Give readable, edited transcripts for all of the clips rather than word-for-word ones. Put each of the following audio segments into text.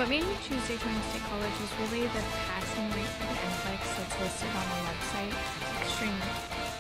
What made me choose Daytona State College was really the passing rate for the NCLEX that's listed on the website. Extremely.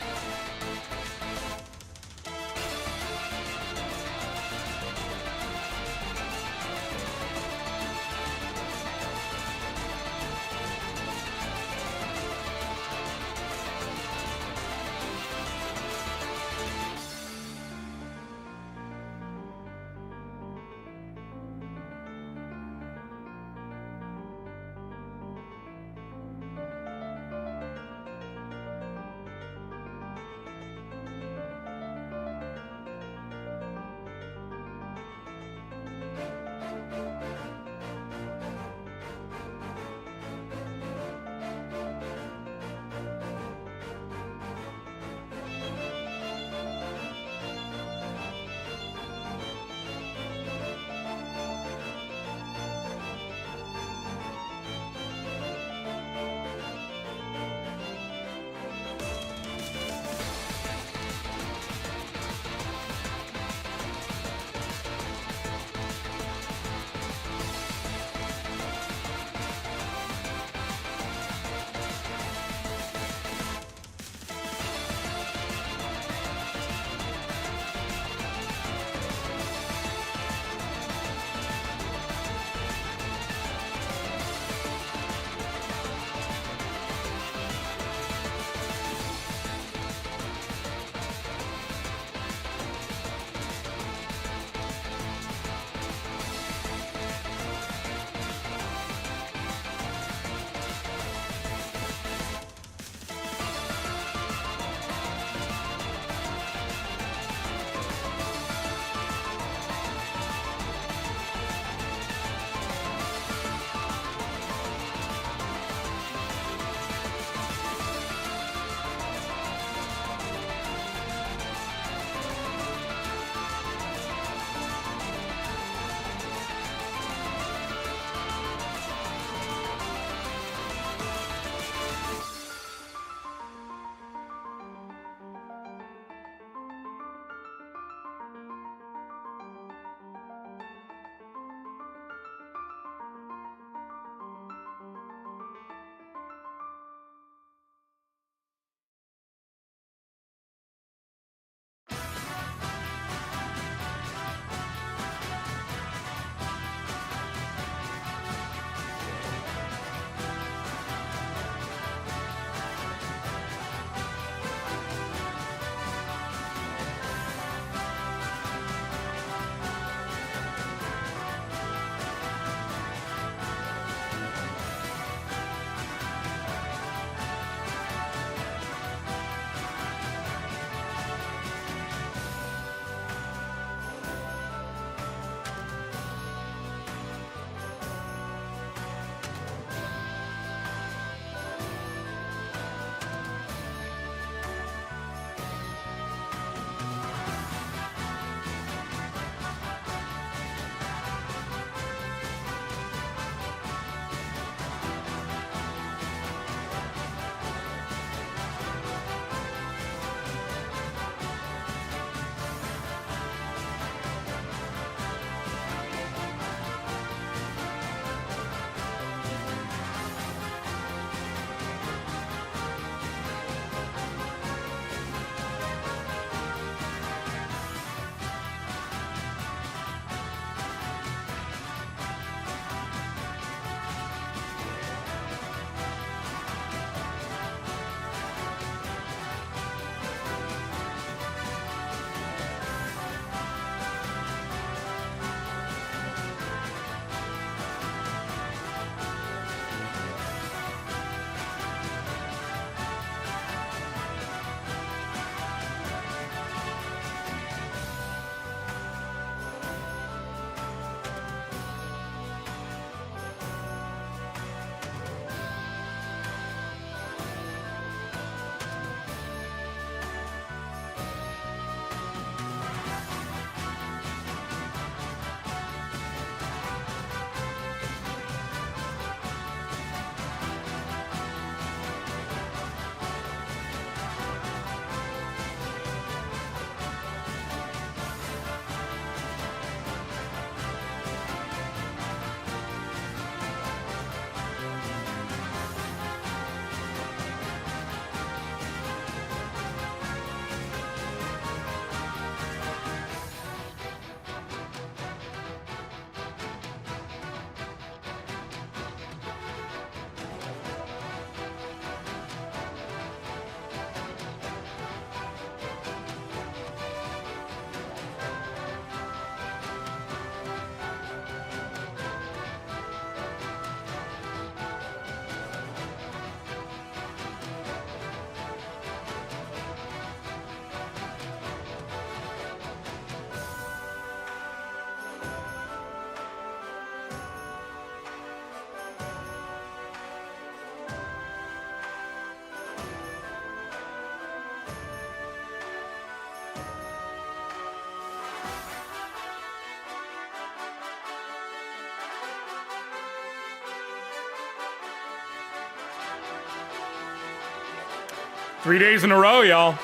3 days in a row, y'all.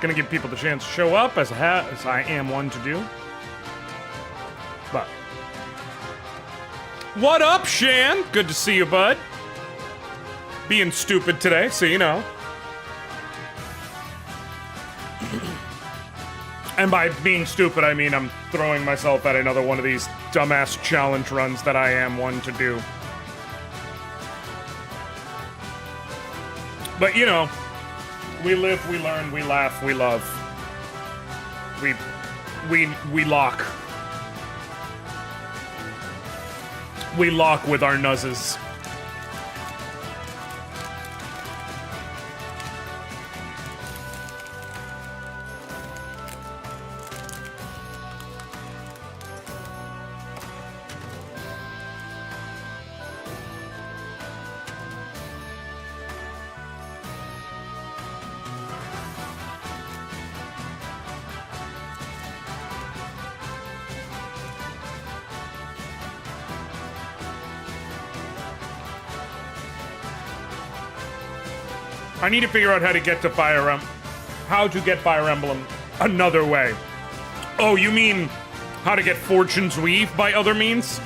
Gonna give people the chance to show up, as I am one to do. But what up, Shan? Good to see you, bud. Being stupid today, so you know. And by being stupid, I mean I'm throwing myself at another one of these dumbass challenge runs that I am one to do. But you know, we live, we learn, we laugh, we love. We lock. We lock with our nuzzes. I need to figure out how to get to how to get Fire Emblem another way. Oh, you mean how to get Fortune's Weave by other means?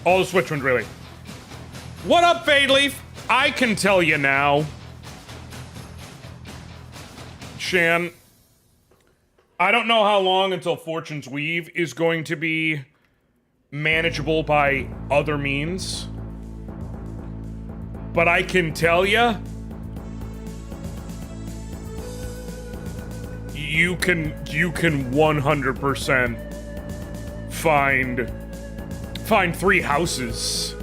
All the Switch ones, really. What up, Fadeleaf? I can tell you now. Shan, I don't know how long until Fortune's Weave is going to be manageable by other means. But I can tell you, you can 100% find 3 houses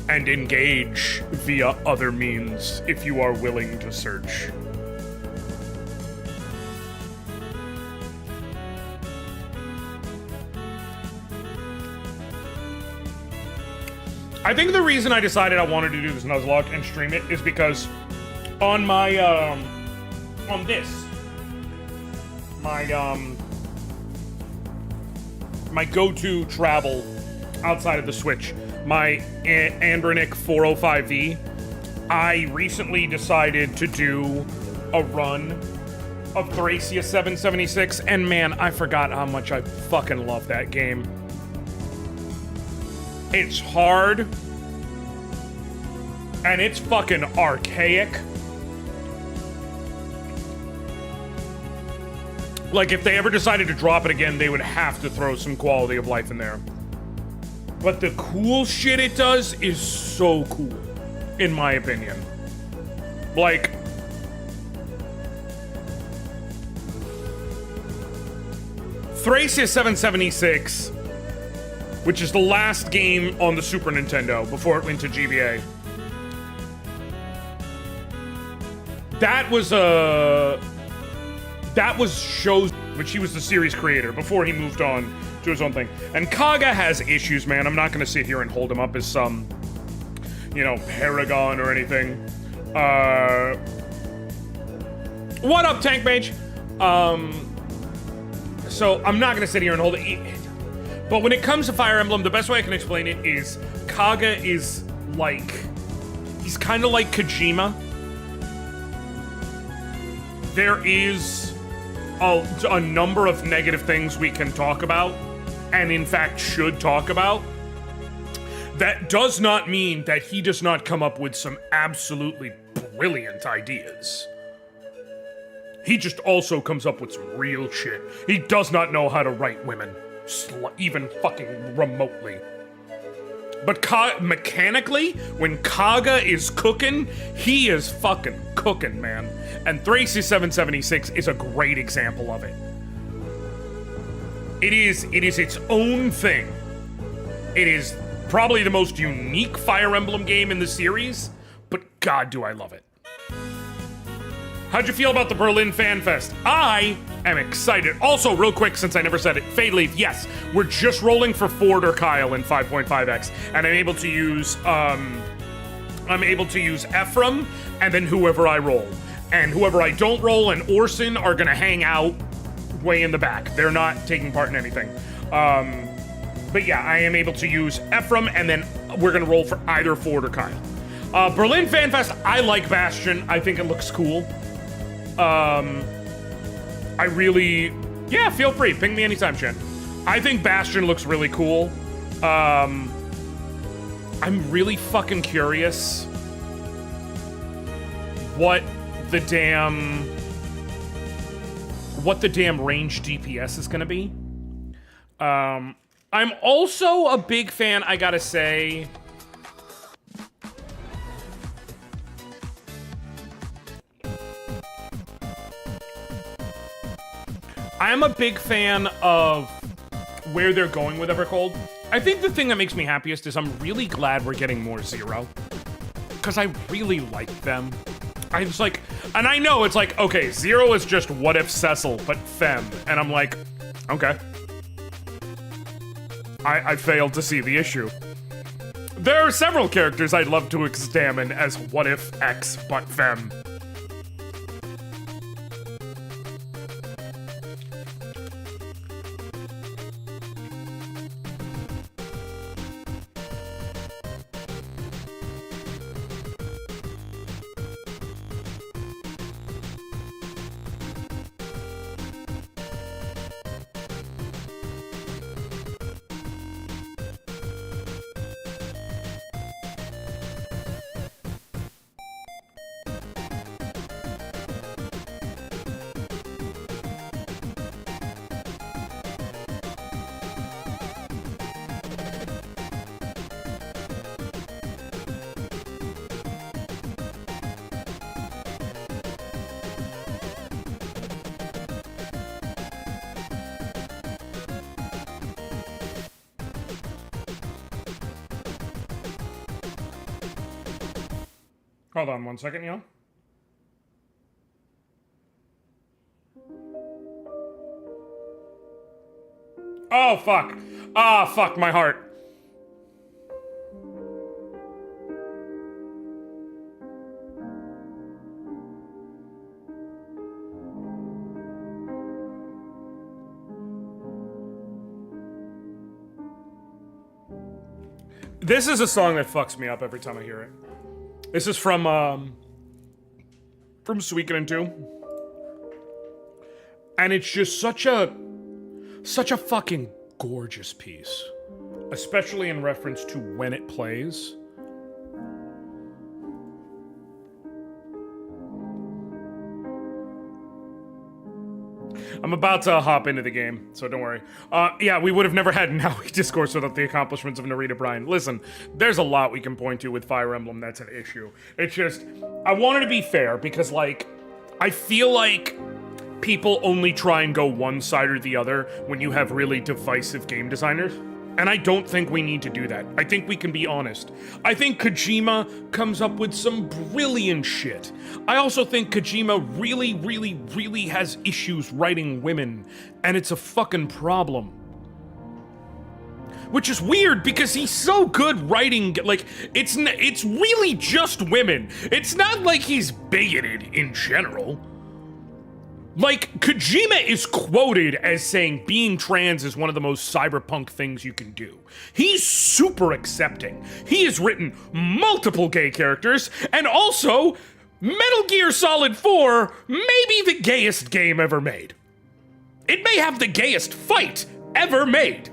and engage via other means if you are willing to search. I think the reason I decided I wanted to do this Nuzlocke and stream it is because on my, my go-to travel outside of the Switch, my Anoriand 405V, I recently decided to do a run of Thracia 776, and man, I forgot how much I fucking love that game. It's hard, and it's fucking archaic. Like, if they ever decided to drop it again, they would have to throw some quality of life in there. But the cool shit it does is so cool, in my opinion. Like, Thracia 776, which is the last game on the Super Nintendo before it went to GBA. That was Sho's, which he was the series creator before he moved on to his own thing. And Kaga has issues, man. I'm not gonna sit here and hold him up as some, you know, paragon or anything. What up, Tank Mage? So I'm not gonna sit here and hold it. But when it comes to Fire Emblem, the best way I can explain it is Kaga is like, he's kind of like Kojima. There is a number of negative things we can talk about, and in fact should talk about. That does not mean that he does not come up with some absolutely brilliant ideas. He just also comes up with some real shit. He does not know how to write women. Even fucking remotely. But mechanically, when Kaga is cooking, he is fucking cooking, man. And Thracia 776 is a great example of it. It is its own thing. It is probably the most unique Fire Emblem game in the series, but God, do I love it. How'd you feel about the Berlin Fan Fest? I am excited. Also, real quick, since I never said it, Fade Leaf, yes, we're just rolling for Ford or Kyle in 5.5x, and I'm able to use Ephraim and then whoever I roll. And whoever I don't roll and Orson are gonna hang out way in the back. They're not taking part in anything. But yeah, I am able to use Ephraim, and then we're gonna roll for either Ford or Kyle. Berlin Fan Fest, I like Bastion. I think it looks cool. Yeah, feel free. Ping me anytime, Shen. I think Bastion looks really cool. I'm really fucking curious what the damn range DPS is gonna be. I'm also a big fan, I gotta say. I'm a big fan of where they're going with Evercold. I think the thing that makes me happiest is I'm really glad we're getting more Zero. Because I really like them. I was like, and I know it's like, okay, Zero is just What If Cecil, but femme. And I'm like, okay. I failed to see the issue. There are several characters I'd love to examine as What If X, but femme. Hold on 1 second, y'all. Oh, fuck. Ah, fuck, my heart. This is a song that fucks me up every time I hear it. This is from Suikoden 2. And it's just such a fucking gorgeous piece. Especially in reference to when it plays. I'm about to hop into the game, so don't worry. Yeah, we would have never had Naui Discourse without the accomplishments of Narita Bryan. Listen, there's a lot we can point to with Fire Emblem that's an issue. It's just, I wanted to be fair because, like, I feel like people only try and go one side or the other when you have really divisive game designers. And I don't think we need to do that. I think we can be honest. I think Kojima comes up with some brilliant shit. I also think Kojima really has issues writing women, and it's a fucking problem. Which is weird because he's so good writing, like, it's really just women. It's not like he's bigoted in general. Like, Kojima is quoted as saying being trans is one of the most cyberpunk things you can do. He's super accepting. He has written multiple gay characters, and also, Metal Gear Solid 4 may be the gayest game ever made. It may have the gayest fight ever made.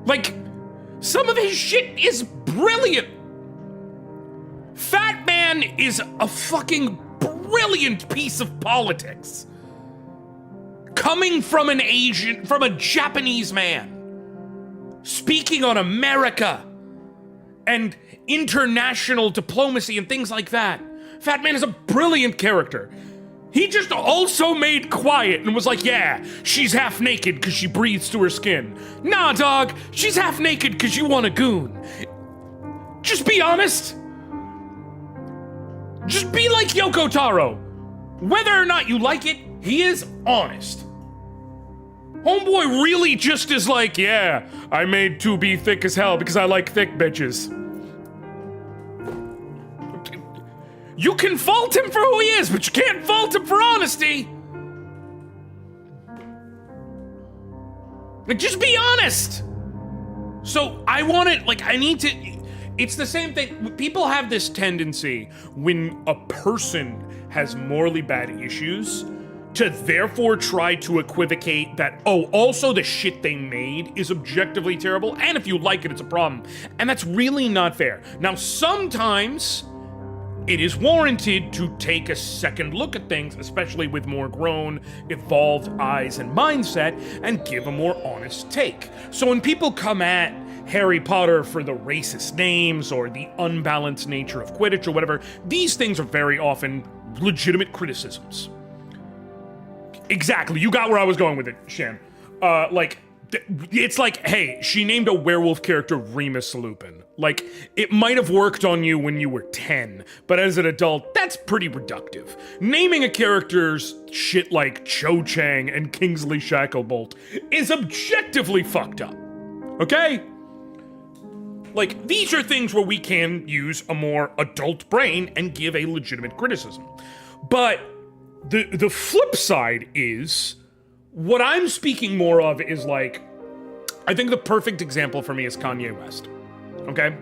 Like, some of his shit is brilliant. Fat Man is a fucking brilliant piece of politics. Coming from from a Japanese man, speaking on America and international diplomacy and things like that. Fat Man is a brilliant character. He just also made Quiet and was like, yeah, she's half naked because she breathes through her skin. Nah, dog, she's half naked because you want a goon. Just be honest. Just be like Yoko Taro. Whether or not you like it, he is honest. Homeboy really just is like, yeah, I made 2B thick as hell because I like thick bitches. You can fault him for who he is, but you can't fault him for honesty. Like, just be honest. So I want it, like, I need to, it's the same thing. People have this tendency when a person has morally bad issues to therefore try to equivocate that, oh, also the shit they made is objectively terrible, and if you like it, it's a problem. And that's really not fair. Now, sometimes it is warranted to take a second look at things, especially with more grown, evolved eyes and mindset, and give a more honest take. So when people come at Harry Potter for the racist names or the unbalanced nature of Quidditch or whatever, these things are very often legitimate criticisms. Exactly, you got where I was going with it, Shan. It's like, hey, she named a werewolf character Remus Lupin. Like, it might have worked on you when you were 10, but as an adult, that's pretty reductive. Naming a character's shit like Cho Chang and Kingsley Shacklebolt is objectively fucked up. Okay? Like, these are things where we can use a more adult brain and give a legitimate criticism. But the flip side is, what I'm speaking more of is like, I think the perfect example for me is Kanye West. Okay?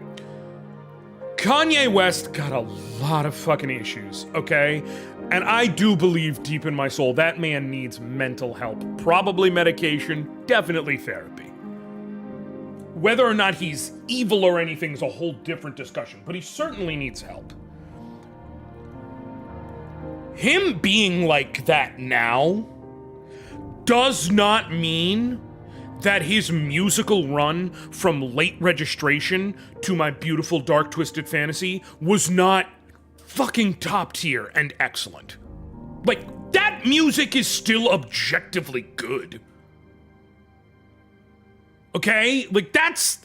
Kanye West got a lot of fucking issues, okay? And I do believe deep in my soul that man needs mental help. Probably medication, definitely therapy. Whether or not he's evil or anything is a whole different discussion, but he certainly needs help. Him being like that now does not mean that his musical run from Late Registration to My Beautiful Dark Twisted Fantasy was not fucking top tier and excellent. Like, that music is still objectively good. Okay? Like, that's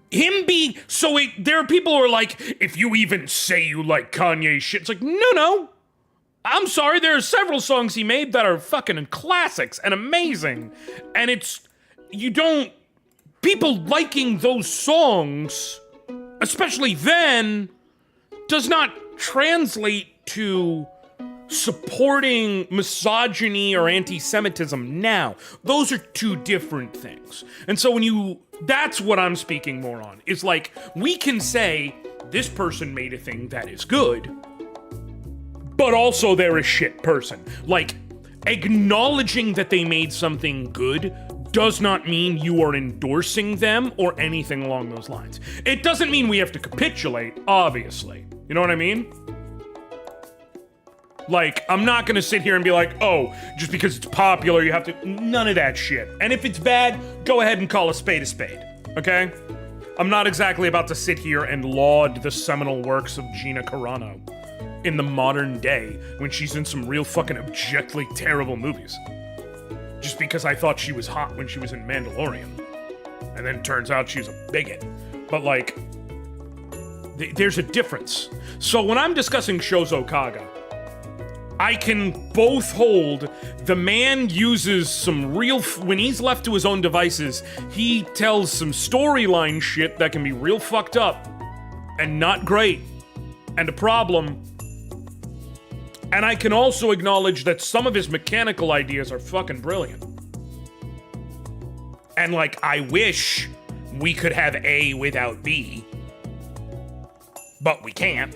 him being, there are people who are like, if you even say you like Kanye shit, it's like, no. I'm sorry, there are several songs he made that are fucking classics and amazing. And people liking those songs, especially then, does not translate to supporting misogyny or anti-Semitism now. Those are two different things. And so that's what I'm speaking more on. It's like, we can say, this person made a thing that is good, but also they're a shit person. Like, acknowledging that they made something good does not mean you are endorsing them or anything along those lines. It doesn't mean we have to capitulate, obviously. You know what I mean? Like, I'm not gonna sit here and be like, oh, just because it's popular, you have to... None of that shit. And if it's bad, go ahead and call a spade, okay? I'm not exactly about to sit here and laud the seminal works of Gina Carano in the modern day when she's in some real fucking objectively terrible movies. Just because I thought she was hot when she was in Mandalorian. And then turns out she's a bigot. But like, there's a difference. So when I'm discussing Shozo Kaga, I can both hold the man uses some real, when he's left to his own devices, he tells some storyline shit that can be real fucked up and not great and a problem. And I can also acknowledge that some of his mechanical ideas are fucking brilliant. And like, I wish we could have A without B, but we can't.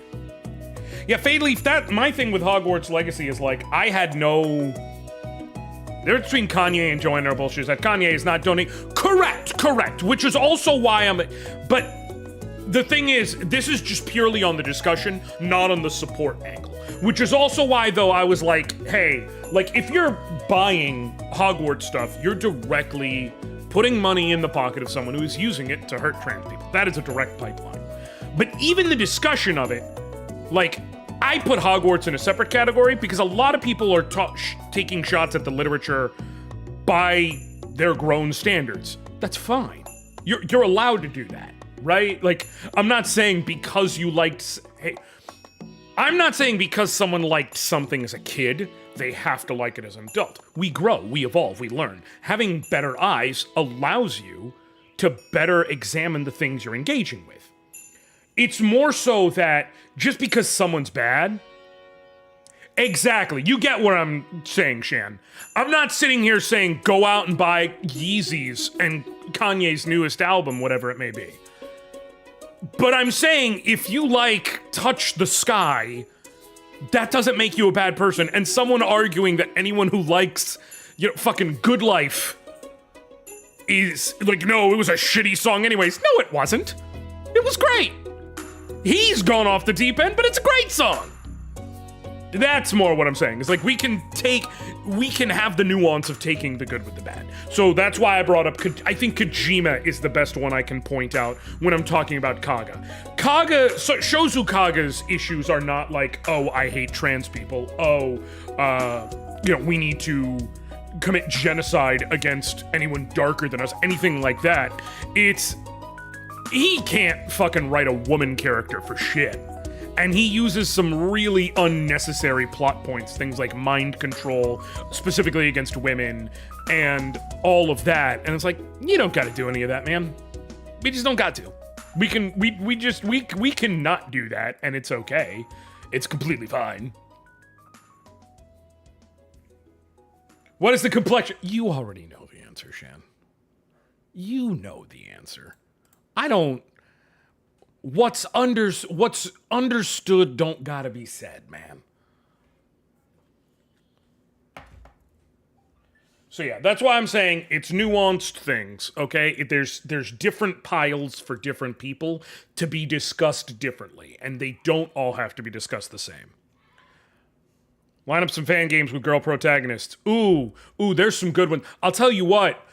Yeah, Fadeleaf, my thing with Hogwarts Legacy is like, I had no... They're between Kanye and Joanna bullshit is that Kanye is not donating... Correct, which is also why I'm... But the thing is, this is just purely on the discussion, not on the support angle. Which is also why, though, I was like, hey, like, if you're buying Hogwarts stuff, you're directly putting money in the pocket of someone who is using it to hurt trans people. That is a direct pipeline. But even the discussion of it, like... I put Hogwarts in a separate category because a lot of people are taking shots at the literature by their grown standards. That's fine. You're allowed to do that, right? Like, I'm not saying because you liked... Hey, I'm not saying because someone liked something as a kid, they have to like it as an adult. We grow, we evolve, we learn. Having better eyes allows you to better examine the things you're engaging with. It's more so that just because someone's bad... Exactly. You get what I'm saying, Shan. I'm not sitting here saying go out and buy Yeezys and Kanye's newest album, whatever it may be. But I'm saying if you like Touch the Sky, that doesn't make you a bad person. And someone arguing that anyone who likes, fucking Good Life is like, no, it was a shitty song anyways. No, it wasn't. It was great. He's gone off the deep end, but it's a great song. That's more what I'm saying. It's like we can have the nuance of taking the good with the bad. So that's why I brought up, I think Kojima is the best one I can point out when I'm talking about Kaga. Shozu Kaga's issues are not like, oh, I hate trans people. Oh, we need to commit genocide against anyone darker than us. Anything like that. He can't fucking write a woman character for shit. And he uses some really unnecessary plot points, things like mind control, specifically against women, and all of that. And it's like, you don't gotta do any of that, man. We just don't got to. We can not do that, and it's okay. It's completely fine. What is the complexion? You already know the answer, Shan. You know the answer. I don't... What's understood don't gotta be said, man. So yeah, that's why I'm saying it's nuanced things, okay? There's different piles for different people to be discussed differently, and they don't all have to be discussed the same. Line up some fan games with girl protagonists. Ooh, there's some good ones. I'll tell you what.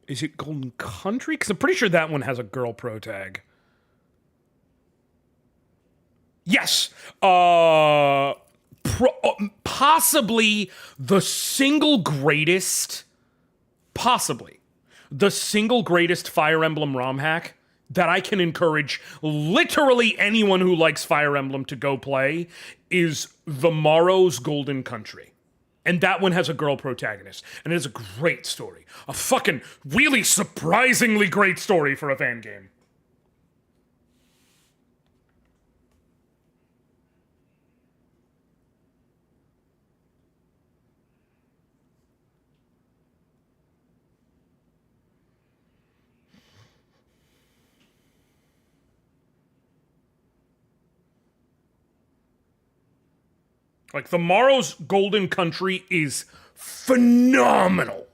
Is it Golden Country? Because I'm pretty sure that one has a girl pro tag. Yes. Possibly the single greatest Fire Emblem ROM hack that I can encourage literally anyone who likes Fire Emblem to go play is The Morrow's Golden Country. And that one has a girl protagonist. And it is a great story. A fucking really surprisingly great story for a fan game. Like, The Morrow's Golden Country is phenomenal.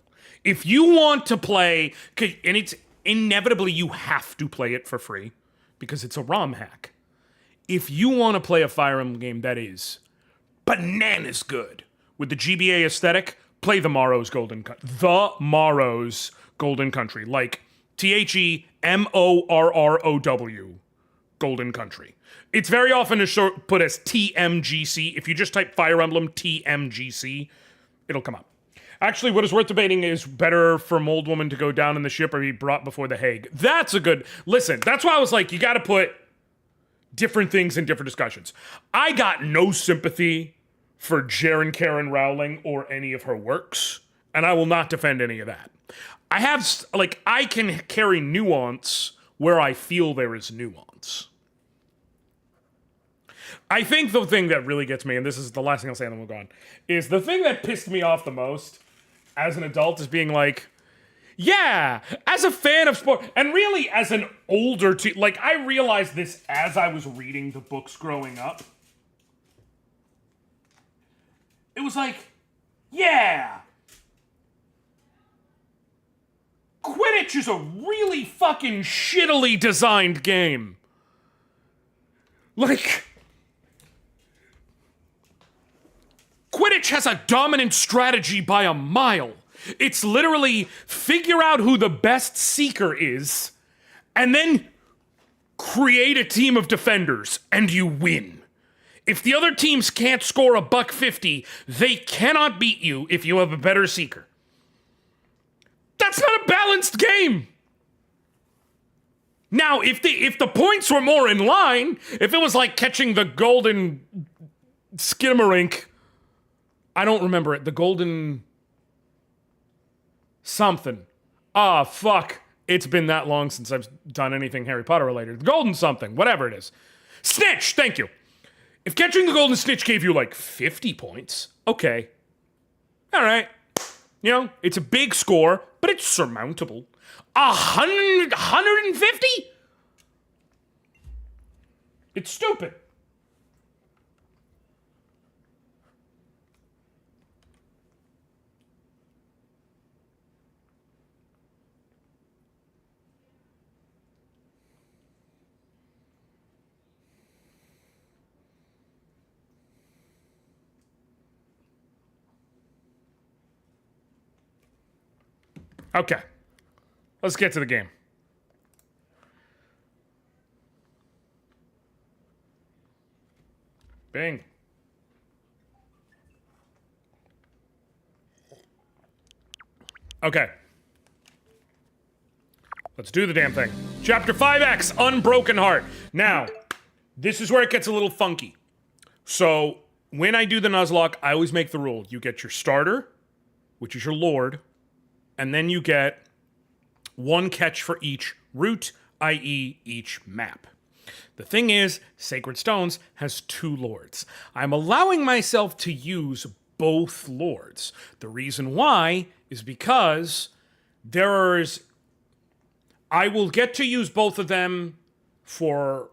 If you want to play, and it's inevitably you have to play it for free, because it's a ROM hack. If you want to play a Fire Emblem game that is bananas good, with the GBA aesthetic, play The Morrow's Golden Country. The Morrow's Golden Country. Like, TheMorrow Golden Country. It's very often put as TMGC. If you just type Fire Emblem TMGC, it'll come up. Actually, what is worth debating is better for Mold Woman to go down in the ship or be brought before the Hague. That's a good... Listen, that's why I was like, you gotta put different things in different discussions. I got no sympathy for Jaren Karen Rowling or any of her works, and I will not defend any of that. I can carry nuance where I feel there is nuance. I think the thing that really gets me, and this is the last thing I'll say and then we'll go on, is the thing that pissed me off the most as an adult is being like, yeah, as a fan of sport, and really as an older I realized this as I was reading the books growing up. It was like, yeah, Quidditch is a really fucking shittily designed game. Like... Quidditch has a dominant strategy by a mile. It's literally figure out who the best seeker is, and then create a team of defenders, and you win. If the other teams can't score a $150, they cannot beat you if you have a better seeker. That's not a balanced game. Now, if the points were more in line, if it was like catching the golden skimmerink, I don't remember it, the golden something. Ah, fuck. It's been that long since I've done anything Harry Potter related. The golden something, whatever it is. Snitch, thank you. If catching the golden snitch gave you like 50 points, okay. All right. You know, it's a big score, but it's surmountable. 150? It's stupid. Okay. Let's get to the game. Bing. Okay. Let's do the damn thing. Chapter 5X, Unbroken Heart. Now, this is where it gets a little funky. So, when I do the Nuzlocke, I always make the rule. You get your starter, which is your lord, and then you get one catch for each route, i.e. each map. The thing is, Sacred Stones has 2 lords. I'm allowing myself to use both lords. The reason why is because I will get to use both of them for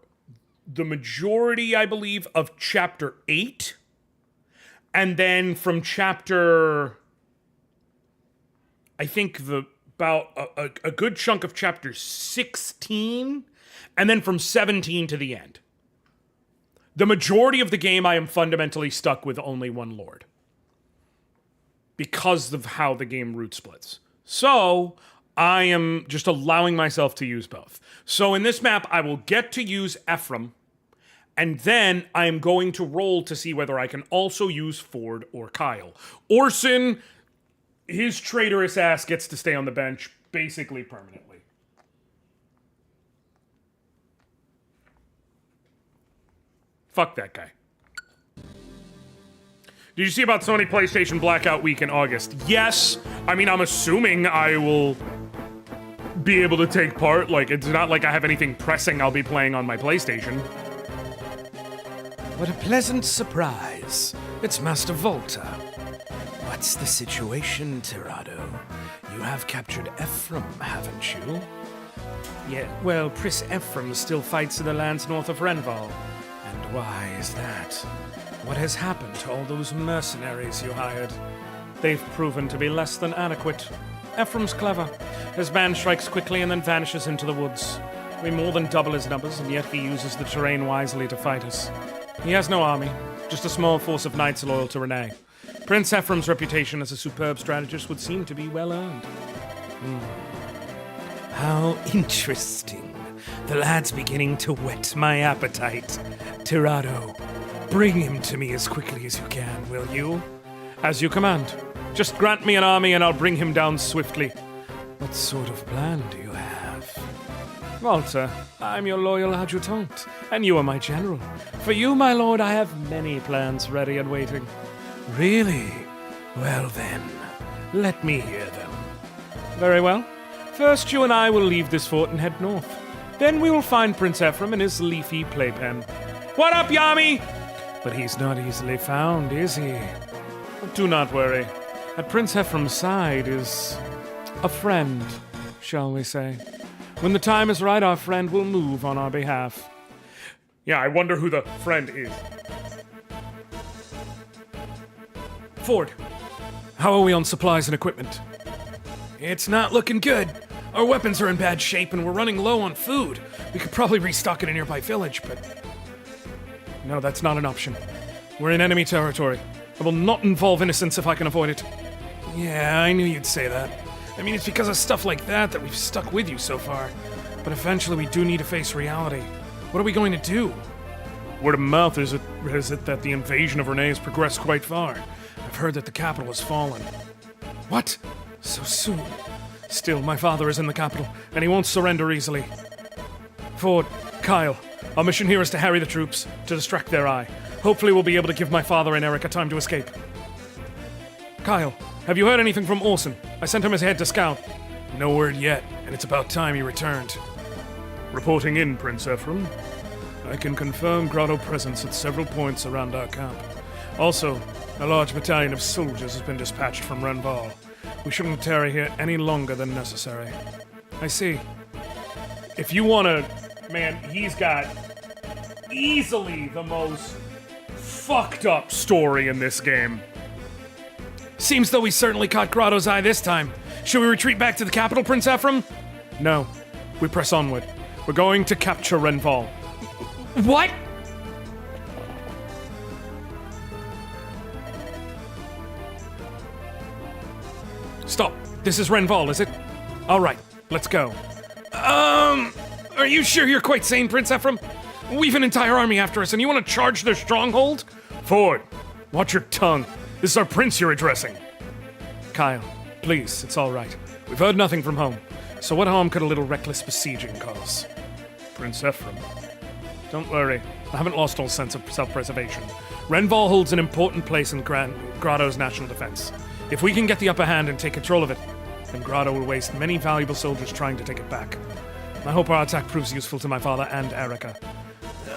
the majority, I believe, of Chapter 8. And then from Chapter... I think about a good chunk of Chapter 16, and then from 17 to the end. The majority of the game, I am fundamentally stuck with only one lord. Because of how the game route splits. So, I am just allowing myself to use both. So in this map, I will get to use Ephraim, and then I am going to roll to see whether I can also use Ford or Kyle. Orson, his traitorous ass gets to stay on the bench basically permanently. Fuck that guy. Did you see about Sony PlayStation Blackout Week in August? Yes. I mean, I'm assuming I will be able to take part. Like, it's not like I have anything pressing I'll be playing on my PlayStation. What a pleasant surprise. It's Master Volta. What's the situation, Tirado? You have captured Ephraim, haven't you? Yeah, well, Prince Ephraim still fights in the lands north of Renval. And why is that? What has happened to all those mercenaries you hired? They've proven to be less than adequate. Ephraim's clever. His band strikes quickly and then vanishes into the woods. We more than double his numbers, and yet he uses the terrain wisely to fight us. He has no army, just a small force of knights loyal to Renee. Prince Ephraim's reputation as a superb strategist would seem to be well earned. How interesting. The lad's beginning to whet my appetite. Tirado, bring him to me as quickly as you can, will you? As you command. Just grant me an army and I'll bring him down swiftly. What sort of plan do you have? Walter, I'm your loyal adjutant, and you are my general. For you, my lord, I have many plans ready and waiting. Really? Well then, let me hear them. Very well. First, you and I will leave this fort and head north. Then we will find Prince Ephraim in his leafy playpen. What up, Yami? But he's not easily found, is he? Do not worry. At Prince Ephraim's side is a friend, shall we say. When the time is right, our friend will move on our behalf. Yeah, I wonder who the friend is. Ford, how are we on supplies and equipment? It's not looking good. Our weapons are in bad shape and we're running low on food. We could probably restock in a nearby village, but... No, that's not an option. We're in enemy territory. I will not involve innocents if I can avoid it. Yeah, I knew you'd say that. I mean, it's because of stuff like that that we've stuck with you so far. But eventually we do need to face reality. What are we going to do? Word of mouth is it that the invasion of Renee has progressed quite far. I've heard that the capital has fallen. What? So soon? Still, my father is in the capital, and he won't surrender easily. Ford, Kyle, our mission here is to harry the troops, to distract their eye. Hopefully we'll be able to give my father and Erica time to escape. Kyle, have you heard anything from Orson? I sent him ahead to scout. No word yet, and it's about time he returned. Reporting in, Prince Ephraim. I can confirm grotto presence at several points around our camp. Also, a large battalion of soldiers has been dispatched from Renval. We shouldn't tarry here any longer than necessary. I see. If you wanna... Man, he's got easily the most fucked up story in this game. Seems though we certainly caught Grotto's eye this time. Should we retreat back to the capital, Prince Ephraim? No. We press onward. We're going to capture Renval. What? Stop. This is Renval, is it? All right, let's go. Are you sure you're quite sane, Prince Ephraim? We've an entire army after us, and you want to charge their stronghold? Ford, watch your tongue. This is our prince you're addressing. Kyle, please, it's all right. We've heard nothing from home. So what harm could a little reckless besieging cause? Prince Ephraim. Don't worry. I haven't lost all sense of self-preservation. Renval holds an important place in Grotto's national defense. If we can get the upper hand and take control of it, then Grotto will waste many valuable soldiers trying to take it back. I hope our attack proves useful to my father and Erica.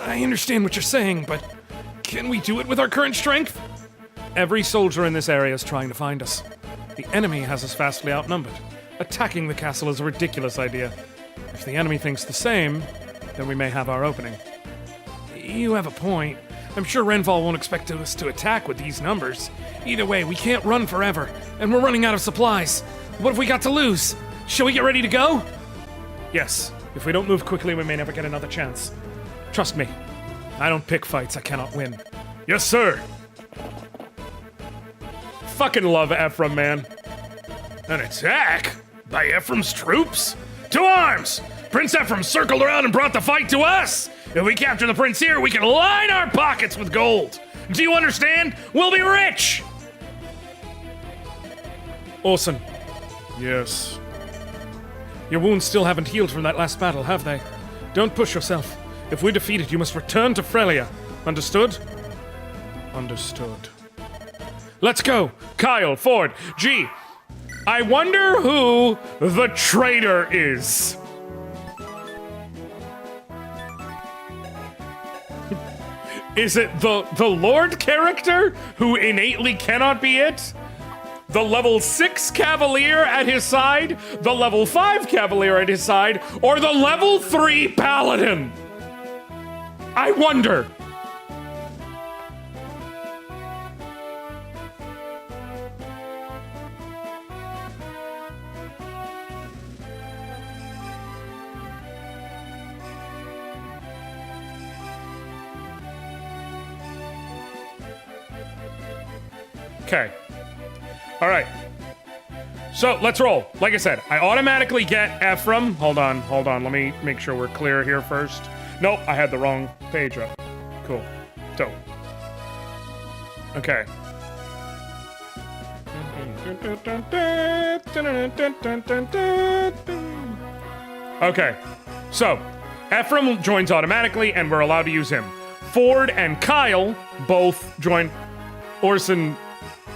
I understand what you're saying, but can we do it with our current strength? Every soldier in this area is trying to find us. The enemy has us vastly outnumbered. Attacking the castle is a ridiculous idea. If the enemy thinks the same, then we may have our opening. You have a point. I'm sure Renval won't expect us to attack with these numbers. Either way, we can't run forever, and we're running out of supplies. What have we got to lose? Shall we get ready to go? Yes. If we don't move quickly, we may never get another chance. Trust me. I don't pick fights I cannot win. Yes, sir. Fucking love Ephraim, man. An attack? By Ephraim's troops? To arms! Prince Ephraim circled around and brought the fight to us! If we capture the prince here, we can line our pockets with gold! Do you understand? We'll be rich! Orson, Yes. your wounds still haven't healed from that last battle, have they? Don't push yourself. If we're defeated, you must return to Frelia. Understood? Understood. Let's go! Kyle, Ford, G. I wonder who the traitor is. Is it the Lord character who innately cannot be it? The level 6 Cavalier at his side? The level 5 Cavalier at his side? Or the level 3 Paladin? I wonder. Okay. All right. So let's roll. Like I said, I automatically get Ephraim. Hold on. Let me make sure we're clear here first. Nope, I had the wrong page up. Cool. Dope. Okay. Okay. So, Ephraim joins automatically, and we're allowed to use him. Ford and Kyle both join. Orson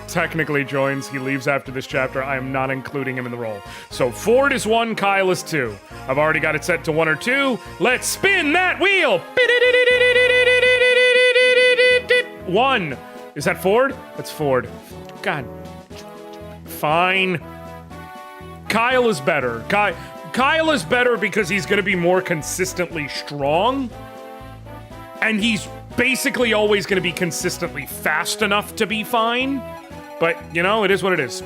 technically joins. He leaves after this chapter. I am not including him in the roll. So Ford is 1, Kyle is 2. I've already got it set to 1 or 2. Let's spin that wheel. 1. Is that Ford? That's Ford. God. Fine. Kyle is better. Kyle is better because he's going to be more consistently strong. And he's basically always going to be consistently fast enough to be fine. But, you know, it is what it is.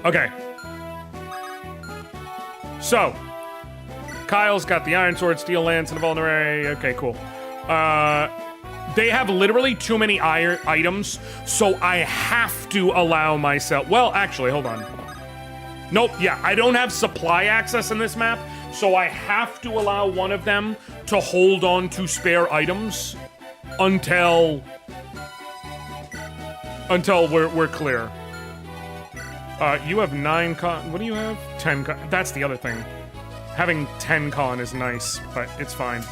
Okay. So, Kyle's got the Iron Sword, Steel Lance, and the Vulnerary. Okay, cool. They have literally too many iron items, so I have to allow myself... Well, actually, hold on. Nope, yeah, I don't have supply access in this map, so I have to allow one of them to hold on to spare items until we're clear. You have 9 con. What do you have? 10 con. That's the other thing. Having 10 con is nice, but it's fine.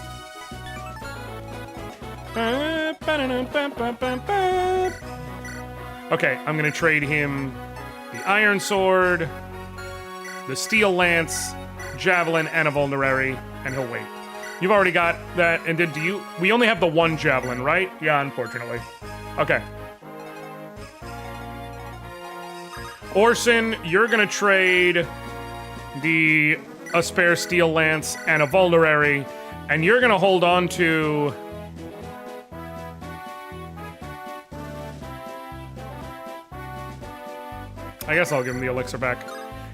Okay, I'm gonna trade him the Iron Sword, the Steel Lance, Javelin, and a Vulnerary, and he'll wait. You've already got that, and then do you... We only have the 1 Javelin, right? Yeah, unfortunately. Okay. Orson, you're gonna trade a spare Steel Lance and a Vulnerary, and you're gonna hold on to... I guess I'll give him the elixir back.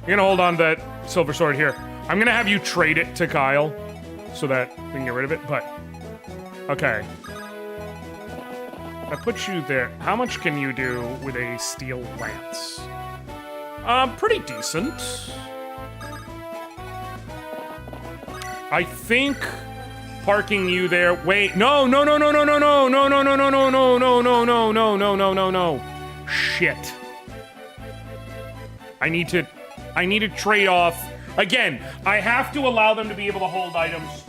You're gonna hold on to that silver sword here. I'm gonna have you trade it to Kyle so that we can get rid of it, but... Okay. I put you there. How much can you do with a Steel Lance? Pretty decent. I think parking you there. Wait, no. Shit. I need to trade off. Again, I have to allow them to be able to hold items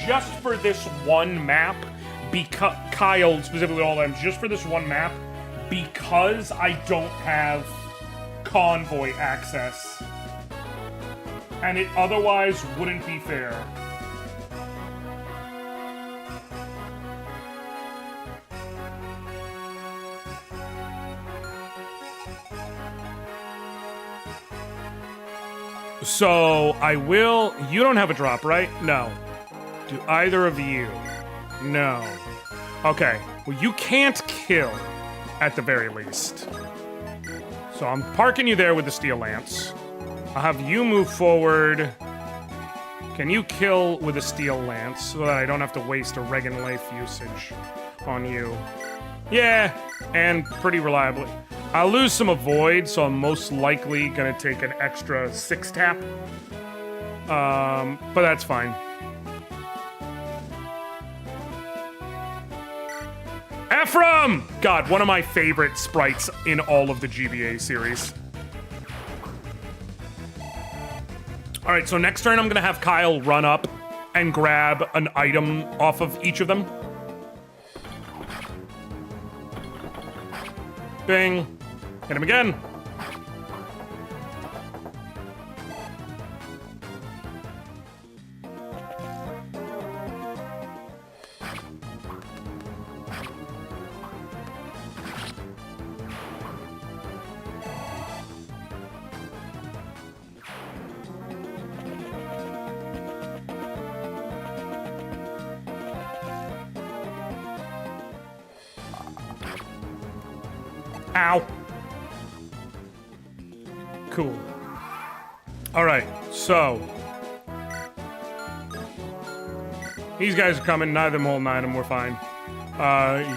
just for this one map. Because Kyle specifically all items just for this one map because I don't have convoy access. And it otherwise wouldn't be fair. So, I will... You don't have a drop, right? No. Do either of you? No. Okay. Well, you can't kill, at the very least. So I'm parking you there with the Steel Lance. I'll have you move forward. Can you kill with a Steel Lance so that I don't have to waste a Regan life usage on you? Yeah, and pretty reliably. I'll lose some avoid, so I'm most likely gonna take an extra 6 tap. But that's fine. Ephraim! God, one of my favorite sprites in all of the GBA series. Alright, so next turn I'm gonna have Kyle run up and grab an item off of each of them. Bing. Hit him again. Ow. Cool. All right, so these guys are coming. Neither of them holding item. We're fine.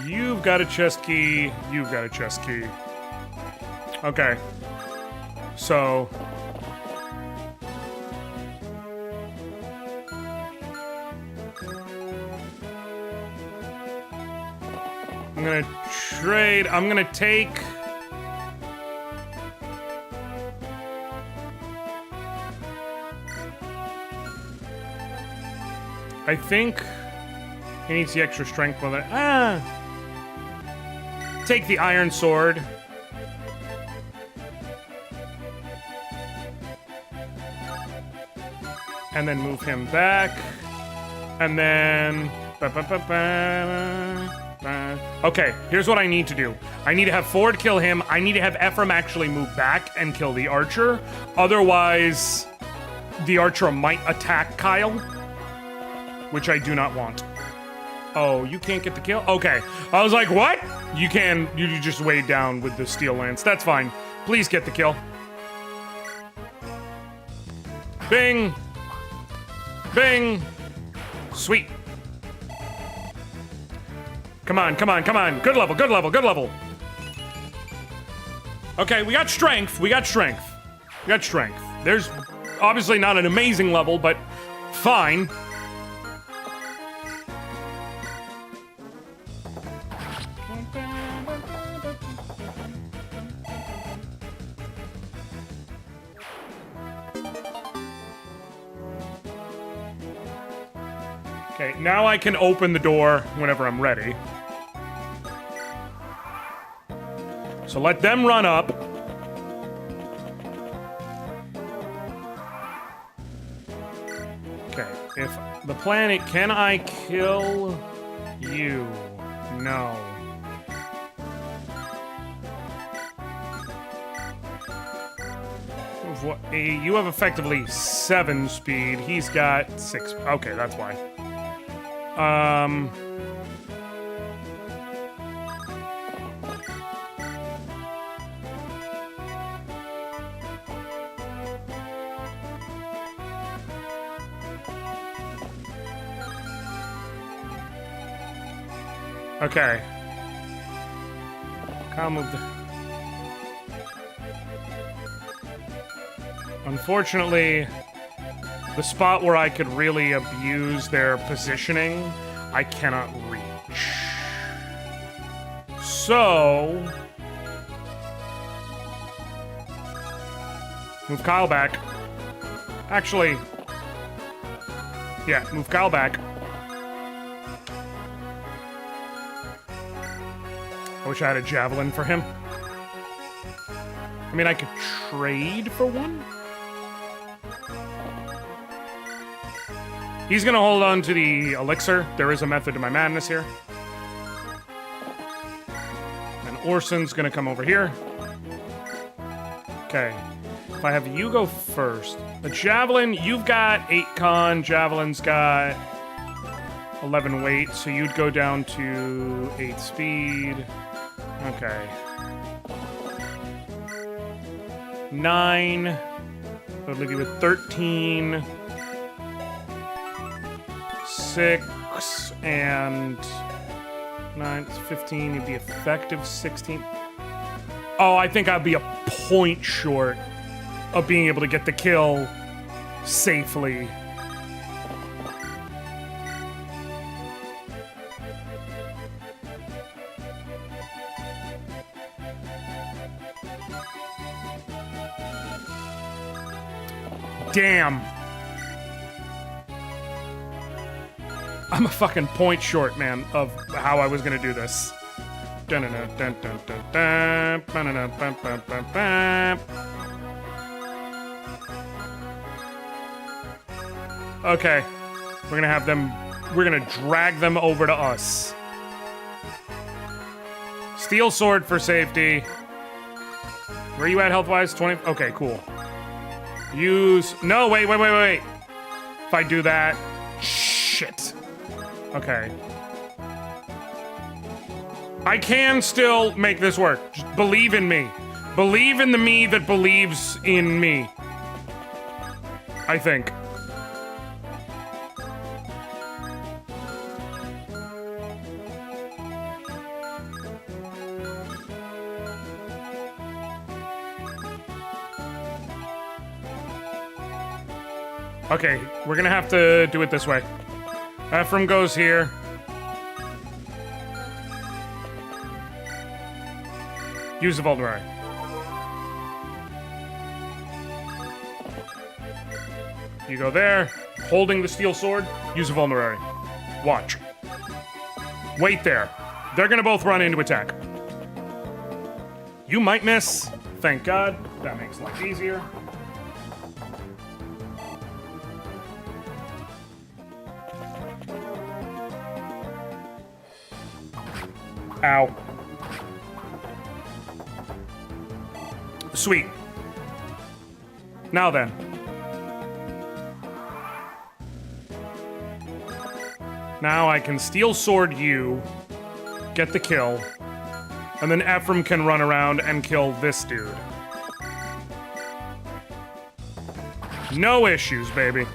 You've got a chest key. You've got a chest key. Okay. So I'm gonna trade. I'm gonna take. I think he needs the extra strength with it. Take the Iron Sword. And then move him back. And then... Okay, here's what I need to do. I need to have Ford kill him. I need to have Ephraim actually move back and kill the archer. Otherwise, the archer might attack Kyle, which I do not want. Oh, you can't get the kill? Okay. I was like, what? You can. You just weighed down with the Steel Lance. That's fine. Please get the kill. Bing. Bing. Sweet. Come on, come on, come on. Good level, good level, good level. Okay, we got strength. We got strength. We got strength. There's obviously not an amazing level, but fine. Okay, now I can open the door whenever I'm ready. So let them run up. Okay, if the planet, can I kill you? No. You have effectively 7 speed. He's got 6. Okay, that's why. Okay. I'll move the... Unfortunately, the spot where I could really abuse their positioning, I cannot reach. So... Move Kyle back. Actually... Yeah, move Kyle back. I wish I had a javelin for him. I mean, I could trade for one? He's gonna hold on to the elixir. There is a method to my madness here. And Orson's gonna come over here. Okay. If I have you go first. The javelin, you've got 8 con. Javelin's got 11 weight, so you'd go down to 8 speed. Okay. 9. That would leave you with 13. 6 and 9, 15. You'd be effective 16. Oh, I think I'd be a point short of being able to get the kill safely. Damn. I'm a fucking point short, man, of how I was gonna do this. Okay. We're gonna have them... We're gonna drag them over to us. Steel sword for safety. Where are you at health-wise? 20? Okay, cool. Use... No, wait. If I do that... Shit. Okay. I can still make this work. Just believe in me. Believe in the me that believes in me. I think. Okay, we're gonna have to do it this way. Ephraim goes here. Use the vulnerary. You go there, holding the steel sword, use a vulnerary. Watch. Wait there. They're gonna both run into attack. You might miss. Thank God. That makes life easier. Ow. Sweet. Now then. Now I can steel sword you, get the kill, and then Ephraim can run around and kill this dude. No issues, baby.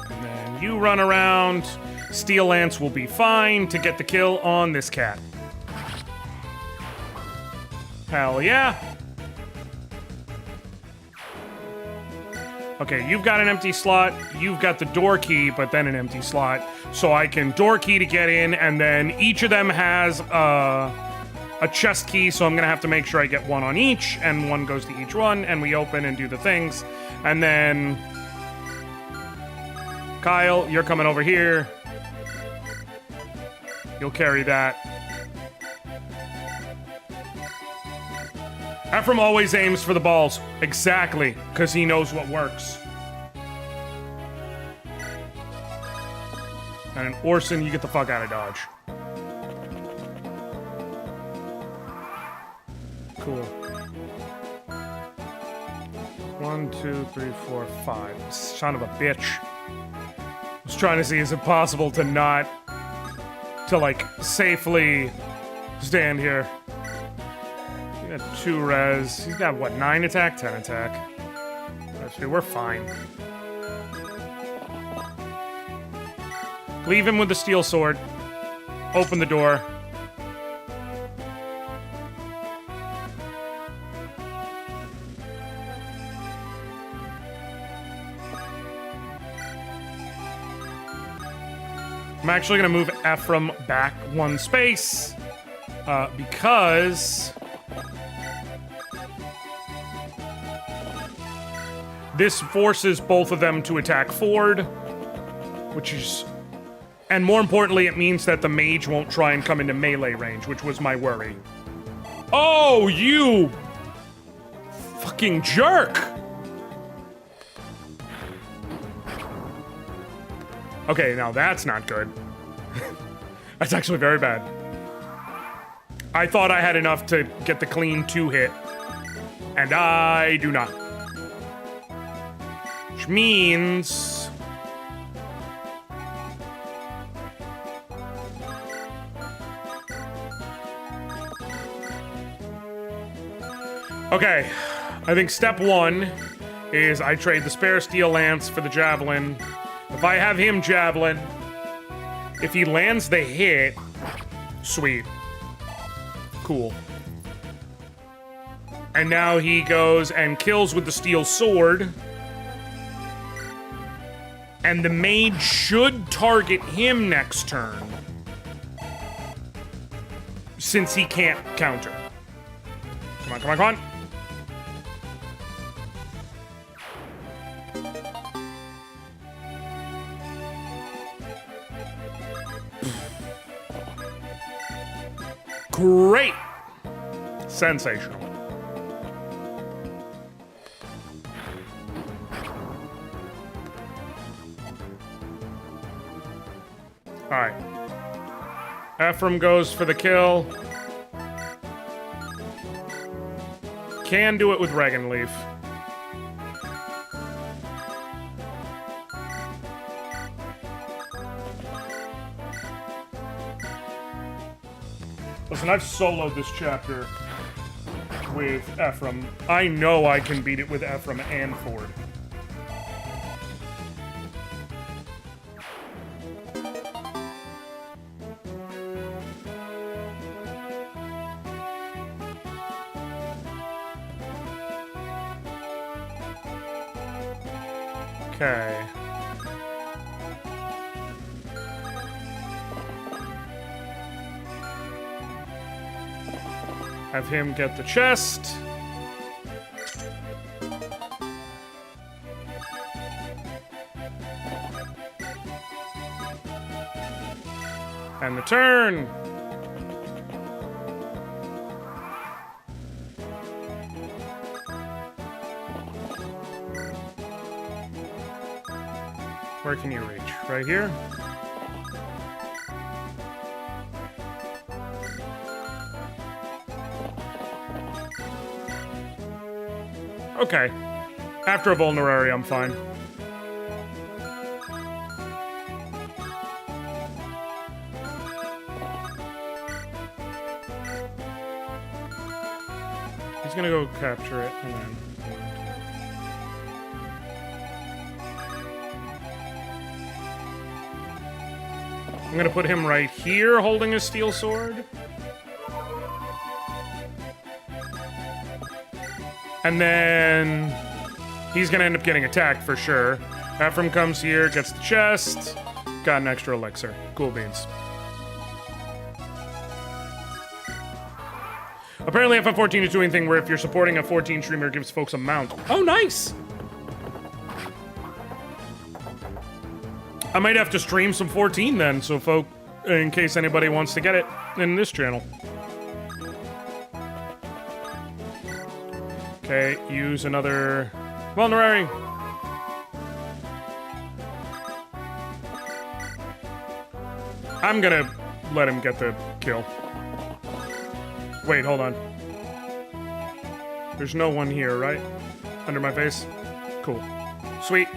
And then you run around. Steel Lance will be fine to get the kill on this cat. Hell yeah. Okay, you've got an empty slot. You've got the door key, but then an empty slot. So I can door key to get in, and then each of them has a chest key, so I'm gonna have to make sure I get one on each, and one goes to each one, and we open and do the things. And then... Kyle, you're coming over here. You'll carry that. Ephraim always aims for the balls. Exactly, because he knows what works. And Orson, you get the fuck out of Dodge. Cool. 1, 2, 3, 4, 5. Son of a bitch. I was trying to see, is it possible to not... to, like, safely stand here? You got 2 res. He's got, what, 9 attack? 10 attack. Actually, we're fine. Leave him with the steel sword. Open the door. I'm actually going to move Ephraim back 1 space because this forces both of them to attack Ford, which is... And more importantly, it means that the mage won't try and come into melee range, which was my worry. Oh, you fucking jerk! Okay, now that's not good. That's actually very bad. I thought I had enough to get the clean 2 hit, and I do not. Which means... Okay, I think step 1 is I trade the spare steel lance for the javelin. If I have him javelin, if he lands the hit, sweet. Cool. And now he goes and kills with the steel sword. And the mage should target him next turn, since he can't counter. Come on, come on, come on. Great! Sensational. Alright. Ephraim goes for the kill. Can do it with Regan Leaf. Listen, I've soloed this chapter with Ephraim. I know I can beat it with Ephraim and Ford. Okay. Have him get the chest. And the turn. Where can you reach? Right here? Okay. After a vulnerary, I'm fine. He's gonna go capture it and then... I'm gonna put him right here holding a steel sword. And then he's gonna end up getting attacked for sure. Ephraim comes here, gets the chest, got an extra elixir. Cool beans. Apparently FF14 is doing a thing where if you're supporting a 14 streamer, it gives folks a mount. Oh, nice! I might have to stream some 14 then, so folk, in case anybody wants to get it in this channel. Okay, use another vulnerary. I'm gonna let him get the kill. Wait, hold on. There's no one here, right? Under my face? Cool. Sweet.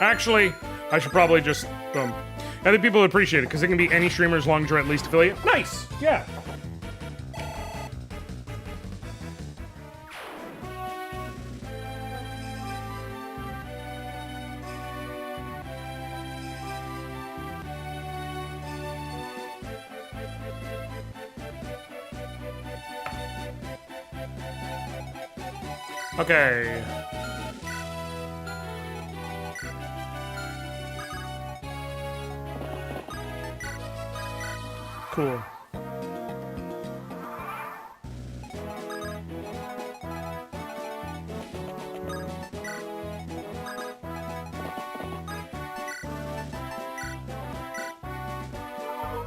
Actually, I should probably just, boom. I think people would appreciate it, because it can be any streamer as long as you're at least affiliate. Nice! Yeah. Okay. Cool.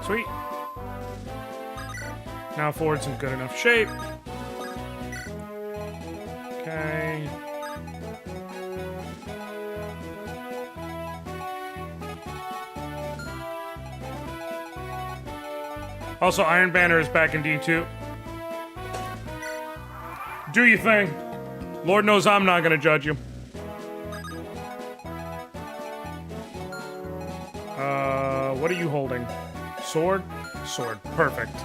Sweet. Now Ford's in good enough shape. Okay. Also, Iron Banner is back in D2. Do your thing. Lord knows I'm not gonna judge you. What are you holding? Sword? Sword. Perfect.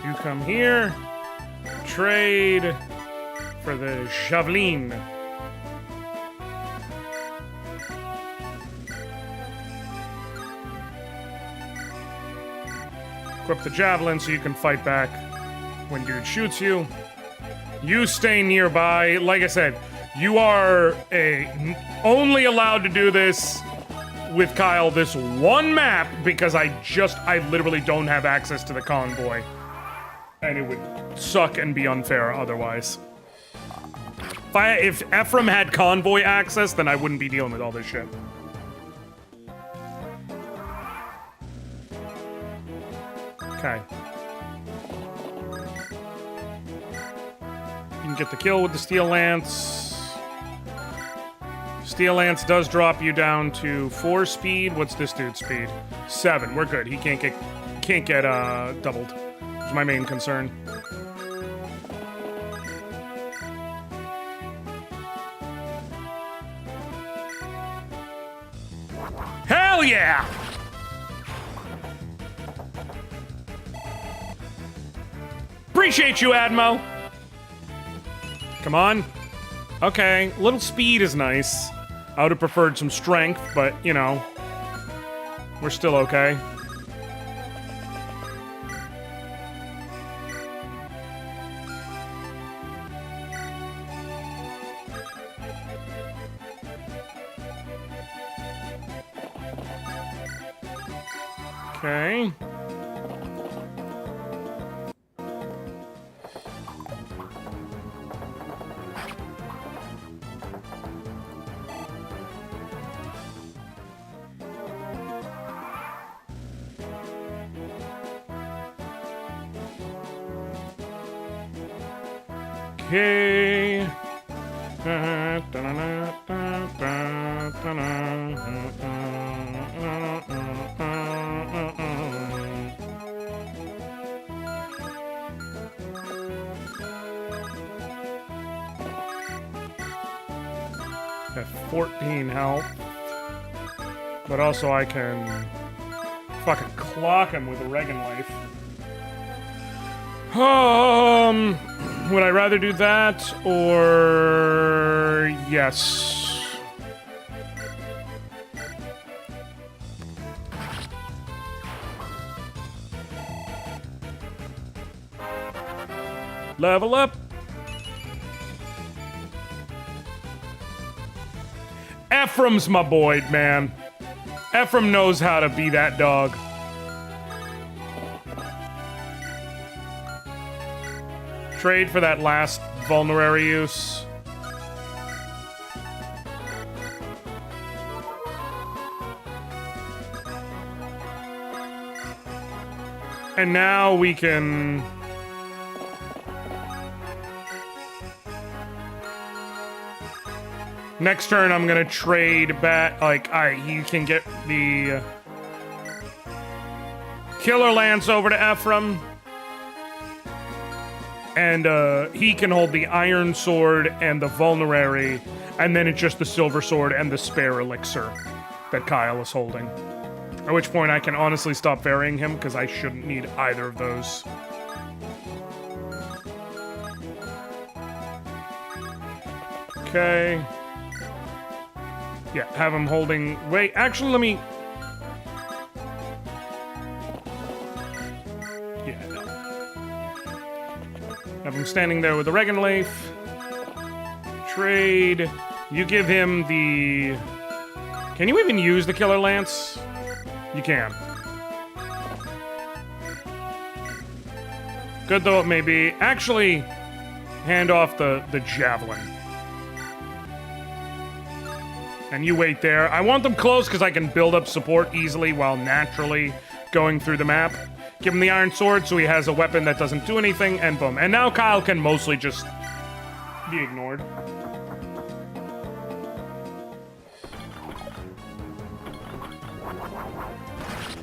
You come here. Trade for the javelin. Equip the javelin so you can fight back when dude shoots you. You stay nearby. Like I said, you are only allowed to do this with Kyle this one map because I literally don't have access to the convoy. And it would suck and be unfair otherwise. If Ephraim had convoy access, then I wouldn't be dealing with all this shit. Okay. You can get the kill with the Steel Lance. Steel Lance does drop you down to 4 speed. What's this dude's speed? 7. We're good. He can't get doubled. It's my main concern. Hell yeah! Appreciate you, Admo. Come on. Okay, little speed is nice. I would have preferred some strength, but, you know, we're still okay. Okay. Okay. 14 health. But also I can fucking clock him with a Regan life. Would I rather do that or yes? Level up. Ephraim's my boy, man. Ephraim knows how to be that dog. Trade for that last vulnerary use. And now we can... Next turn, I'm gonna trade back, like, alright, he can get the Killer Lance over to Ephraim. And he can hold the Iron Sword and the Vulnerary, and then it's just the Silver Sword and the Spare Elixir that Kyle is holding. At which point I can honestly stop ferrying him, because I shouldn't need either of those. Okay. Yeah, have him holding... Wait, actually, let me... Yeah, no. Have him standing there with the Regenleif. Trade. You give him the... Can you even use the Killer Lance? You can. Good though it may be. Actually, hand off the Javelin. And you wait there. I want them close because I can build up support easily while naturally going through the map. Give him the Iron Sword so he has a weapon that doesn't do anything, and boom. And now Kyle can mostly just be ignored.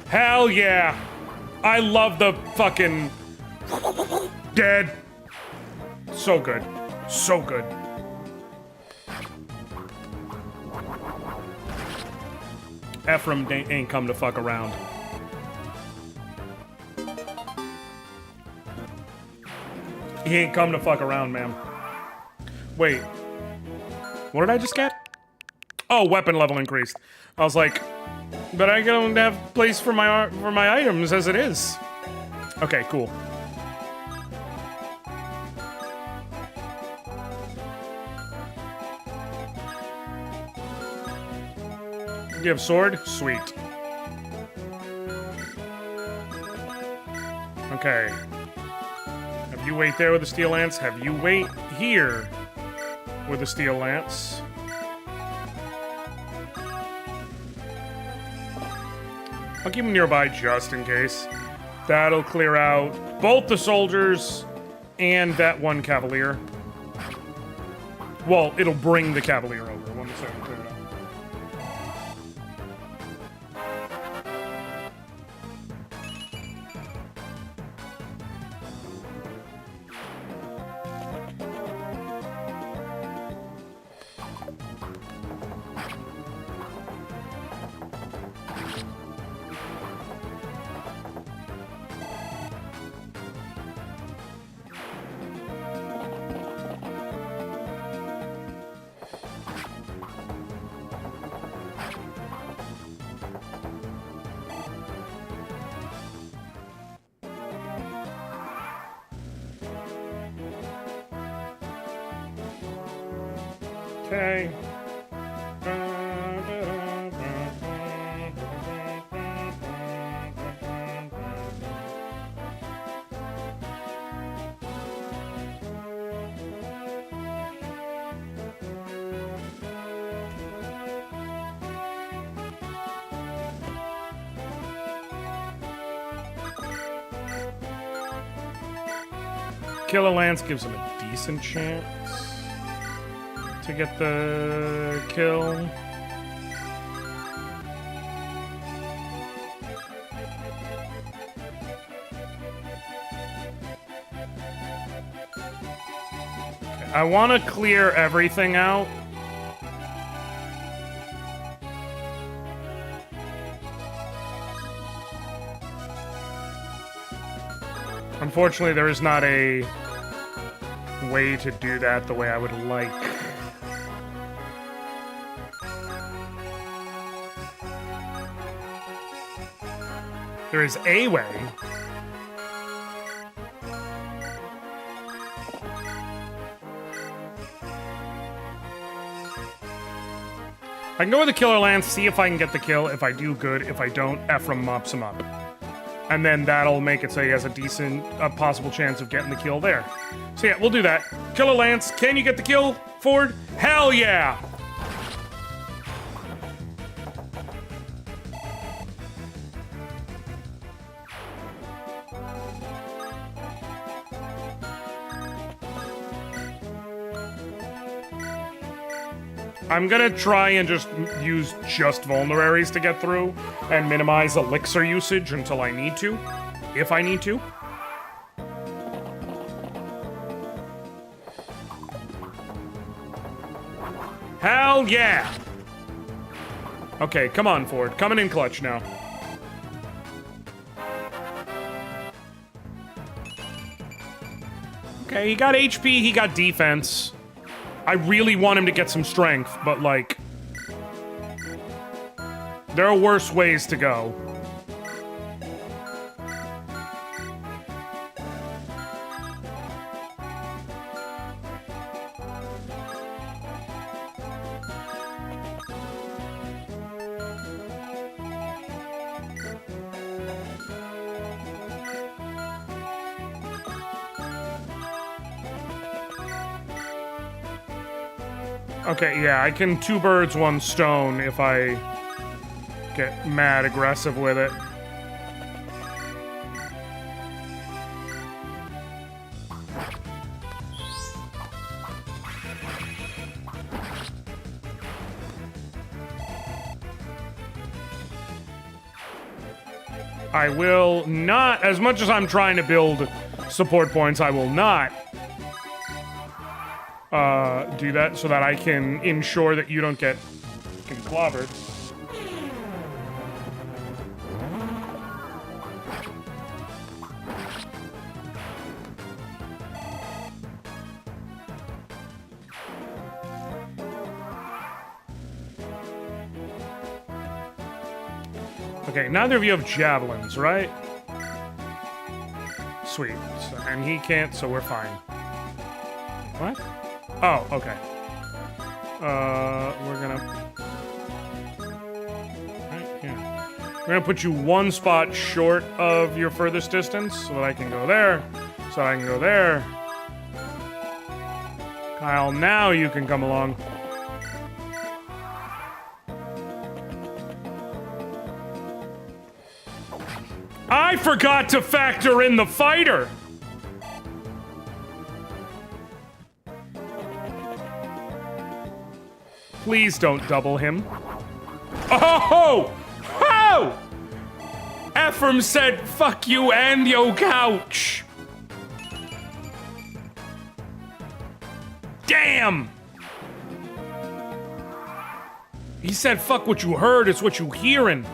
Hell yeah. I love the fucking... Dead. So good. So good. Ephraim ain't come to fuck around. He ain't come to fuck around, man. Wait. What did I just get? Oh, weapon level increased. I was like, but I don't have place for my items as it is. Okay, cool. You have sword? Sweet. Okay. Have you wait there with the steel lance? Have you wait here with the steel lance? I'll keep them nearby just in case. That'll clear out both the soldiers and that one cavalier. Well, it'll bring the cavalier over. 1 second, clear it out. Okay. Killer Lance gives him a decent chance to get the kill. Okay, I want to clear everything out. Unfortunately, there is not a way to do that the way I would like. There is a way. I can go with the Killer Lance, see if I can get the kill. If I do, good. If I don't, Ephraim mops him up. And then that'll make it so he has a possible chance of getting the kill there. So yeah, we'll do that. Killer Lance, can you get the kill, Ford? Hell yeah! I'm gonna try and just use just vulneraries to get through and minimize elixir usage until I need to, if I need to. Hell yeah! Okay, come on, Ford. Coming in clutch now. Okay, he got HP, he got defense. I really want him to get some strength, but, like, there are worse ways to go. Okay, yeah, I can two birds, one stone if I get mad aggressive with it. I will not, as much as I'm trying to build support points, I will not do that so that I can ensure that you don't get clobbered. Okay, neither of you have javelins, right? Sweet. So, and he can't, so we're fine. What? Oh, okay. We're gonna... Right here. We're gonna put you one spot short of your furthest distance so that I can go there. So I can go there. Kyle, now you can come along. I forgot to factor in the fighter! Please don't double him. Oh! Oh! Ephraim said, fuck you and yo couch. Damn! He said, fuck what you heard, it's what you hearing.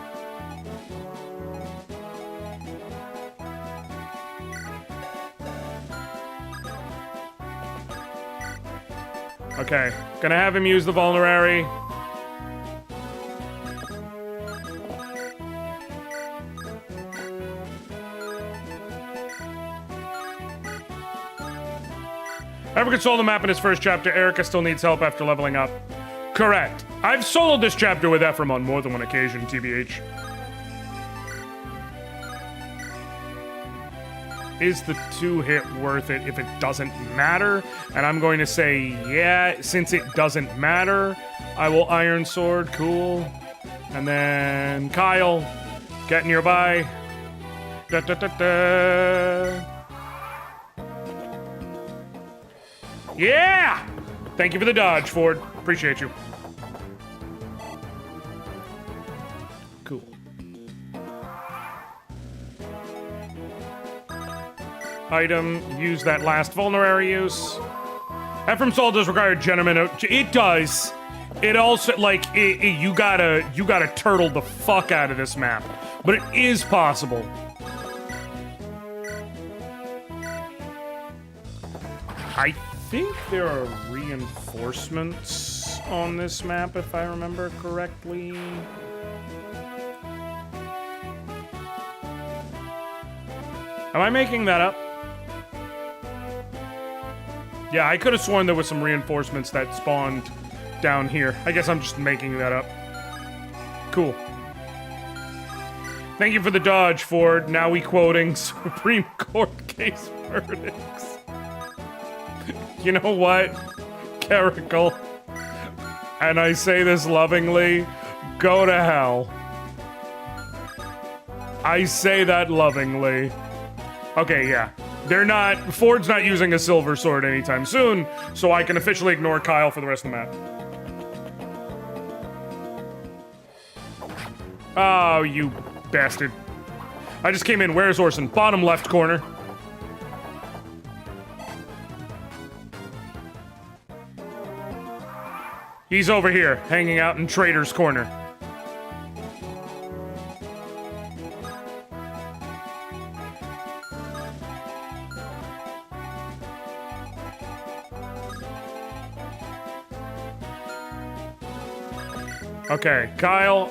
Okay, gonna have him use the vulnerary. Ever control the map in his first chapter, Erica still needs help after leveling up. Correct. I've soloed this chapter with Ephraim on more than one occasion, TBH. Is the 2-hit worth it if it doesn't matter? And I'm going to say, yeah, since it doesn't matter, I will Iron Sword, cool. And then Kyle, get nearby. Da, da, da, da. Yeah! Thank you for the dodge, Ford. Appreciate you. Cool. Item, use that last vulnerary use. Ephraim's Soul does require gentleman. It does. It also, like, you gotta turtle the fuck out of this map. But it is possible. I think there are reinforcements on this map, if I remember correctly. Am I making that up? Yeah, I could have sworn there was some reinforcements that spawned down here. I guess I'm just making that up. Cool. Thank you for the dodge, Ford. Now we quoting Supreme Court case verdicts. You know what, Caracal? And I say this lovingly, go to hell. I say that lovingly. Okay, yeah. Ford's not using a silver sword anytime soon, so I can officially ignore Kyle for the rest of the map. Oh, you bastard. I just came in. Where's Orson? Bottom left corner. He's over here, hanging out in Trader's Corner. Okay, Kyle.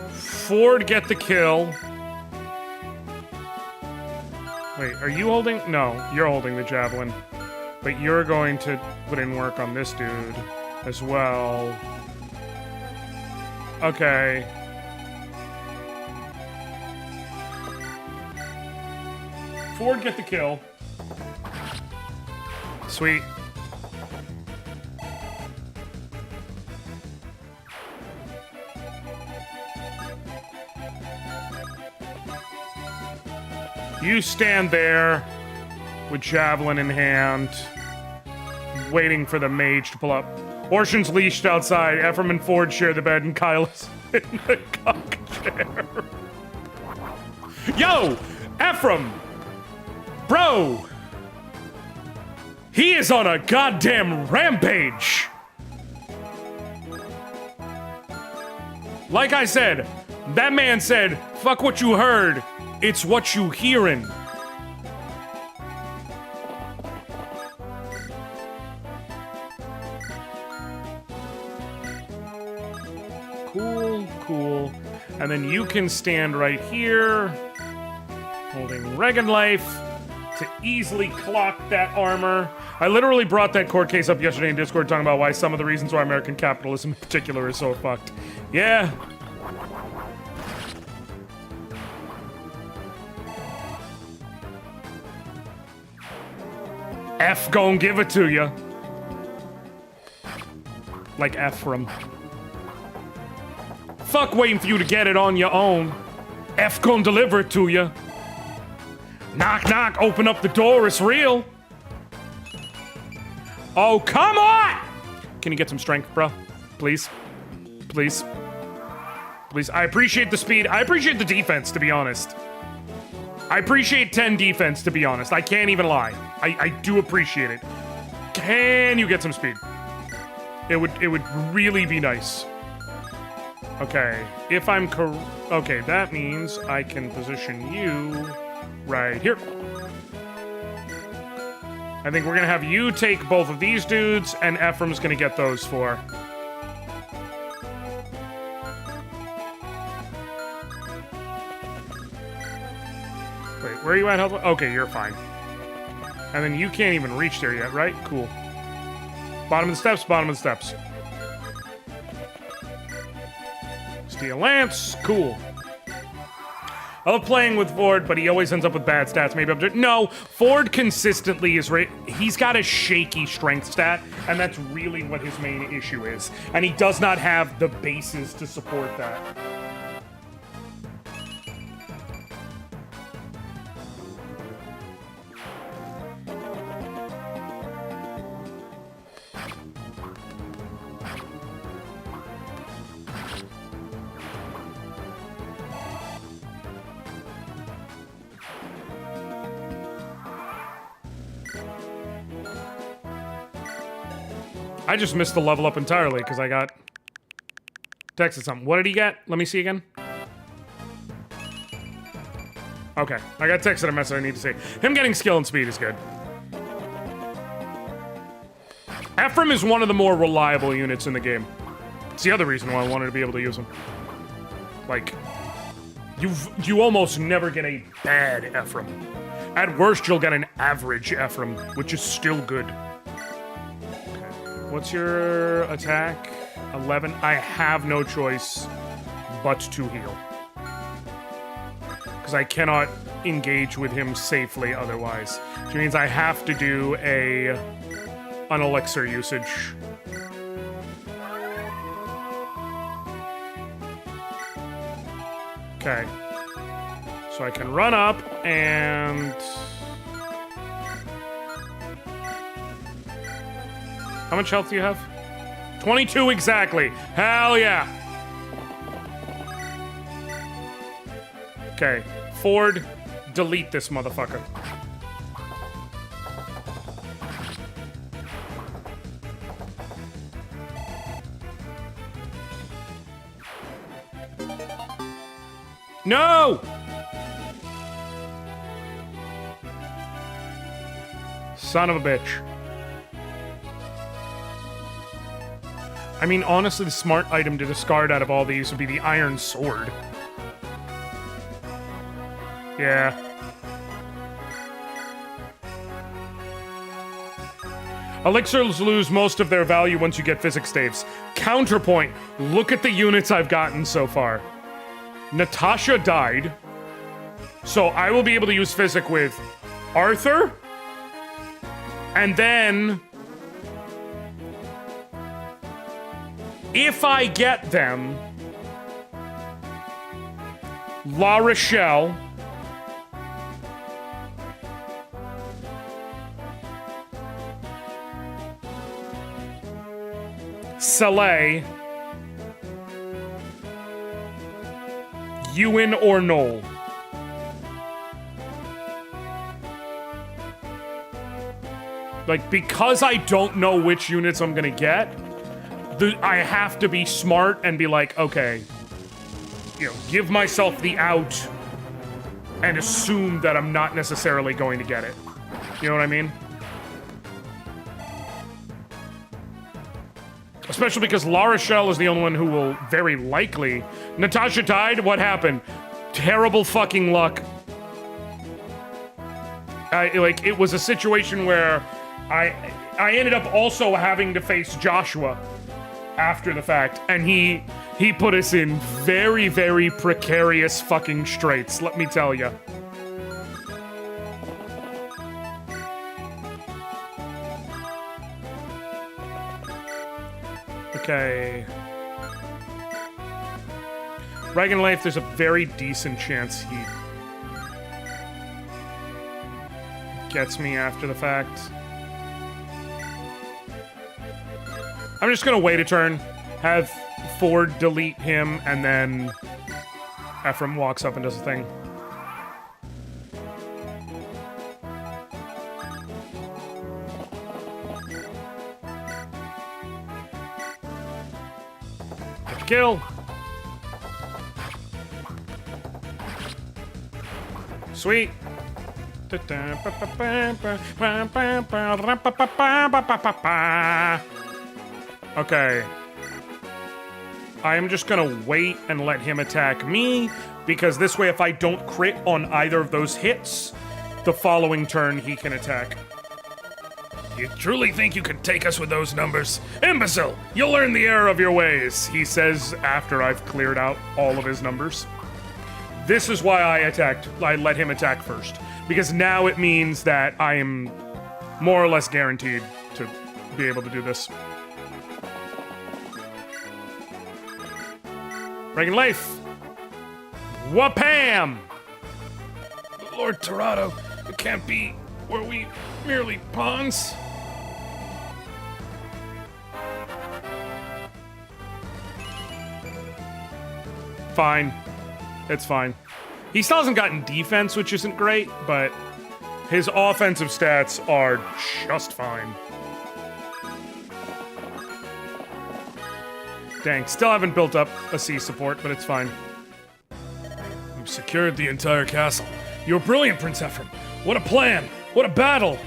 Ford, get the kill. Wait, are you holding? No, you're holding the javelin. But you're going to put in work on this dude as well. Okay. Ford, get the kill. Sweet. You stand there with javelin in hand, waiting for the mage to pull up. Orson's leashed outside. Ephraim and Ford share the bed, and Kyle is in the cock chair. Yo! Ephraim! Bro! He is on a goddamn rampage! Like I said, that man said, fuck what you heard, it's what you hearin'. Cool. And then you can stand right here, holding Regan Life, to easily clock that armor. I literally brought that court case up yesterday in Discord talking about why some of the reasons why American capitalism in particular is so fucked. Yeah. F gon' give it to ya. Like Ephraim. Fuck waiting for you to get it on your own. F gon' deliver it to ya. Knock, knock, open up the door, it's real. Oh, come on! Can you get some strength, bro? Please? Please? Please, I appreciate the speed. I appreciate the defense, to be honest. I appreciate 10 defense, to be honest. I can't even lie. I do appreciate it. Can you get some speed? It would really be nice. Okay, if I'm okay, that means I can position you right here. I think we're gonna have you take both of these dudes, and Ephraim's gonna get those four. Wait, where are you at, health? Okay, you're fine. And then you can't even reach there yet, right? Cool. Bottom of the steps, bottom of the steps. Steel Lance, cool. I love playing with Ford, but he always ends up with bad stats. Maybe I'm just... No, Ford consistently is... He's got a shaky strength stat, and that's really what his main issue is. And he does not have the bases to support that. I just missed the level up entirely because I got texted something. What did he get? Let me see again. Okay, I got texted a message I need to say. Him getting skill and speed is good. Ephraim is one of the more reliable units in the game. It's the other reason why I wanted to be able to use him. Like, you almost never get a bad Ephraim. At worst, you'll get an average Ephraim, which is still good. What's your attack? 11. I have no choice but to heal. Because I cannot engage with him safely otherwise. Which means I have to do an elixir usage. Okay. So I can run up and... How much health do you have? 22 exactly. Hell yeah. Okay. Ford, delete this motherfucker. No! Son of a bitch. I mean, honestly, the smart item to discard out of all these would be the Iron Sword. Yeah. Elixirs lose most of their value once you get physics staves. Counterpoint, look at the units I've gotten so far. Natasha died, so I will be able to use physic with Arthur, and then... if I get them, La Rochelle, Soleil, Ewan or Noel. Like, because I don't know which units I'm gonna get, I have to be smart and be like, okay, you know, give myself the out and assume that I'm not necessarily going to get it. You know what I mean? Especially because La Rochelle is the only one who will very likely... Natasha died? What happened? Terrible fucking luck. It was a situation where I ended up also having to face Joshua after the fact, and he put us in very, very precarious fucking straits, let me tell you. Okay. Dragon Life, there's a very decent chance he gets me after the fact. I'm just gonna wait a turn, have Ford delete him, and then Ephraim walks up and does a thing. Kill! Sweet! Okay. I am just gonna wait and let him attack me, because this way if I don't crit on either of those hits, the following turn he can attack. You truly think you can take us with those numbers? Imbecile! You'll learn the error of your ways, he says after I've cleared out all of his numbers. This is why I let him attack first, because now it means that I am more or less guaranteed to be able to do this. Dragon Life! Wapam! Lord Tirado, it can't be. Were we merely pawns? Fine. It's fine. He still hasn't gotten defense, which isn't great, but his offensive stats are just fine. Dang, still haven't built up a sea support, but it's fine. You've secured the entire castle. You're brilliant, Prince Ephraim. What a plan! What a battle!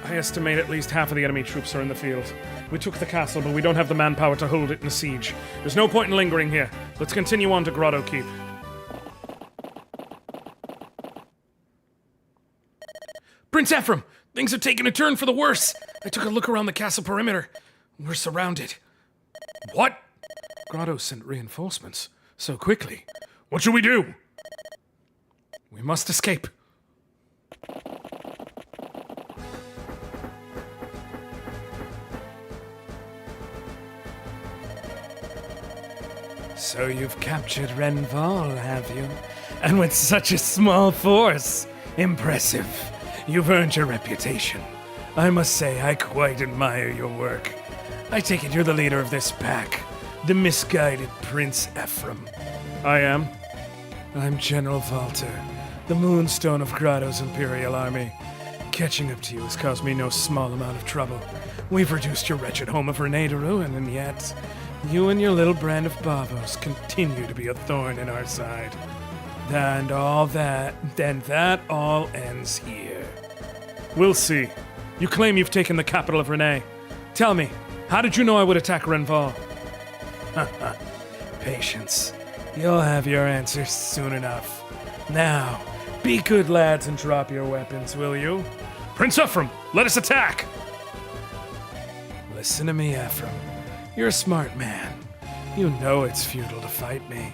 I estimate at least half of the enemy troops are in the field. We took the castle, but we don't have the manpower to hold it in a siege. There's no point in lingering here. Let's continue on to Grotto Keep. Prince Ephraim! Things have taken a turn for the worse! I took a look around the castle perimeter. We're surrounded. What? Grotto sent reinforcements so quickly. What should we do? We must escape. So you've captured Renval, have you? And with such a small force. Impressive. You've earned your reputation. I must say, I quite admire your work. I take it you're the leader of this pack, the misguided Prince Ephraim. I am. I'm General Walter, the Moonstone of Grotto's Imperial Army. Catching up to you has caused me no small amount of trouble. We've reduced your wretched home of Renee to ruin, and yet, you and your little brand of Bavos continue to be a thorn in our side. And all that, then that all ends here. We'll see. You claim you've taken the capital of Renee. Tell me, how did you know I would attack Renval? Patience. You'll have your answers soon enough. Now, be good lads and drop your weapons, will you? Prince Ephraim, let us attack! Listen to me, Ephraim. You're a smart man. You know it's futile to fight me.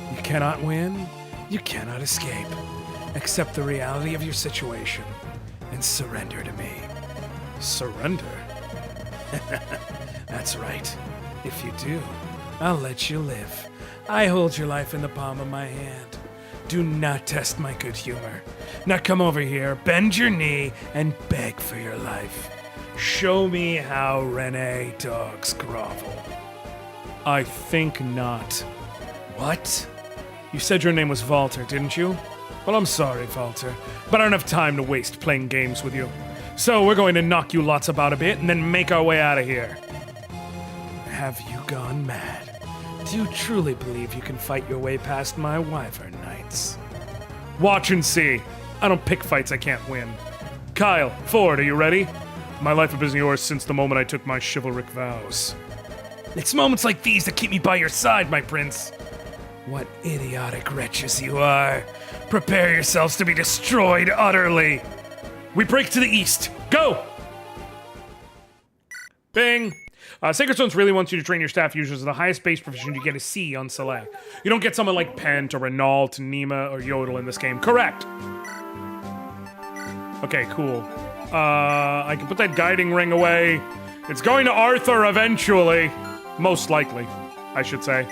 You cannot win, you cannot escape. Accept the reality of your situation and surrender to me. Surrender? That's right. If you do, I'll let you live. I hold your life in the palm of my hand. Do not test my good humor. Now come over here, bend your knee, and beg for your life. Show me how Renee dogs grovel. I think not. What? You said your name was Walter, didn't you? Well, I'm sorry, Walter, but I don't have time to waste playing games with you. So we're going to knock you lots about a bit and then make our way out of here. Have you gone mad? Do you truly believe you can fight your way past my wyvern knights? Watch and see. I don't pick fights I can't win. Kyle, Ford, are you ready? My life has been yours since the moment I took my chivalric vows. It's moments like these that keep me by your side, my prince. What idiotic wretches you are. Prepare yourselves to be destroyed utterly. We break to the east. Go! Bing! Sacred Stones really wants you to train your staff users. The highest base proficiency you get is C on Soleil. You don't get someone like Pent or Renault, Nima, or Yodel in this game. Correct! Okay, cool. I can put that guiding ring away. It's going to Arthur eventually. Most likely, I should say.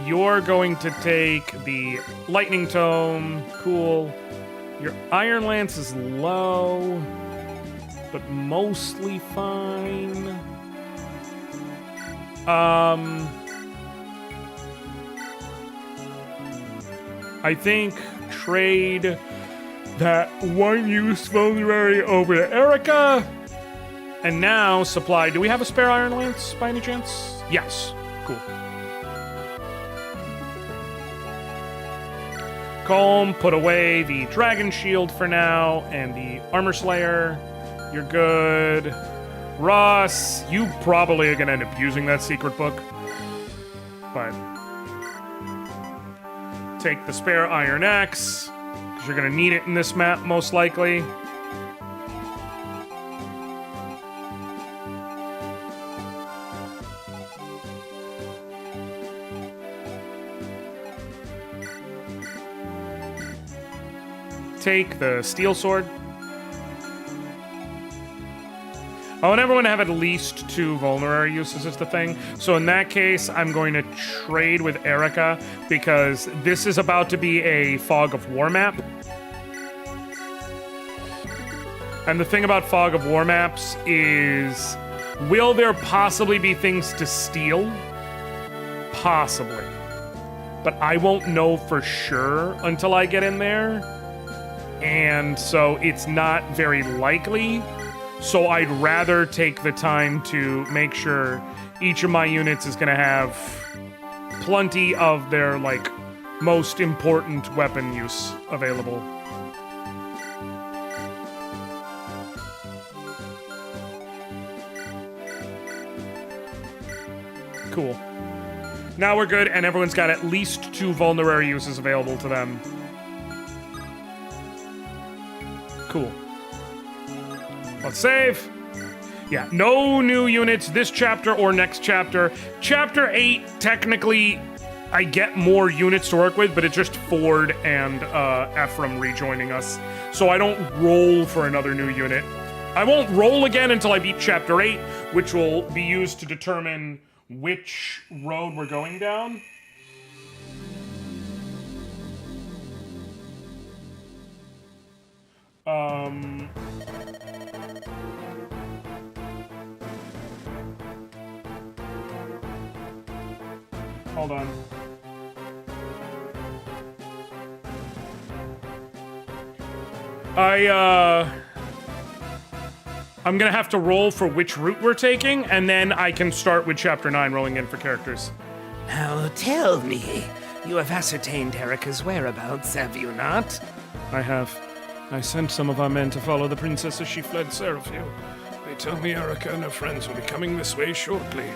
You're going to take the Lightning Tome. Cool. Your Iron Lance is low, but mostly fine. I think trade that one use vulnerary over to Erica. And now supply. Do we have a spare Iron Lance by any chance? Yes. Cool. Calm, put away the Dragon Shield for now, and the Armor Slayer. You're good. Ross, you probably are going to end up using that secret book. But take the spare Iron Axe, because you're going to need it in this map, most likely. Take the Steel Sword. I want everyone to have at least 2 vulnerary uses is the thing. So in that case, I'm going to trade with Erica because this is about to be a Fog of War map. And the thing about Fog of War maps is, will there possibly be things to steal? Possibly. But I won't know for sure until I get in there. And so it's not very likely. So I'd rather take the time to make sure each of my units is going to have plenty of their, like, most important weapon use available. Cool. Now we're good, and everyone's got at least 2 vulnerary uses available to them. Cool. Let's save. Yeah, no new units this chapter or next chapter. Chapter 8, technically, I get more units to work with, but it's just Ford and Ephraim rejoining us. So I don't roll for another new unit. I won't roll again until I beat Chapter 8, which will be used to determine which road we're going down. Hold on. I'm gonna have to roll for which route we're taking, and then I can start with Chapter 9 rolling in for characters. Now tell me, you have ascertained Erica's whereabouts, have you not? I have. I sent some of our men to follow the princess as she fled Seraphil. They tell me Erica and her friends will be coming this way shortly.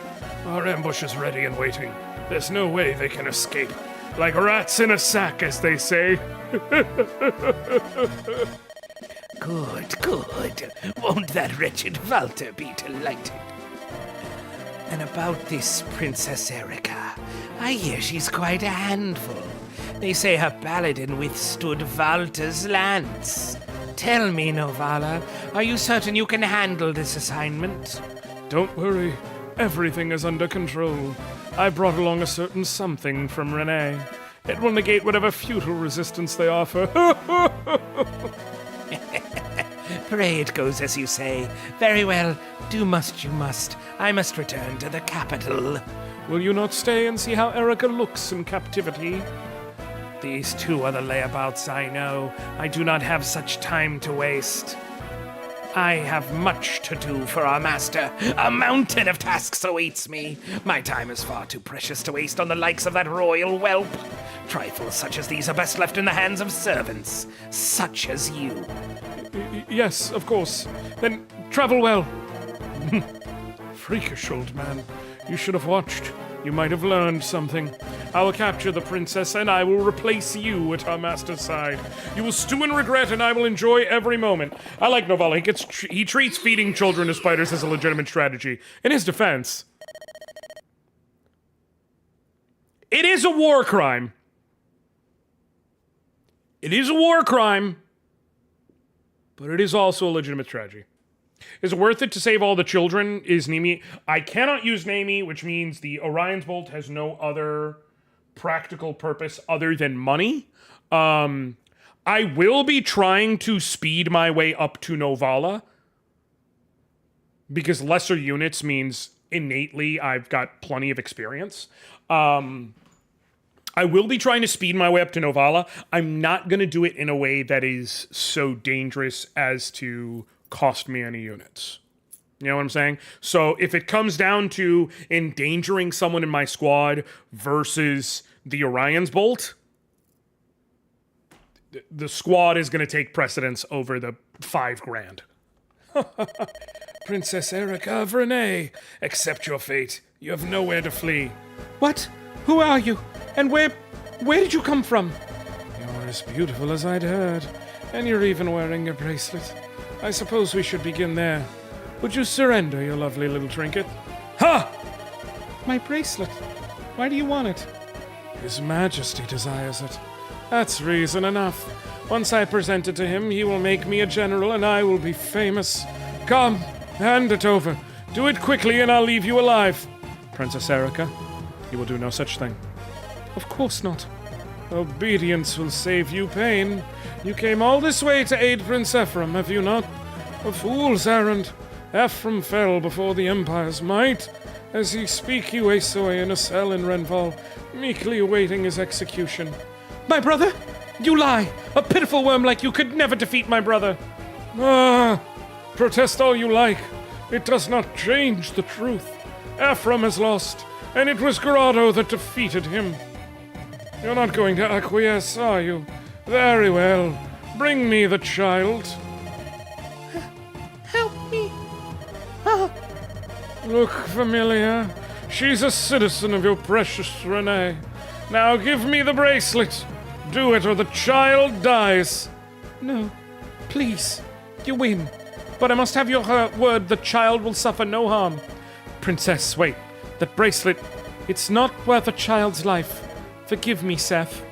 Our ambush is ready and waiting. There's no way they can escape. Like rats in a sack, as they say. Good, good. Won't that wretched Walter be delighted? And about this Princess Erica, I hear she's quite a handful. They say her paladin withstood Walter's lance. Tell me, Novala, are you certain you can handle this assignment? Don't worry. Everything is under control. I brought along a certain something from Renee. It will negate whatever futile resistance they offer. Pray it goes as you say. Very well. Do must you must. I must return to the capital. Will you not stay and see how Erica looks in captivity? These two are the layabouts I know. I do not have such time to waste. I have much to do for our master. A mountain of tasks awaits me. My time is far too precious to waste on the likes of that royal whelp. Trifles such as these are best left in the hands of servants, such as you. Yes, of course. Then travel well. Freakish old man. You should have watched. You might have learned something. I will capture the princess, and I will replace you at our master's side. You will stew in regret, and I will enjoy every moment. I like Novala. He treats feeding children to spiders as a legitimate strategy. In his defense, it is a war crime. It is a war crime, but it is also a legitimate strategy. Is it worth it to save all the children? Is Nemi... I cannot use Nemi, which means the Orion's Bolt has no other practical purpose other than money. I will be trying to speed my way up to Novala, because lesser units means innately I've got plenty of experience. I will be trying to speed my way up to Novala. I'm not going to do it in a way that is so dangerous as to cost me any units. You know what I'm saying? So if it comes down to endangering someone in my squad versus the Orion's Bolt, the squad is going to take precedence over the $5,000. Princess Erica of Renee, accept your fate. You have nowhere to flee. What? Who are you? And where did you come from? You're as beautiful as I'd heard, and you're even wearing your bracelet. I suppose we should begin there. Would you surrender your lovely little trinket? Ha! My bracelet. Why do you want it? His Majesty desires it. That's reason enough. Once I present it to him, he will make me a general, and I will be famous. Come, hand it over. Do it quickly, and I'll leave you alive. Princess Erica, you will do no such thing. Of course not. Obedience will save you pain. You came all this way to aid Prince Ephraim, have you not? A fool's errand. Ephraim fell before the Empire's might. As he speak, he wastes away in a cell in Renval, meekly awaiting his execution. My brother? You lie! A pitiful worm like you could never defeat my brother! Ah! Protest all you like. It does not change the truth. Ephraim has lost, and it was Grotto that defeated him. You're not going to acquiesce, are you? Very well. Bring me the child. Help me! Look familiar. She's a citizen of your precious Renee. Now give me the bracelet. Do it or the child dies. No. Please. You win. but I must have your word the child will suffer no harm. Princess, wait. That bracelet, it's not worth a child's life. Forgive me, Seth.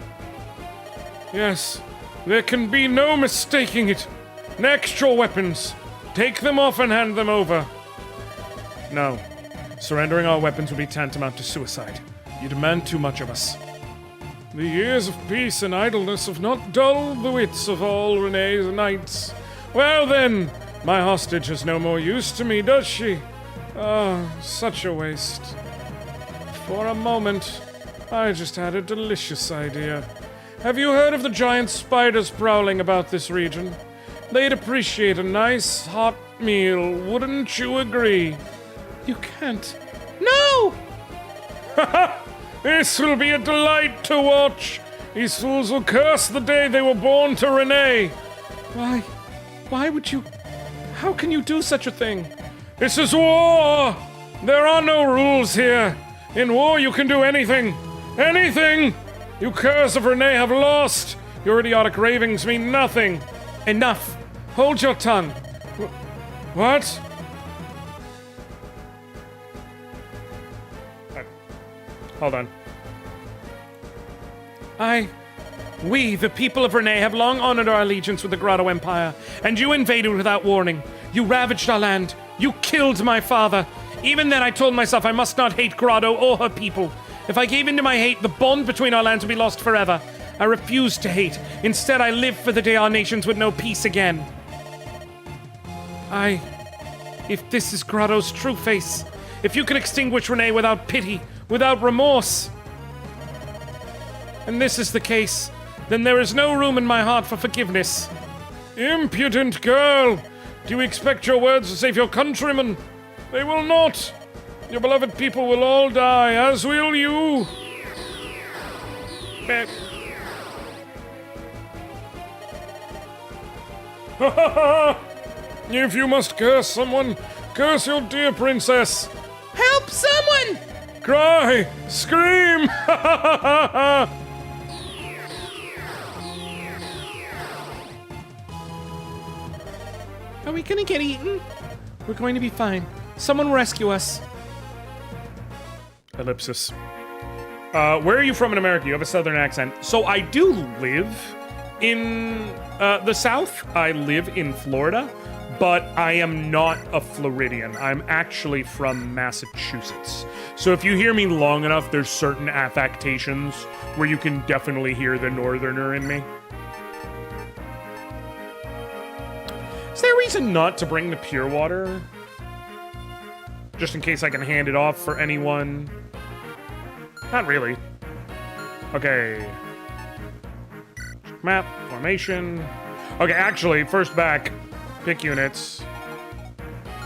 Yes, there can be no mistaking it. Next, your weapons. Take them off and hand them over. No. Surrendering our weapons would be tantamount to suicide. You demand too much of us. The years of peace and idleness have not dulled the wits of all Renee's knights. Well then, my hostage has no more use to me, does she? Ah, such a waste. For a moment, I just had a delicious idea. Have you heard of the giant spiders prowling about this region? They'd appreciate a nice, hot meal, wouldn't you agree? You can't. No! This will be a delight to watch. These fools will curse the day they were born to Renee. Why? Why would you? How can you do such a thing? This is war! There are no rules here. In war, you can do anything. Anything! You curs of Renee have lost. Your idiotic ravings mean nothing. Enough. Hold your tongue. What? Hold on. We, the people of Renee, have long honored our allegiance with the Grotto Empire, and you invaded without warning. You ravaged our land. You killed my father. Even then, I told myself I must not hate Grotto or her people. If I gave in to my hate, the bond between our lands would be lost forever. I refused to hate. Instead, I lived for the day our nations would know peace again. If this is Grotto's true face, if you can extinguish Renee without pity, without remorse, and this is the case, then there is no room in my heart for forgiveness. Impudent girl! Do you expect your words to save your countrymen? They will not! Your beloved people will all die, as will you! If you must curse someone, curse your dear princess! Help someone! Cry! Scream! Are we gonna get eaten? We're going to be fine. Someone rescue us. Ellipsis. Where are you from in America? You have a southern accent. So I do live in the South. I live in Florida, but I am not a Floridian. I'm actually from Massachusetts. So if you hear me long enough, there's certain affectations where you can definitely hear the northerner in me. Is there a reason not to bring the pure water? Just in case I can hand it off for anyone? Not really. Okay. Map, formation. Okay, actually, first back. Pick units.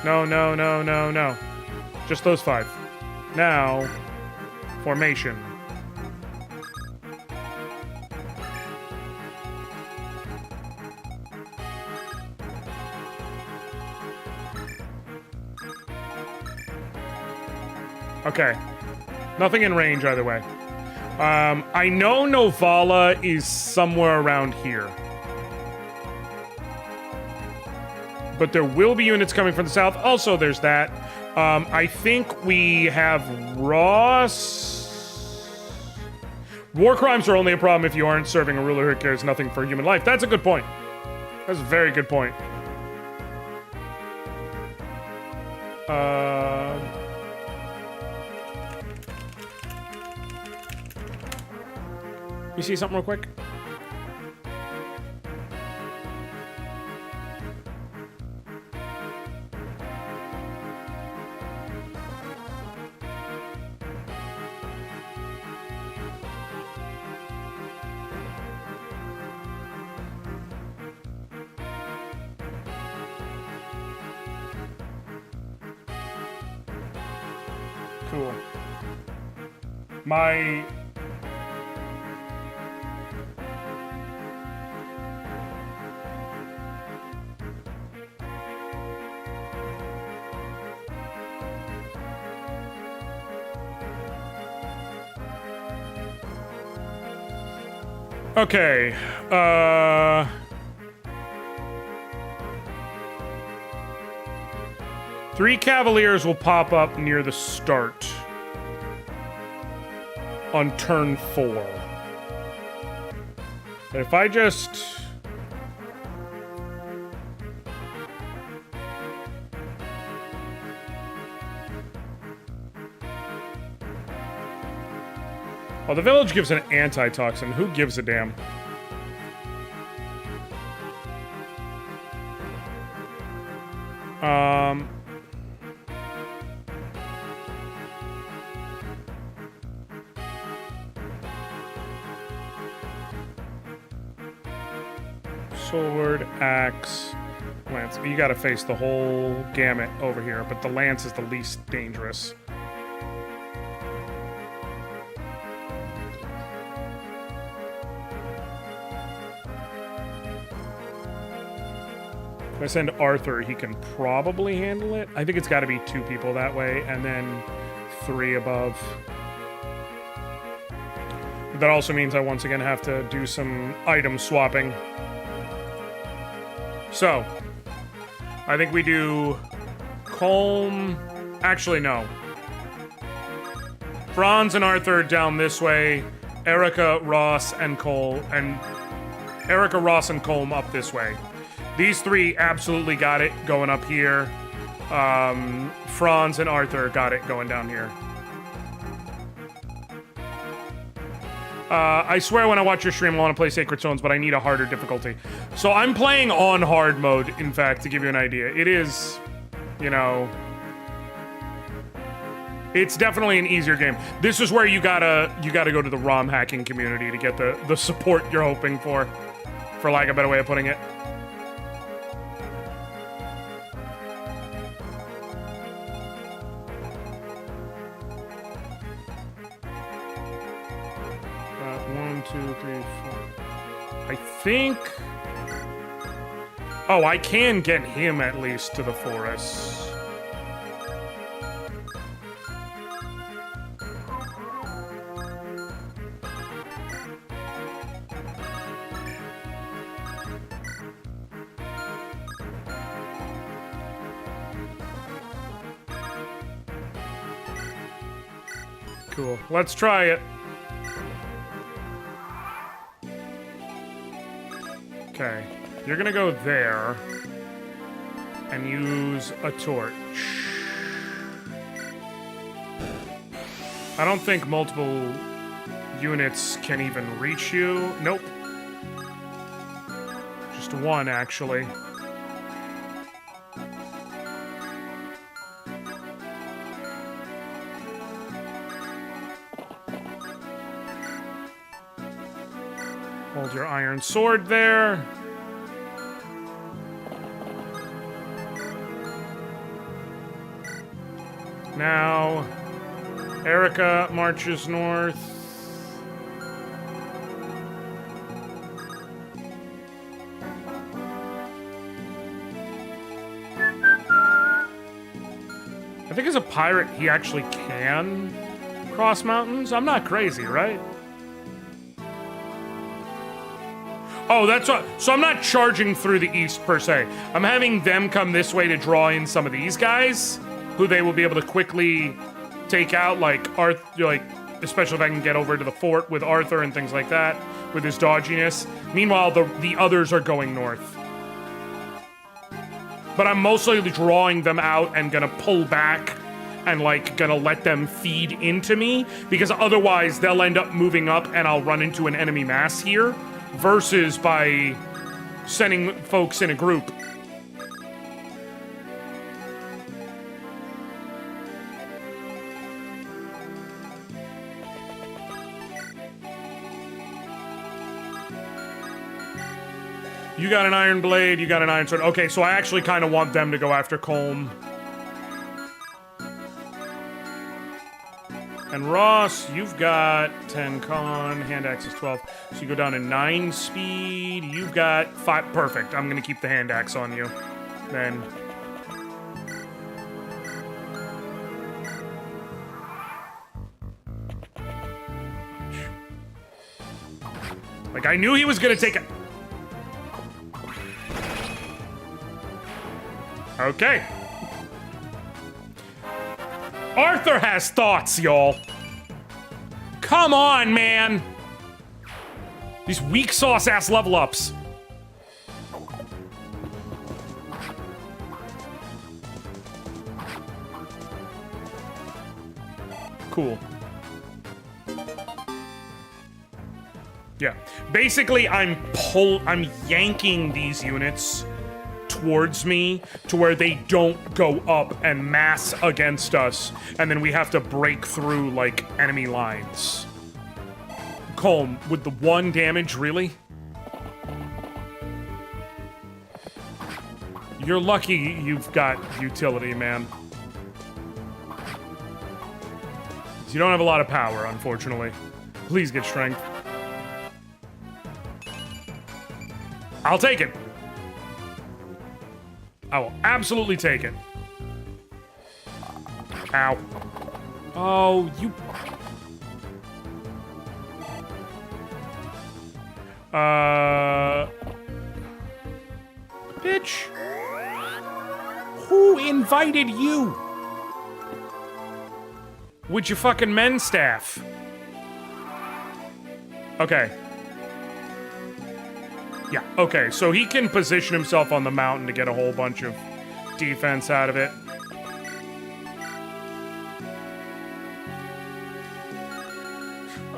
No. Just those 5. Now, formation. Okay. Nothing in range either way. I know Novala is somewhere around here. But there will be units coming from the south. Also, there's that. I think we have Ross. War crimes are only a problem if you aren't serving a ruler who cares nothing for human life. That's a good point. That's a very good point. You see something real quick? Cool. My... Okay, 3 Cavaliers will pop up near the start on turn 4. But if I just... Oh, the village gives an antitoxin. Who gives a damn? Sword, axe, lance. You gotta face the whole gamut over here, but the lance is the least dangerous. If I send Arthur, he can probably handle it. I think it's got to be 2 people that way, and then 3 above. That also means I once again have to do some item swapping. So, I think we do Colm. Actually, no. Franz and Arthur down this way. Erica, Ross, and Colm up this way. These 3 absolutely got it going up here. Franz and Arthur got it going down here. I swear when I watch your stream, I want to play Sacred Stones, but I need a harder difficulty. So I'm playing on hard mode, in fact, to give you an idea. It is, you know... It's definitely an easier game. This is where you gotta go to the ROM hacking community to get the support you're hoping for lack of a better way of putting it. I think... Oh, I can get him at least to the forest. Cool. Let's try it. Okay, you're gonna go there and use a torch. I don't think multiple units can even reach you. Nope. Just 1, actually. Hold your iron sword there. Now, Erica marches north. I think as a pirate, he actually can cross mountains. I'm not crazy, right? Oh, that's what. So I'm not charging through the east per se. I'm having them come this way to draw in some of these guys, who they will be able to quickly take out, like especially if I can get over to the fort with Arthur and things like that, with his dodginess. Meanwhile, the others are going north. But I'm mostly drawing them out and gonna pull back and gonna let them feed into me, because otherwise they'll end up moving up and I'll run into an enemy mass here, versus by sending folks in a group. You got an iron blade, you got an iron sword. Okay, so I actually kind of want them to go after Colm. And Ross, you've got 10 con, hand axe is 12. So you go down to 9 speed. You've got 5. Perfect. I'm going to keep the hand axe on you. Then. Like, I knew he was going to take a... Okay. Arthur has thoughts, y'all. Come on, man. These weak sauce ass level ups. Cool. Yeah. Basically, I'm yanking these units towards me to where they don't go up and mass against us, and then we have to break through, like, enemy lines. Colm, with the 1 damage, really? You're lucky you've got utility, man. You don't have a lot of power, unfortunately. Please get strength. I'll take it. I will absolutely take it. Ow. Oh, you... Bitch. Who invited you? With your fucking men staff. Okay. Yeah, okay, so he can position himself on the mountain to get a whole bunch of defense out of it.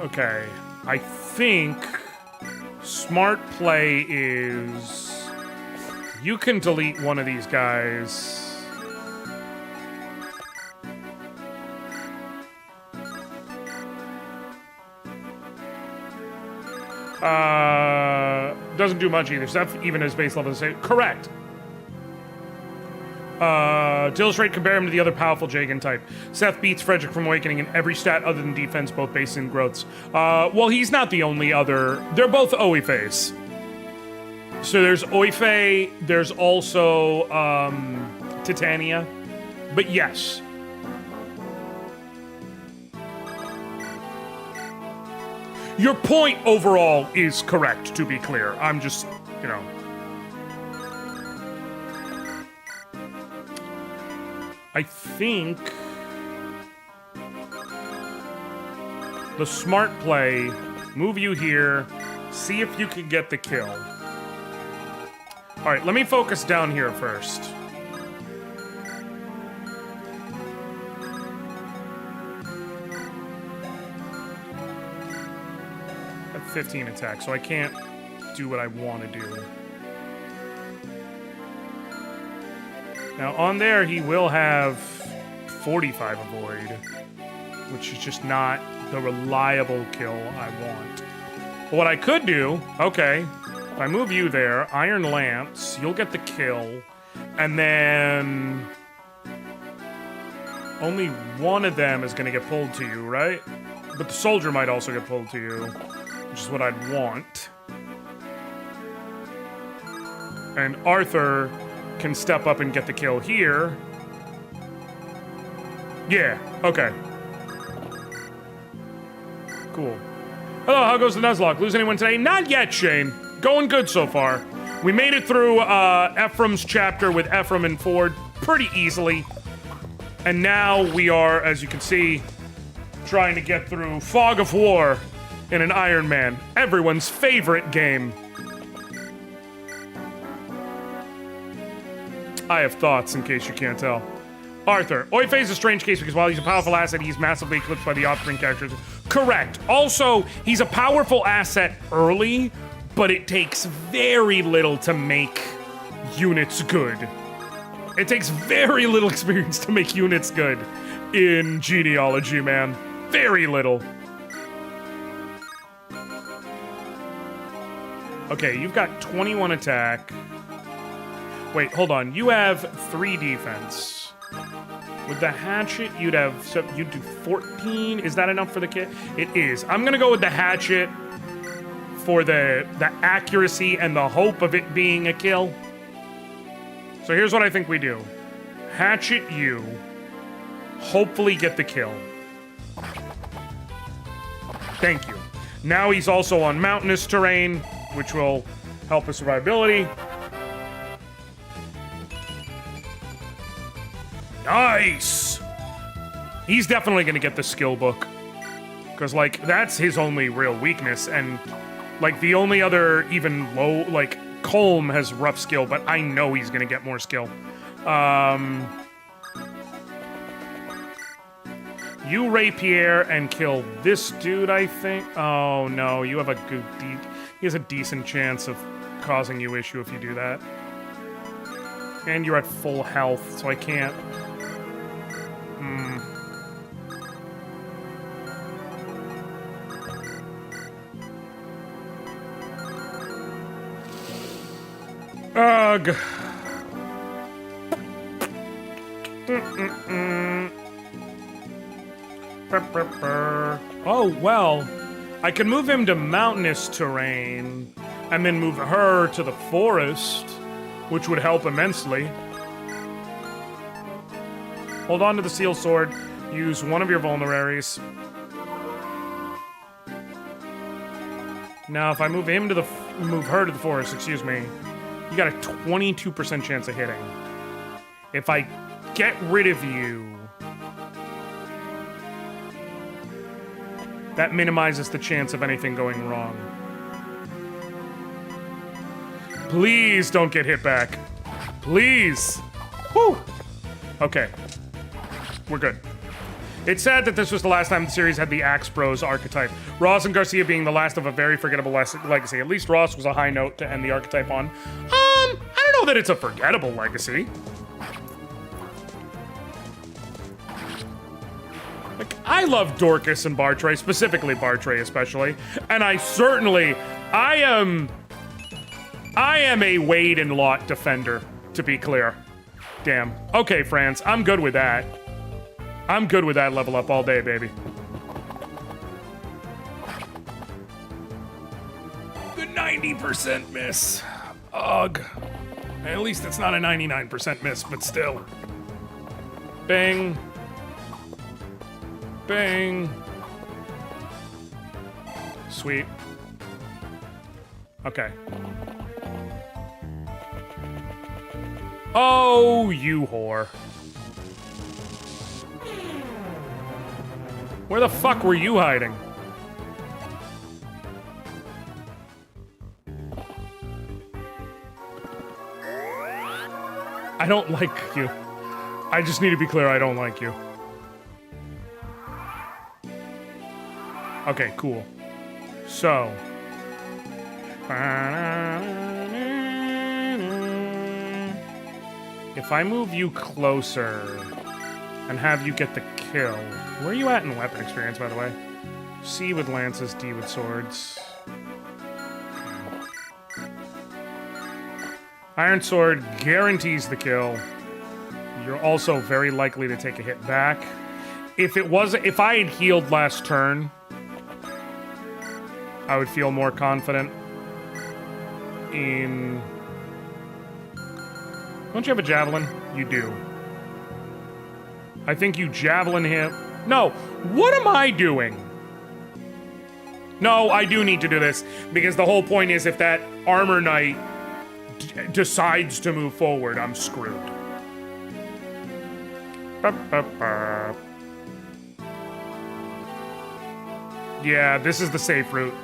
Okay, I think smart play is you can delete one of these guys. Doesn't do much either. Seth even his base level is the same. Correct. To illustrate, compare him to the other powerful Jagan type. Seth beats Frederick from Awakening in every stat other than defense, both base and growths. Well, he's not the only other. They're both Oifeis. So there's Oife, there's also Titania. But yes. Your point overall is correct, to be clear. I'm just, you know. I think the smart play, move you here, see if you can get the kill. All right, let me focus down here first. I have 15 attack, so I can't do what I want to do. Now, on there, he will have 45 avoid, which is just not the reliable kill I want. But what I could do, okay, if I move you there, Iron Lance, you'll get the kill, and then only one of them is going to get pulled to you, right? But the soldier might also get pulled to you, which is what I'd want. And Arthur can step up and get the kill here. Yeah, okay. Cool. Hello, how goes the Nuzlocke? Lose anyone today? Not yet, Shane. Going good so far. We made it through Ephraim's chapter with Ephraim and Ford pretty easily. And now we are, as you can see, trying to get through Fog of War in an Iron Man. Everyone's favorite game. I have thoughts, in case you can't tell. Arthur. Oife is a strange case because while he's a powerful asset, he's massively eclipsed by the offspring characters. Correct. Also, he's a powerful asset early, but it takes very little to make units good. It takes very little experience to make units good in Genealogy, man. Very little. Okay, you've got 21 attack. Wait, hold on. You have 3 defense. With the hatchet, you'd have... So you'd do 14? Is that enough for the kit? It is. I'm gonna go with the hatchet for the accuracy and the hope of it being a kill. So here's what I think we do. Hatchet you. Hopefully get the kill. Thank you. Now he's also on mountainous terrain, which will help his survivability. Nice! He's definitely gonna get the skill book. Because, like, that's his only real weakness, and, like, the only other even low, like, Colm has rough skill, but I know he's gonna get more skill. You rapier and kill this dude, I think. Oh, no, you have a good, he has a decent chance of causing you issue if you do that. And you're at full health, so I can't. Ugh. Oh, well, I can move him to mountainous terrain and then move her to the forest, which would help immensely. Hold on to the seal sword. Use one of your vulneraries. Now, if I move him to move her to the forest, excuse me, you got a 22% chance of hitting. If I get rid of you, that minimizes the chance of anything going wrong. Please don't get hit back. Please. Whew. Okay. We're good. It's sad that this was the last time the series had the Axe Bros archetype. Ross and Garcia being the last of a very forgettable legacy. At least Ross was a high note to end the archetype on. I don't know that it's a forgettable legacy. Like, I love Dorcas and Bartray, specifically Bartray especially, and I am a Wade and Lot defender, to be clear. Damn. Okay, France, I'm good with that. I'm good with that level up all day, baby. The 90% miss. Ugh. At least it's not a 99% miss, but still. Bang. Bang. Sweet. Okay. Oh, you whore. Where the fuck were you hiding? I don't like you. I just need to be clear, I don't like you. Okay, cool. So. If I move you closer and have you get the kill. Where are you at in weapon experience, by the way? C with lances, D with swords. Iron Sword guarantees the kill. You're also very likely to take a hit back. If I had healed last turn, I would feel more confident in... Don't you have a javelin? You do. I think you javelin him. No, what am I doing? No, I do need to do this, because the whole point is if that armor knight decides to move forward, I'm screwed. Yeah, this is the safe route.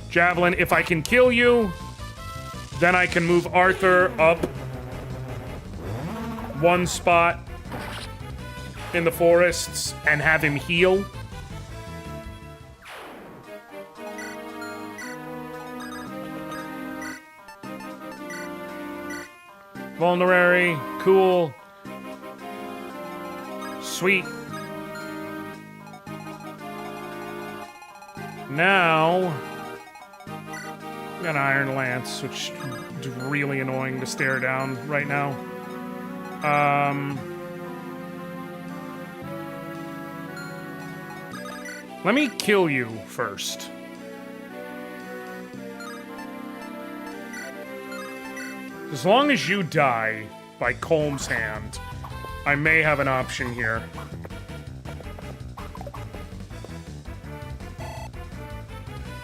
Javelin, if I can kill you, then I can move Arthur up one spot in the forests and have him heal. Vulnerary, cool. Sweet. Now, got an Iron Lance, which is really annoying to stare down right now. Let me kill you first. As long as you die by Colm's hand, I may have an option here.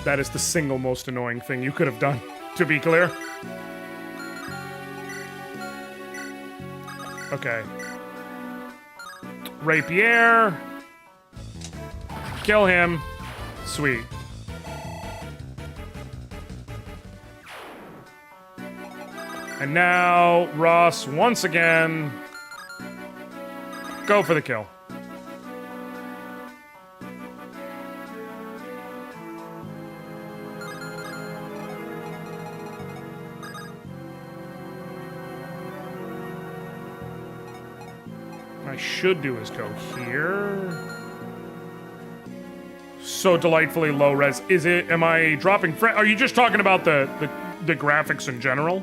That is the single most annoying thing you could have done, to be clear. Okay. Rapier. kill him. Sweet. And now, Ross, once again, go for the kill. What I should do is go here. So delightfully low res. Is it, am I dropping, are you just talking about the graphics in general?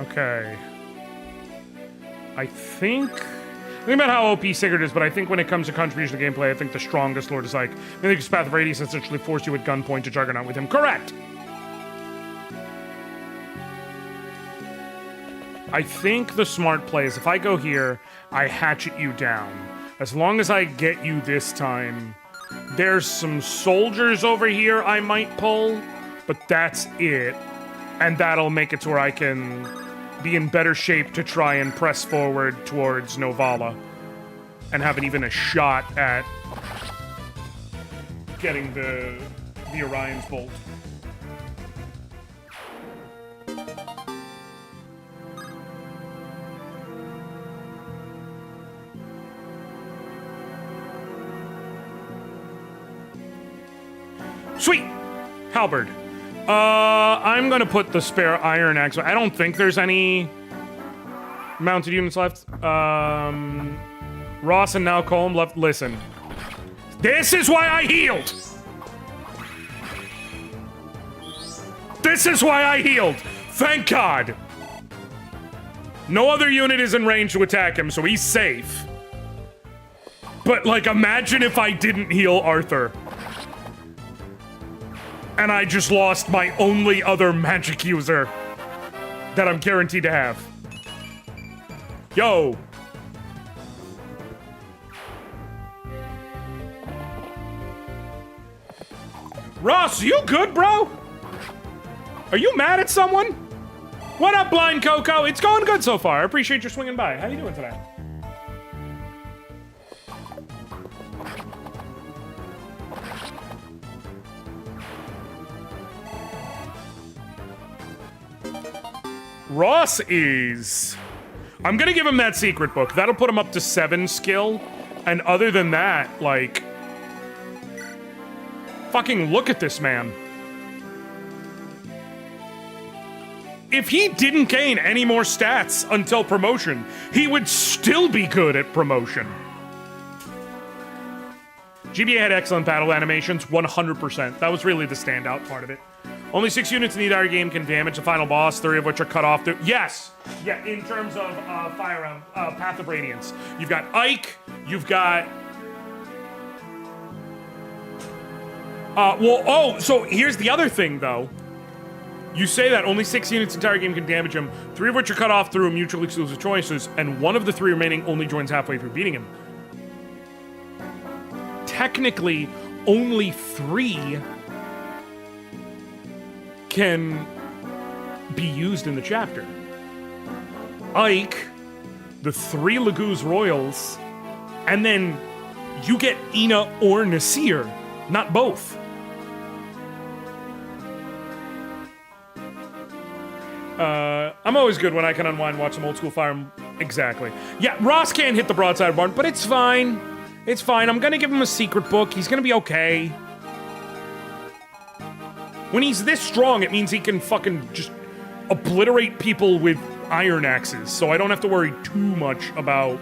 Okay. I think about how OP Sigurd is, but I think when it comes to contribution to gameplay, I think the strongest Lord is like, I think his Path of Radius essentially forced you at gunpoint to Juggernaut with him. Correct! I think the smart play is if I go here, I hatchet you down. As long as I get you this time, there's some soldiers over here I might pull, but that's it. And that'll make it to where I can be in better shape to try and press forward towards Novala and have even a shot at getting the Orion's Bolt. Sweet! Halberd. I'm gonna put the spare iron axe. I don't think there's any mounted units left. Ross and now Colm left. Listen. This is why I healed! This is why I healed! Thank God! No other unit is in range to attack him, so he's safe. But, like, imagine if I didn't heal Arthur. And I just lost my only other magic user that I'm guaranteed to have. Yo! Ross, you good, bro? Are you mad at someone? What up, Blind Coco? It's going good so far. I appreciate you swinging by. How you doing today? Ross is... I'm gonna give him that secret book. That'll put him up to 7 skill. And other than that, like... Fucking look at this man. If he didn't gain any more stats until promotion, he would still be good at promotion. GBA had excellent battle animations, 100%. That was really the standout part of it. Only 6 units in the entire game can damage the final boss, 3 of which are cut off. Yes! Yeah, in terms of Fire Emblem, Path of Radiance. You've got Ike, you've got... so here's the other thing, though. You say that only 6 units in the entire game can damage him, 3 of which are cut off through mutually exclusive choices, and 1 of the 3 remaining only joins halfway through beating him. Technically, only 3 can be used in the chapter. Ike, the 3 Laguz Royals, and then you get Ina or Nasir, not both. I'm always good when I can unwind, watch some old school Fire Emblem. Exactly. Yeah, Ross can't hit the broadside barn, but it's fine. It's fine. I'm gonna give him a secret book. He's gonna be okay. When he's this strong, it means he can fucking just obliterate people with iron axes, so I don't have to worry too much about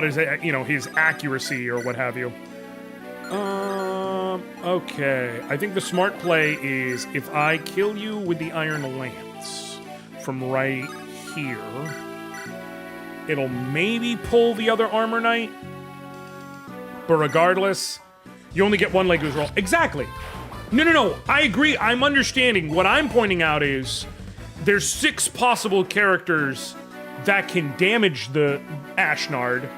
his, his accuracy or what have you. Okay. I think the smart play is if I kill you with the Iron Lance from right here, it'll maybe pull the other Armor Knight. But regardless, you only get one Legu's roll. Exactly. No. I agree. I'm understanding. What I'm pointing out is there's 6 possible characters that can damage the Ashnard,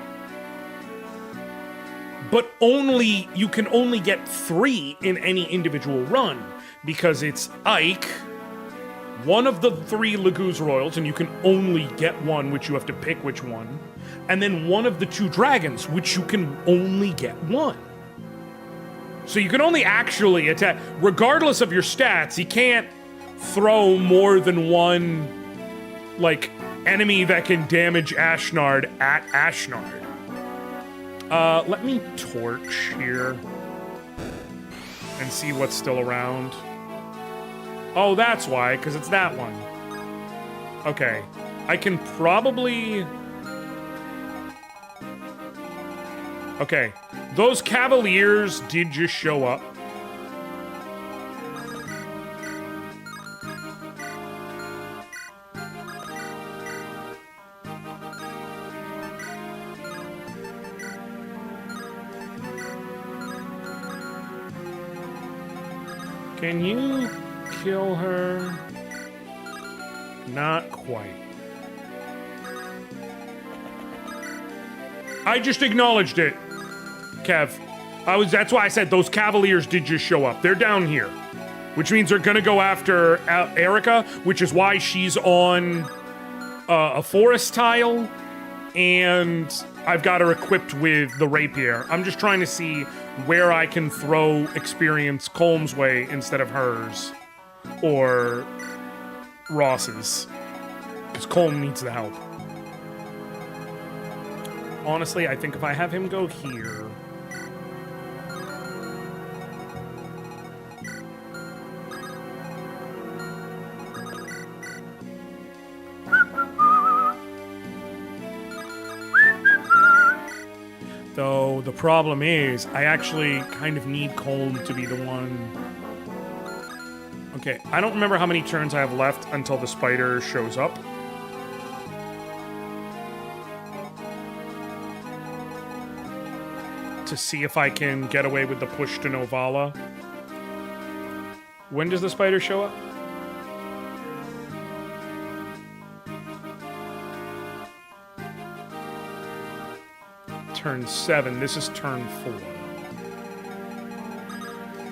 but you can only get 3 in any individual run because it's Ike, one of the 3 Legu's Royals, and you can only get one, which you have to pick which one, and then one of the 2 dragons, which you can only get one. So you can only actually attack, regardless of your stats. You can't throw more than one, like, enemy that can damage Ashnard at Ashnard. Let me torch here and see what's still around. Oh, that's why, because it's that one. Okay. I can probably... Okay. Those Cavaliers did just show up. Can you kill her? Not quite. I just acknowledged it, Kev. That's why I said those Cavaliers did just show up. They're down here, which means they're gonna go after Erica, which is why she's on a forest tile, and I've got her equipped with the rapier. I'm just trying to see where I can throw experience Colm's way instead of hers or Ross's, because Colm needs the help. Honestly, I think if I have him go here, though the problem is, I actually kind of need Colm to be the one. Okay, I don't remember how many turns I have left until the spider shows up. To see if I can get away with the push to Novala. When does the spider show up? Turn 7. This is turn 4.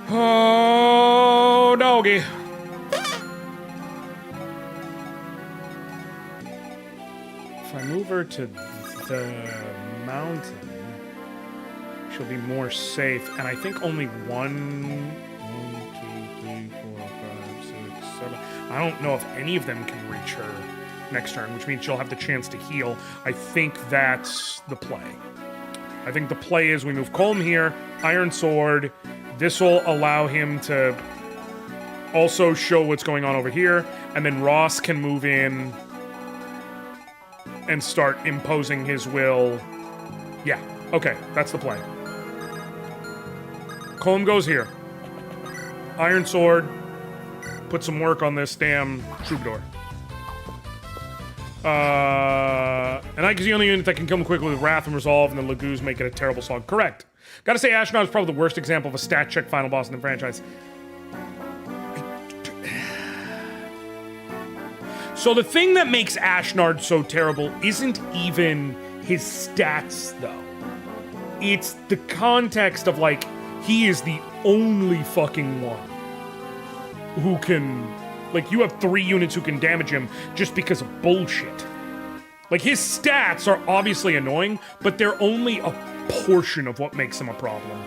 Oh, doggy. If I move her to the mountain, she'll be more safe. And I think only 1, 2, 3, 4, 5, 6, 7. I don't know if any of them can reach her next turn, which means she'll have the chance to heal. I think that's the play. I think the play is we move Colm here, Iron Sword. This will allow him to also show what's going on over here, and then Ross can move in and start imposing his will. Yeah, okay, that's the play. Colm goes here. Iron Sword, put some work on this damn troubadour. And Ike is the only unit that can kill him quickly with Wrath and Resolve, and the Legu's make it a terrible slog. Correct. Gotta say, Ashnard is probably the worst example of a stat check final boss in the franchise. So the thing that makes Ashnard so terrible isn't even his stats, though. It's the context of, like, he is the only fucking one who can... Like, you have 3 units who can damage him just because of bullshit. Like, his stats are obviously annoying, but they're only a portion of what makes him a problem.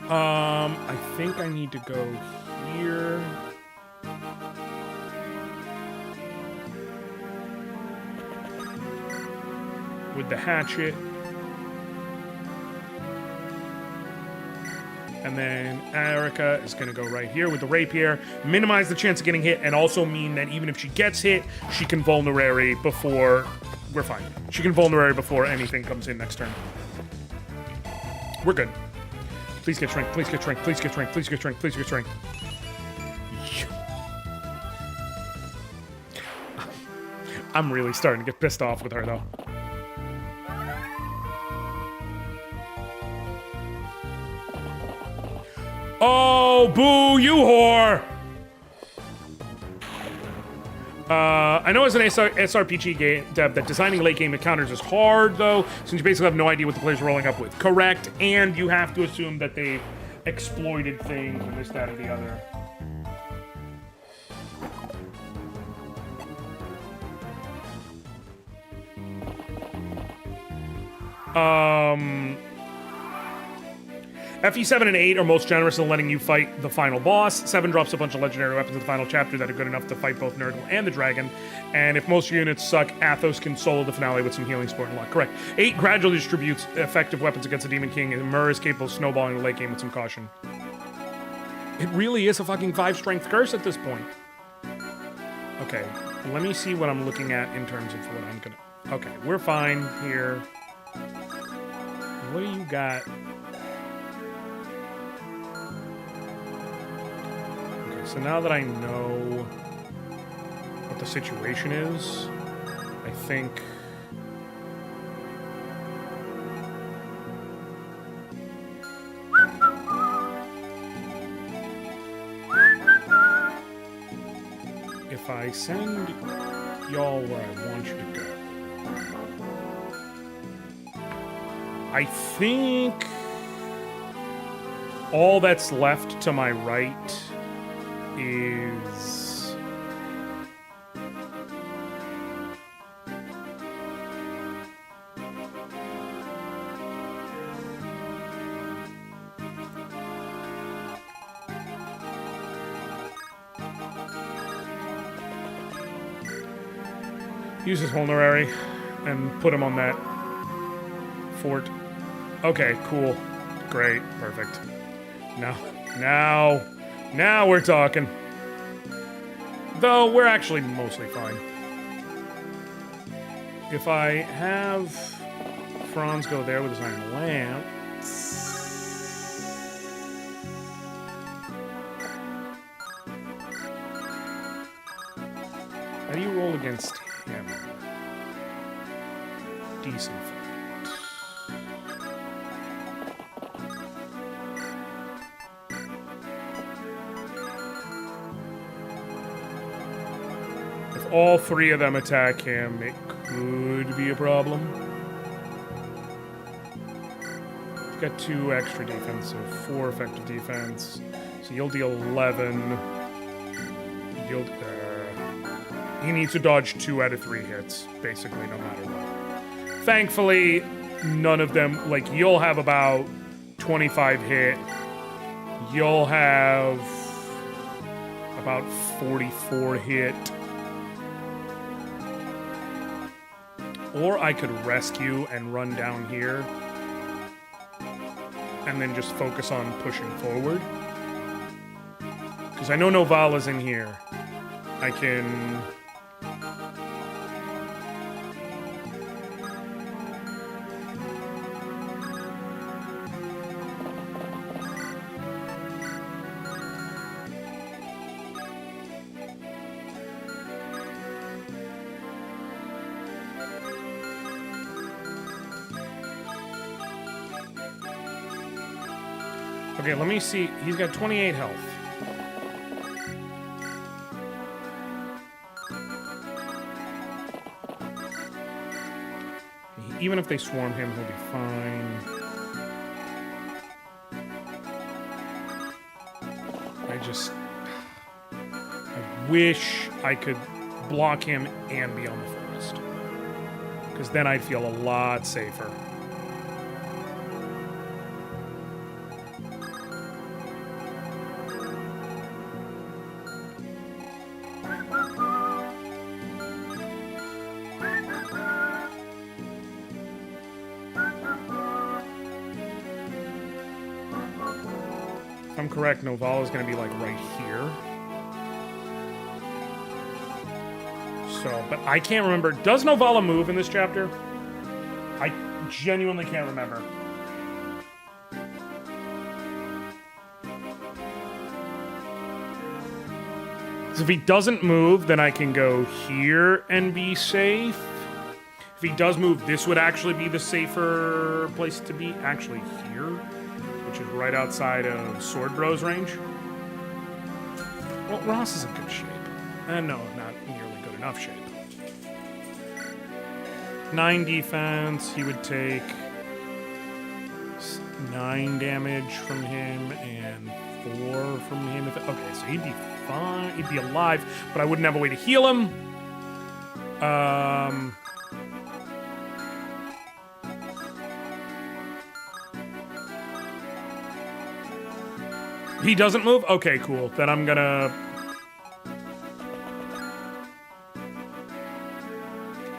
I think I need to go here. With the hatchet. And then Erica is going to go right here with the rapier, minimize the chance of getting hit, and also mean that even if she gets hit, she can vulnerary before... We're fine. She can vulnerary before anything comes in next turn. We're good. Please get shrink. Please get shrink. Please get shrink. Please get shrink. Please get shrink. I'm really starting to get pissed off with her, though. Oh, boo, you whore! I know as an SRPG game dev that designing late game encounters is hard, though, since you basically have no idea what the player's rolling up with. Correct, and you have to assume that they've exploited things and this, that, or the other. FE7 and 8 are most generous in letting you fight the final boss. 7 drops a bunch of legendary weapons in the final chapter that are good enough to fight both Nurgle and the dragon. And if most units suck, Athos can solo the finale with some healing support and luck. Correct. 8 gradually distributes effective weapons against the Demon King, and Mur is capable of snowballing the late game with some caution. It really is a fucking 5-strength curse at this point. Okay, let me see what I'm looking at in terms of what I'm gonna... Okay, we're fine here. What do you got? So now that I know what the situation is, I think... if I send y'all where I want you to go, I think all that's left to my right is use his vulnerary and put him on that fort. Okay, cool. Great. Perfect. Now we're talking. Though we're actually mostly fine. If I have Franz go there with his iron lamp. How do you roll against him? Decent. All 3 of them attack him, it could be a problem. He's got 2 extra defense, so 4 effective defense. So you'll deal 11. He needs to dodge 2 out of 3 hits, basically, no matter what. Thankfully, none of them, like, you'll have about 25 hit. You'll have about 44 hit. Or I could rescue and run down here and then just focus on pushing forward. Because I know Novala's in here. I can... Okay, let me see. He's got 28 health. Even if they swarm him, he'll be fine. I wish I could block him and be on the forest. Because then I'd feel a lot safer. If I'm correct, Novala's going to be like right here. So, but I can't remember. Does Novala move in this chapter? I genuinely can't remember. So if he doesn't move, then I can go here and be safe. If he does move, this would actually be the safer place to be. Actually, here, which is right outside of Sword Bro's range. Well, Ross is in good shape. No, not nearly good enough shape. 9 defense, he would take 9 damage from him and 4 from him. Okay, so he'd be fine. He'd be alive, but I wouldn't have a way to heal him. He doesn't move? Okay, cool. Then I'm gonna...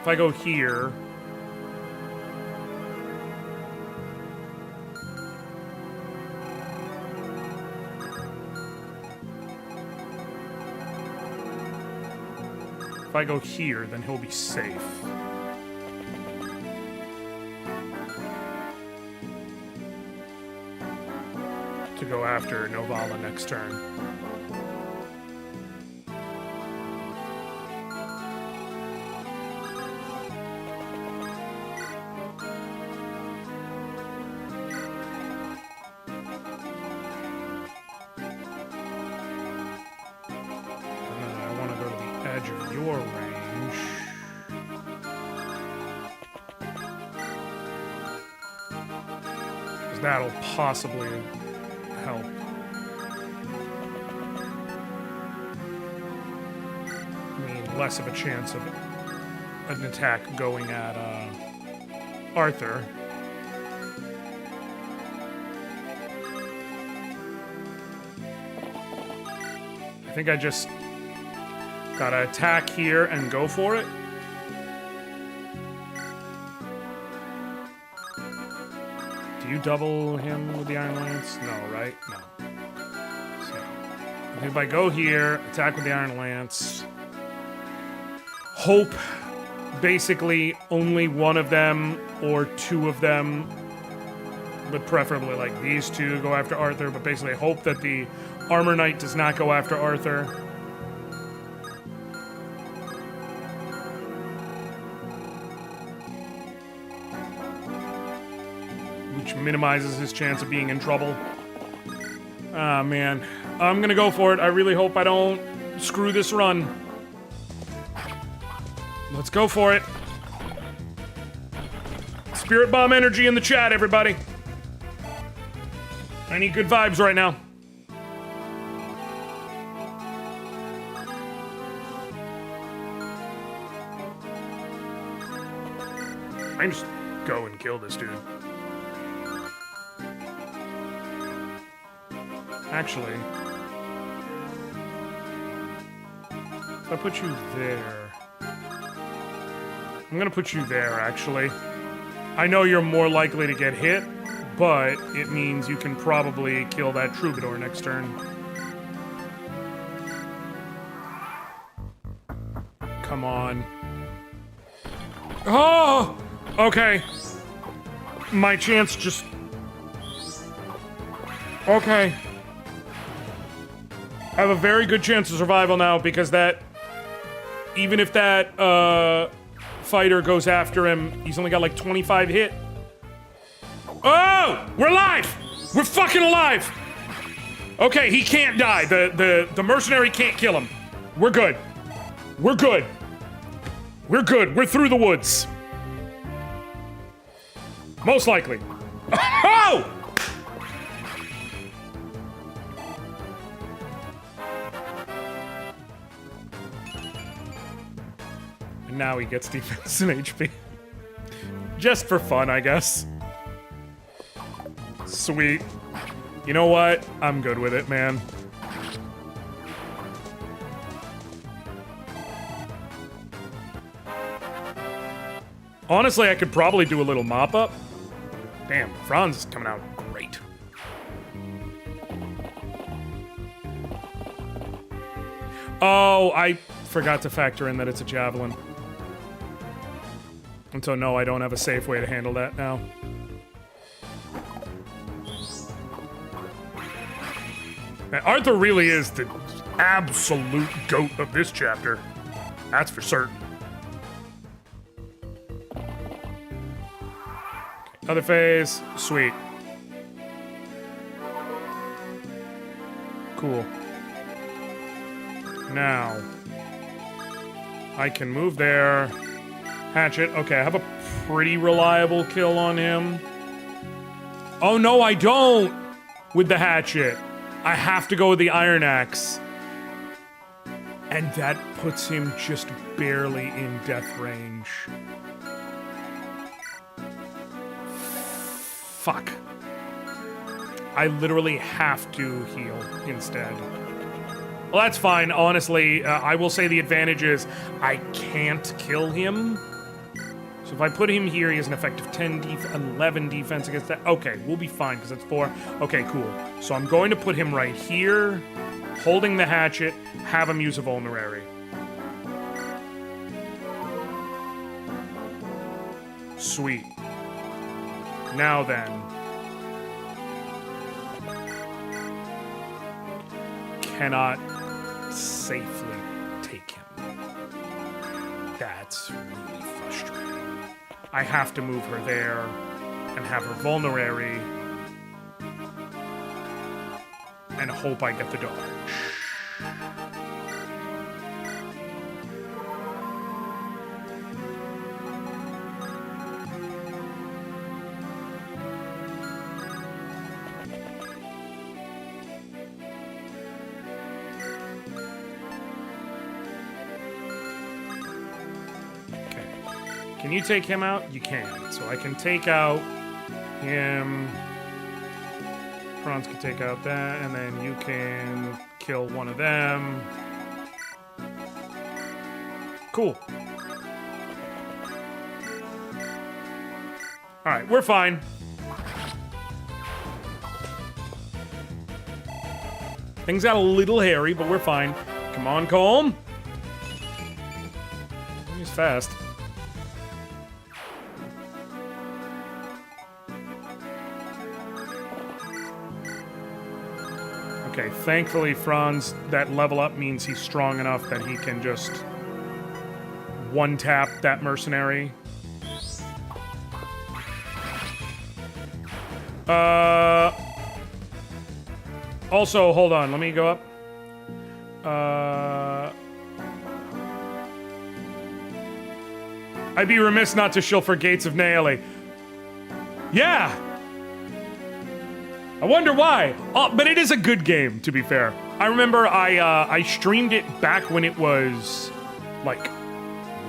If I go here... If I go here, then he'll be safe. To go after Novala next turn. I want to go to the edge of your range. Because that'll possibly help. I mean, less of a chance of an attack going at Arthur. I think I just gotta attack here and go for it. Do you double him with the Iron Lance? No, right? No. So, if I go here, attack with the Iron Lance, hope basically only one of them or 2 of them, but preferably like these 2 go after Arthur, but basically hope that the Armor Knight does not go after Arthur. Which minimizes his chance of being in trouble. Ah, man. I'm gonna go for it. I really hope I don't screw this run. Let's go for it. Spirit Bomb energy in the chat, everybody. I need good vibes right now. I can just go and kill this dude. Actually, if I put you there, I'm gonna put you there, actually. I know you're more likely to get hit, but it means you can probably kill that Troubadour next turn. Come on. Oh! Okay. My chance just... Okay. I have a very good chance of survival now because that... Even if that, fighter goes after him, he's only got like 25 hit. Oh! We're alive! We're fucking alive! Okay, he can't die. The mercenary can't kill him. We're good. We're good. We're good. We're through the woods. Most likely. Oh! And now he gets defense and HP. Just for fun, I guess. Sweet. You know what? I'm good with it, man. Honestly, I could probably do a little mop-up. Damn, Franz is coming out great. Oh, I forgot to factor in that it's a javelin. And so, no, I don't have a safe way to handle that now. Man, Arthur really is the absolute goat of this chapter. That's for certain. Other phase. Sweet. Cool. Now, I can move there. Hatchet. Okay, I have a pretty reliable kill on him. Oh, no, I don't! With the hatchet. I have to go with the iron axe. And that puts him just barely in death range. Fuck. I literally have to heal instead. Well, that's fine. Honestly, I will say the advantage is I can't kill him. So if I put him here, he has an effective 10 11 defense against that. Okay, we'll be fine because that's 4. Okay, cool. So I'm going to put him right here, holding the hatchet, have him use a vulnerary. Sweet. Now then. Cannot safely take him. That's really frustrating. I have to move her there and have her vulnerary and hope I get the dodge. Can you take him out? You can. So I can take out him. Franz can take out that, and then you can kill one of them. Cool. Alright, we're fine. Things got a little hairy, but we're fine. Come on, Colm. He's fast. Okay, thankfully, Franz, that level up means he's strong enough that he can just one-tap that mercenary. Also, hold on, let me go up. I'd be remiss not to shill for Gates of Naeli. Yeah! I wonder why. But it is a good game, to be fair. I remember I streamed it back when it was, like,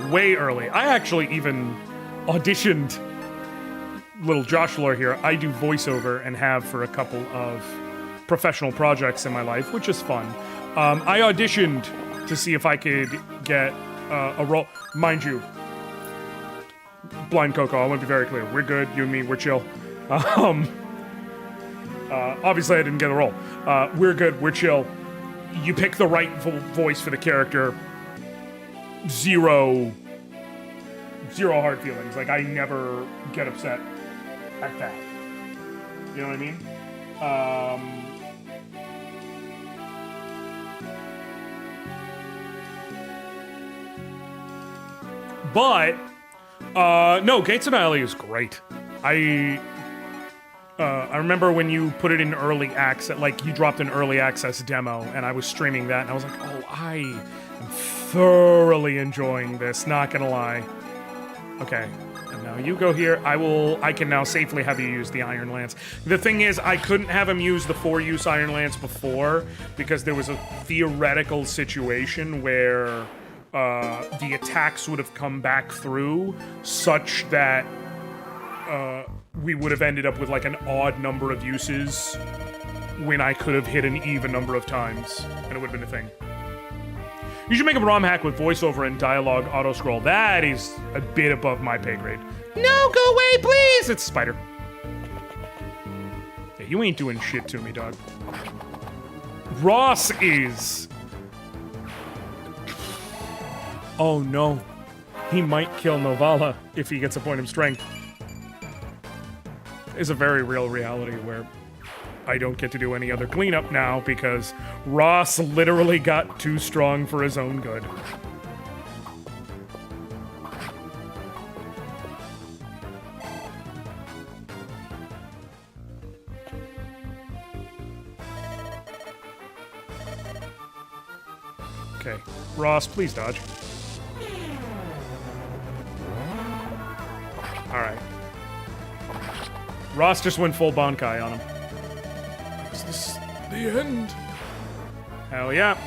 way early. I actually even auditioned, little Josh lore here, I do voiceover and have for a couple of professional projects in my life, which is fun. I auditioned to see if I could get a role. Mind you, Blind Coco, I want to be very clear. We're good, you and me, we're chill. Obviously, I didn't get a role. We're good. We're chill. You pick the right voice for the character. Zero hard feelings. Like, I never get upset at that. You know what I mean? No, Gates of Naeli is great. I remember when you put it in early access, like you dropped an early access demo, and I was streaming that, and I was like, oh, I am thoroughly enjoying this, not gonna lie. Okay, and now you go here. I can now safely have you use the Iron Lance. The thing is, I couldn't have him use the 4-use Iron Lance before, because there was a theoretical situation where the attacks would have come back through such that we would have ended up with like an odd number of uses when I could have hit an even number of times, and it would have been a thing. You should make a ROM hack with voiceover and dialogue auto-scroll. That is a bit above my pay grade. No, go away, please! It's Spider. Yeah, you ain't doing shit to me, dog. Ross is... Oh no. He might kill Novala if he gets a point of strength. Is a very real reality where I don't get to do any other cleanup now because Ross literally got too strong for his own good. Okay, Ross, please dodge. Alright. Ross just went full Bankai on him. Is this the end? Hell yeah.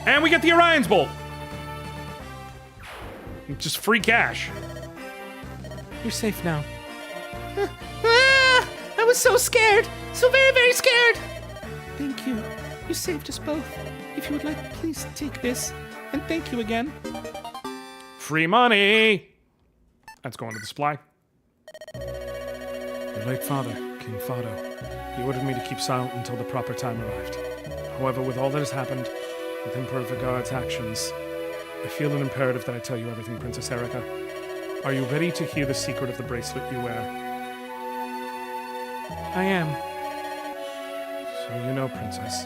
And we get the Orion's Bolt. Just free cash. You're safe now. I was so scared. So very, very scared. Thank you. You saved us both. If you would like, please take this. And thank you again. Free money. That's going to the supply. Your late father, King Fado, he ordered me to keep silent until the proper time arrived. However, with all that has happened, with Emperor Vigard's actions, I feel an imperative that I tell you everything, Princess Erica. Are you ready to hear the secret of the bracelet you wear? I am. So you know, Princess.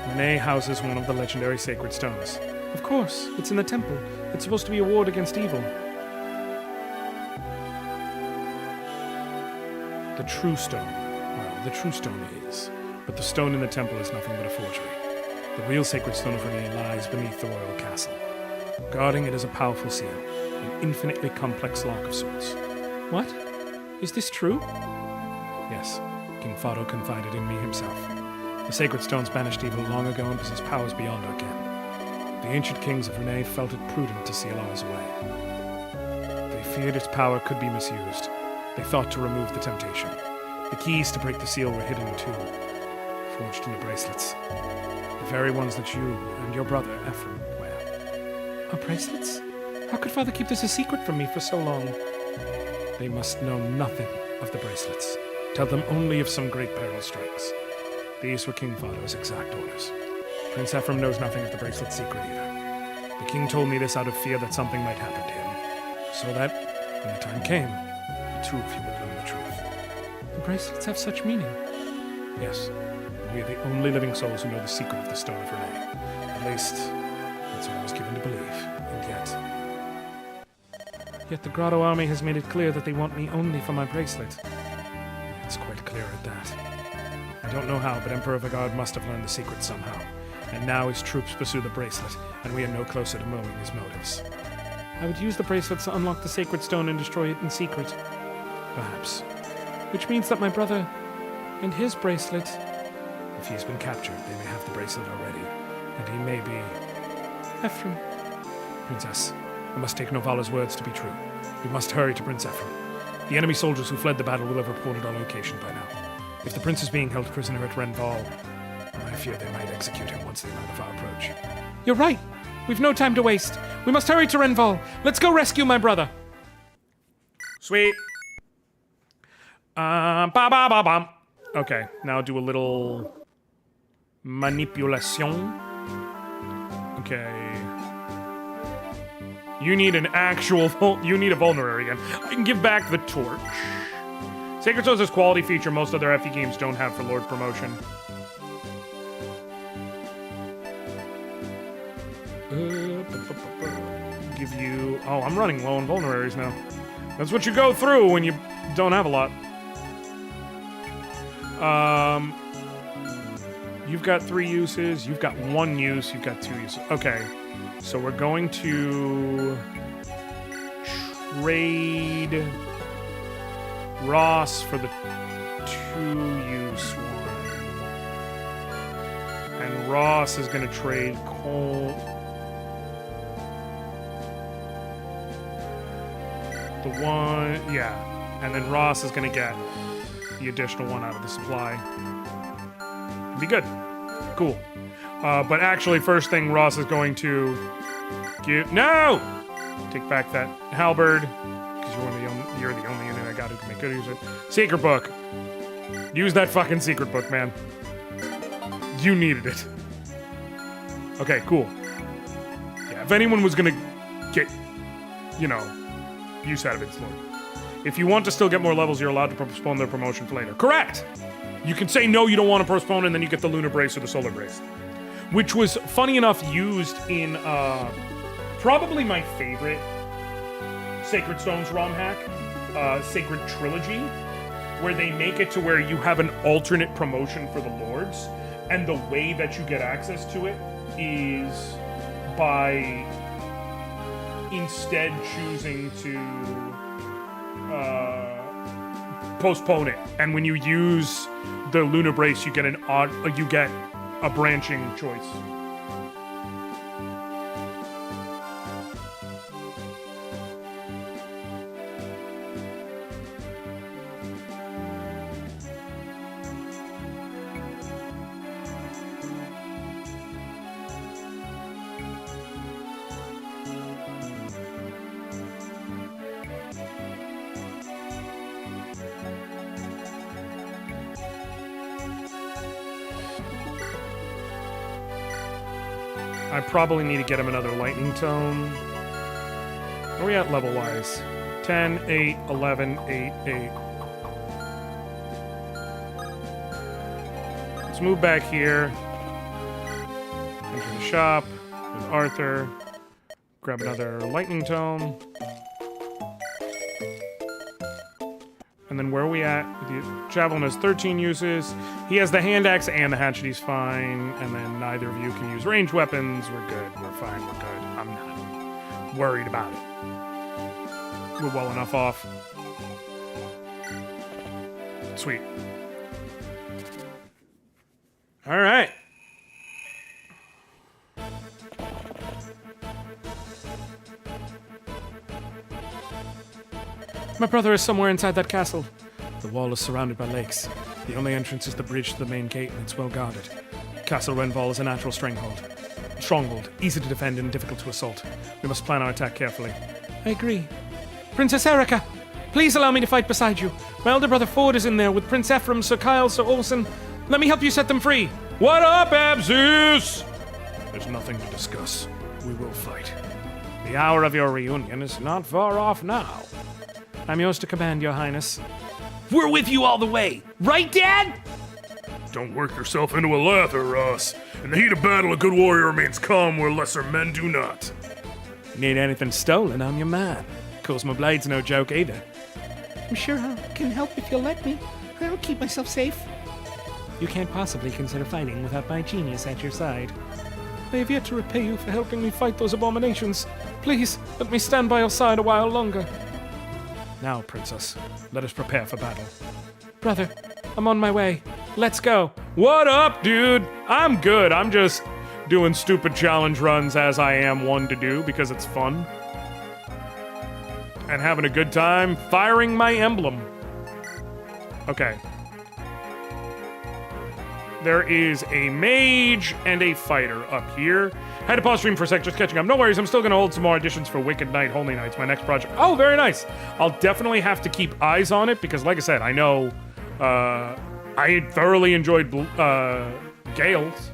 Renee houses one of the legendary sacred stones. Of course, it's in the temple. It's supposed to be a ward against evil. The true stone. Well, the true stone is. But the stone in the temple is nothing but a forgery. The real sacred stone of Renee lies beneath the royal castle. Guarding it is a powerful seal, an infinitely complex lock of sorts. What? Is this true? Yes. King Fado confided in me himself. The sacred stones banished evil long ago and possess powers beyond our ken. The ancient kings of Renee felt it prudent to seal ours away. They feared its power could be misused. They thought to remove the temptation. The keys to break the seal were hidden too, forged in the bracelets. The very ones that you and your brother, Ephraim, wear. Our bracelets? How could Father keep this a secret from me for so long? They must know nothing of the bracelets. Tell them only if some great peril strikes. These were King Fado's exact orders. Prince Ephraim knows nothing of the bracelet's secret either. The king told me this out of fear that something might happen to him, so that, when the time came, the two of you would learn the truth. The bracelets have such meaning. Yes, we are the only living souls who know the secret of the Stone of Renee. At least, that's what I was given to believe. And yet the Grotto army has made it clear that they want me only for my bracelet. It's quite clear at that. I don't know how, but Emperor Vigard must have learned the secret somehow. And now his troops pursue the bracelet, and we are no closer to knowing his motives. I would use the bracelets to unlock the sacred stone and destroy it in secret. Perhaps. Which means that my brother and his bracelet... If he has been captured, they may have the bracelet already. And he may be... Ephraim. Princess, I must take Novala's words to be true. We must hurry to Prince Ephraim. The enemy soldiers who fled the battle will have reported our location by now. If the prince is being held prisoner at Renval, I fear they might execute him once they learn of our approach. You're right. We've no time to waste. We must hurry to Renval. Let's go rescue my brother. Sweet. Ba-ba-ba-bum. Okay, now do a little manipulation. Okay. You need an actual... You need a vulnerary again. I can give back the torch. Sacred Stones is quality feature most other FE games don't have for Lord Promotion. Give you... Oh, I'm running low on vulneraries now. That's what you go through when you don't have a lot. You've got 3 uses. You've got 1 use. You've got 2 uses. Okay. So we're going to... trade... Ross for the 2-use one. And Ross is going to trade Cole... The 1... Yeah. And then Ross is going to get the additional 1 out of the supply. Be good. Cool. But actually, first thing Ross is going to give... No! Take back that halberd, because you're the only unit I got who can make good use of it. Secret book. Use that fucking secret book, man. You needed it. Okay, cool. Yeah, if anyone was gonna get, use out of it, it's Lord. If you want to still get more levels, you're allowed to postpone their promotion for later. Correct! You can say no, you don't want to postpone, and then you get the Lunar Brace or the Solar Brace. Which was, funny enough, used in probably my favorite Sacred Stones ROM hack, Sacred Trilogy, where they make it to where you have an alternate promotion for the Lords, and the way that you get access to it is by instead choosing to postpone it. And when you use the Lunar Brace, you get a branching choice. I probably need to get him another lightning tone. Where are we at level-wise? 10, 8, 11, 8, 8. Let's move back here. Enter the shop with Arthur. Grab another lightning tome. And then where are we at? The javelin has 13 uses. He has the hand axe and the hatchet. He's fine. And then neither of you can use ranged weapons. We're good. We're fine. We're good. I'm not worried about it. We're well enough off. Sweet. All right. My brother is somewhere inside that castle. The wall is surrounded by lakes. The only entrance is the bridge to the main gate, and it's well guarded. Castle Renval is a natural stronghold, easy to defend and difficult to assault. We must plan our attack carefully. I agree. Princess Erica, please allow me to fight beside you. My elder brother Ford is in there with Prince Ephraim, Sir Kyle, Sir Olsen. Let me help you set them free. What up, Abzus? There's nothing to discuss. We will fight. The hour of your reunion is not far off now. I'm yours to command, Your Highness. We're with you all the way. Right, Dad? Don't work yourself into a lather, Ross. In the heat of battle, a good warrior remains calm where lesser men do not. Need anything stolen, I'm your man. Cosmo Blade's no joke either. I'm sure I can help if you'll let me. I'll keep myself safe. You can't possibly consider fighting without my genius at your side. I have yet to repay you for helping me fight those abominations. Please, let me stand by your side a while longer. Now, Princess, let us prepare for battle. Brother, I'm on my way. Let's go. What up, dude? I'm good. I'm just doing stupid challenge runs as I am one to do because it's fun. And having a good time firing my emblem. Okay. There is a mage and a fighter up here. Had to pause stream for a sec, just catching up. No worries, I'm still going to hold some more additions for Wicked Knight Holy Knights, my next project. Oh, very nice. I'll definitely have to keep eyes on it because, like I said, I know I thoroughly enjoyed Gale's.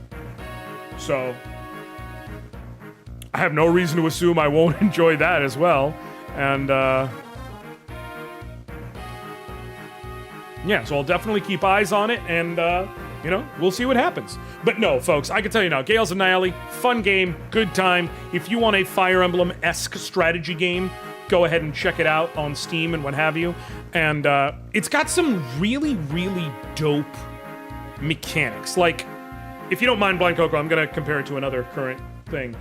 So I have no reason to assume I won't enjoy that as well. And yeah, so I'll definitely keep eyes on it and you know, we'll see what happens. But no, folks, I can tell you now, Gales of Nihili, fun game, good time. If you want a Fire Emblem-esque strategy game, go ahead and check it out on Steam and what have you. And it's got some really, really dope mechanics. Like, if you don't mind, Blind Coco, I'm going to compare it to another current thing.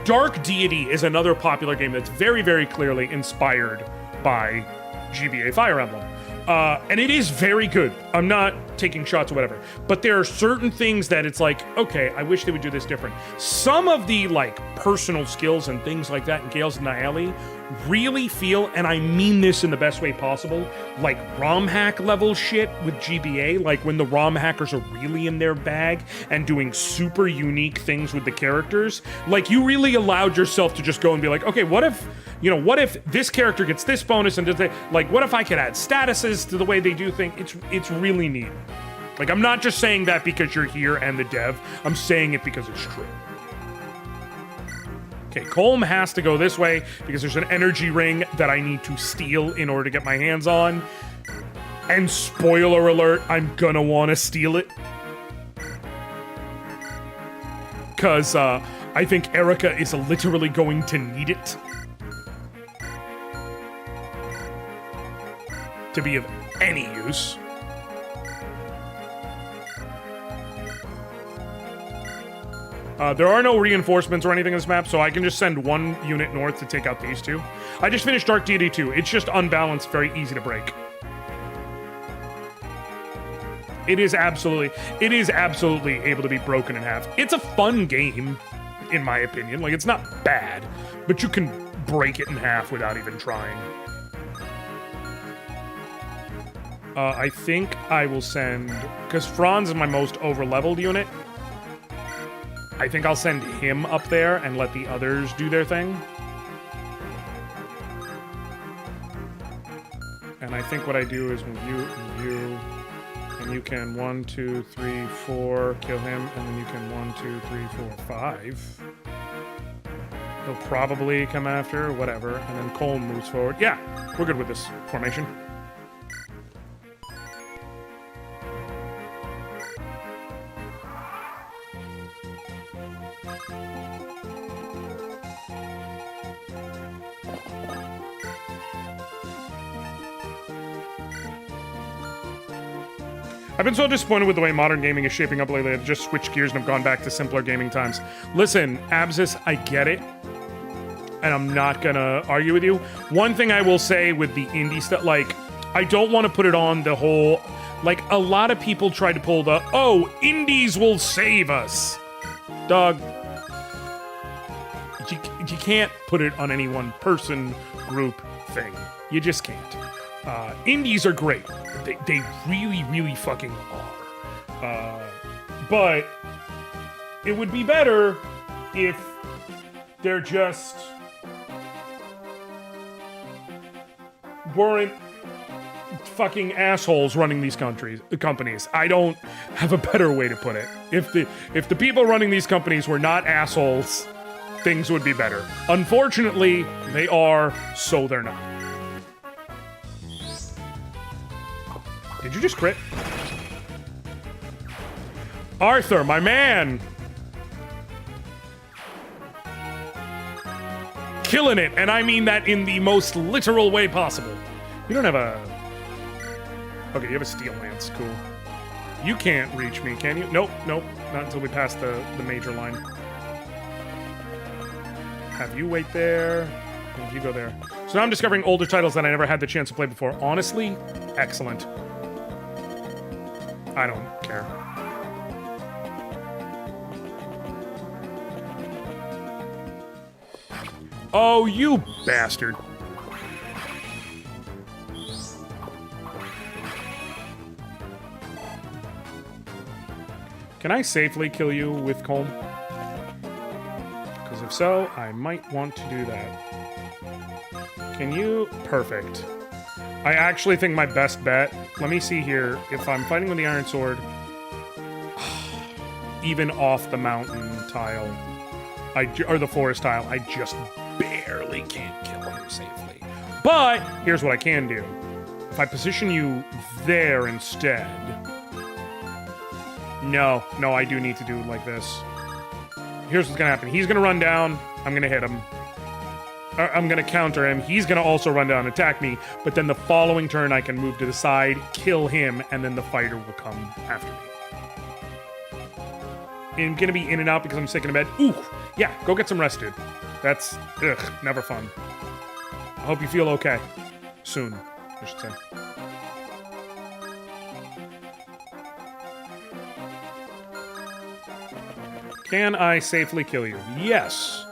Dark Deity is another popular game that's very, very clearly inspired by GBA Fire Emblem. And it is very good. I'm not taking shots or whatever. But there are certain things that it's like, okay, I wish they would do this different. Some of the, like, personal skills and things like that in Gales of Nihili really feel, and I mean this in the best way possible, like ROM hack level shit with GBA, like when the ROM hackers are really in their bag and doing super unique things with the characters. Like, you really allowed yourself to just go and be like, okay, what if, you know, what if this character gets this bonus and does they, like, what if I could add statuses to the way they do things? It's really neat. Like, I'm not just saying that because you're here and the dev. I'm saying it because it's true. Okay, Colm has to go this way because there's an energy ring that I need to steal in order to get my hands on. And spoiler alert, I'm gonna want to steal it. Because I think Erica is literally going to need it to be of any use. There are no reinforcements or anything in this map, so I can just send one unit north to take out these two. I just finished Dark Deity 2. It's just unbalanced, very easy to break. It is absolutely able to be broken in half. It's a fun game, in my opinion. Like, it's not bad, but you can break it in half without even trying. I think I will send, because Franz is my most over-leveled unit, I think I'll send him up there and let the others do their thing. And I think what I do is when you can 1, 2, 3, 4, kill him, and then you can 1, 2, 3, 4, 5. He'll probably come after, whatever, and then Colm moves forward. Yeah, we're good with this formation. I've been so disappointed with the way modern gaming is shaping up lately. I've just switched gears and have gone back to simpler gaming times. Listen, Abscess, I get it. And I'm not gonna argue with you. One thing I will say with the indie stuff, like, I don't want to put it on the whole... Like, a lot of people try to pull the, oh, indies will save us. Dog. You can't put it on any one person, group, thing. You just can't. Indies are great. They really, really fucking are. But it would be better if they're just weren't fucking assholes running these companies. I don't have a better way to put it. If the people running these companies were not assholes, things would be better. Unfortunately, they are, so they're not. Did you just crit? Arthur, my man! Killing it, and I mean that in the most literal way possible. You don't have a... Okay, you have a steel lance, cool. You can't reach me, can you? Nope, not until we pass the major line. Have you wait there, and you go there. So now I'm discovering older titles that I never had the chance to play before. Honestly, excellent. I don't care. Oh, you bastard. Can I safely kill you with Colm? Because if so, I might want to do that. Can you? Perfect. I actually think my best bet, let me see here, if I'm fighting with the Iron Sword, even off the mountain tile, or the forest tile, I just barely can't kill him safely. But, here's what I can do. If I position you there instead... No, I do need to do it like this. Here's what's gonna happen. He's gonna run down, I'm gonna hit him. I'm gonna counter him. He's gonna also run down and attack me, but then the following turn I can move to the side, kill him, and then the fighter will come after me. I'm gonna be in and out because I'm sick in bed. Ooh, yeah, go get some rest, dude. That's, never fun. I hope you feel okay. Soon, I should say. Can I safely kill you? Yes.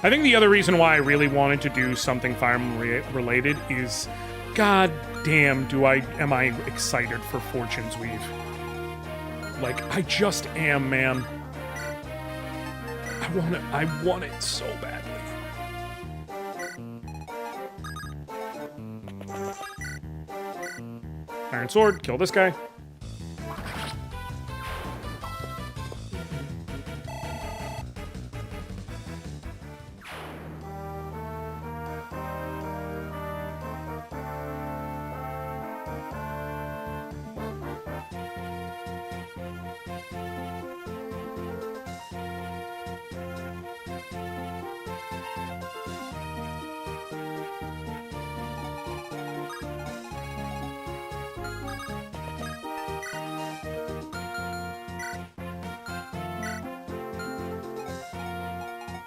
I think the other reason why I really wanted to do something Fire Emblem related is, god damn, am I excited for Fortune's Weave. Like, I just am, man. I want it so badly. Iron Sword, kill this guy.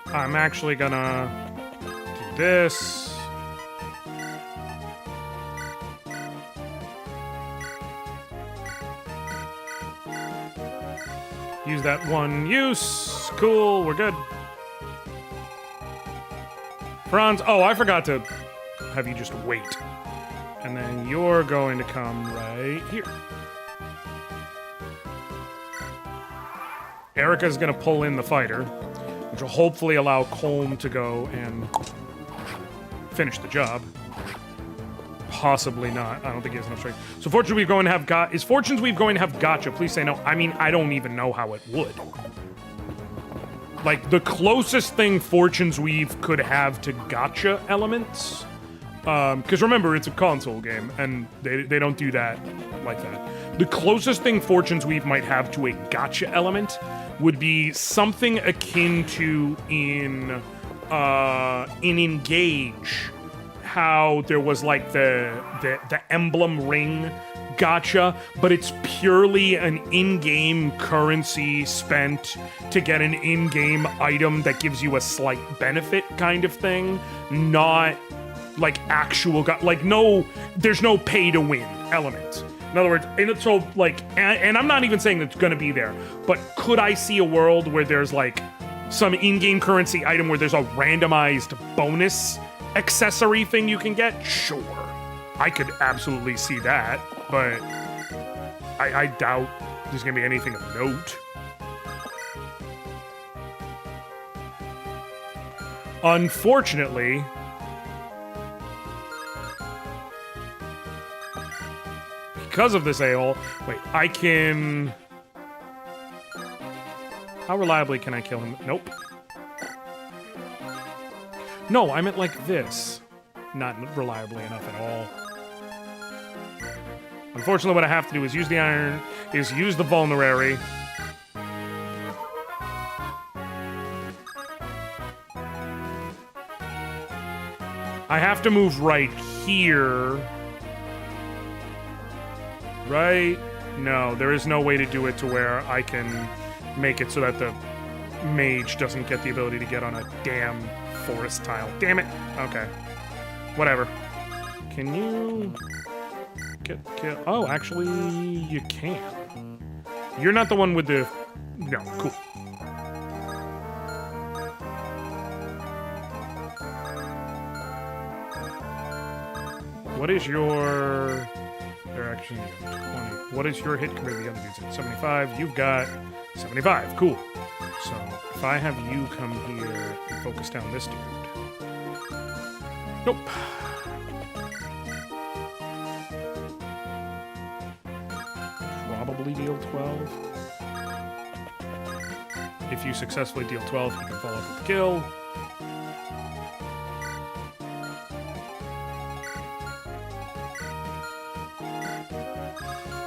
I'm actually gonna do this. Use that one use. Cool, we're good. Franz, oh, I forgot to have you just wait. And then you're going to come right here. Erica's gonna pull in the fighter, which will hopefully allow Colm to go and finish the job. Possibly not. I don't think he has enough strength. So fortunately we're going to have is Fortune's Weave going to have gotcha? Please say no. I mean, I don't even know how it would. Like, the closest thing Fortune's Weave could have to gotcha elements, because remember, it's a console game, and they don't do that like that. The closest thing Fortune's Weave might have to a gotcha element would be something akin to in Engage, how there was like the emblem ring gotcha, but it's purely an in-game currency spent to get an in-game item that gives you a slight benefit kind of thing, not like actual there's no pay to win element. In other words, and so like, and I'm not even saying that's gonna be there, but could I see a world where there's like some in-game currency item where there's a randomized bonus accessory thing you can get? Sure. I could absolutely see that, but I doubt there's gonna be anything of note. Unfortunately, because of this a-hole, wait, I can... How reliably can I kill him? Nope. No, I meant like this. Not reliably enough at all. Unfortunately, what I have to do is use the iron, is use the vulnerary. I have to move right here. Right? No, there is no way to do it to where I can make it so that the mage doesn't get the ability to get on a damn forest tile. Damn it. Okay. Whatever. Can you get oh, actually, you can. You're not the one with the... No, cool. What is your... They're actually 20. What is your hit compared to the other dudes at 75? You've got 75. Cool. So, if I have you come here and focus down this dude... Nope. Probably deal 12. If you successfully deal 12, you can follow up with the kill.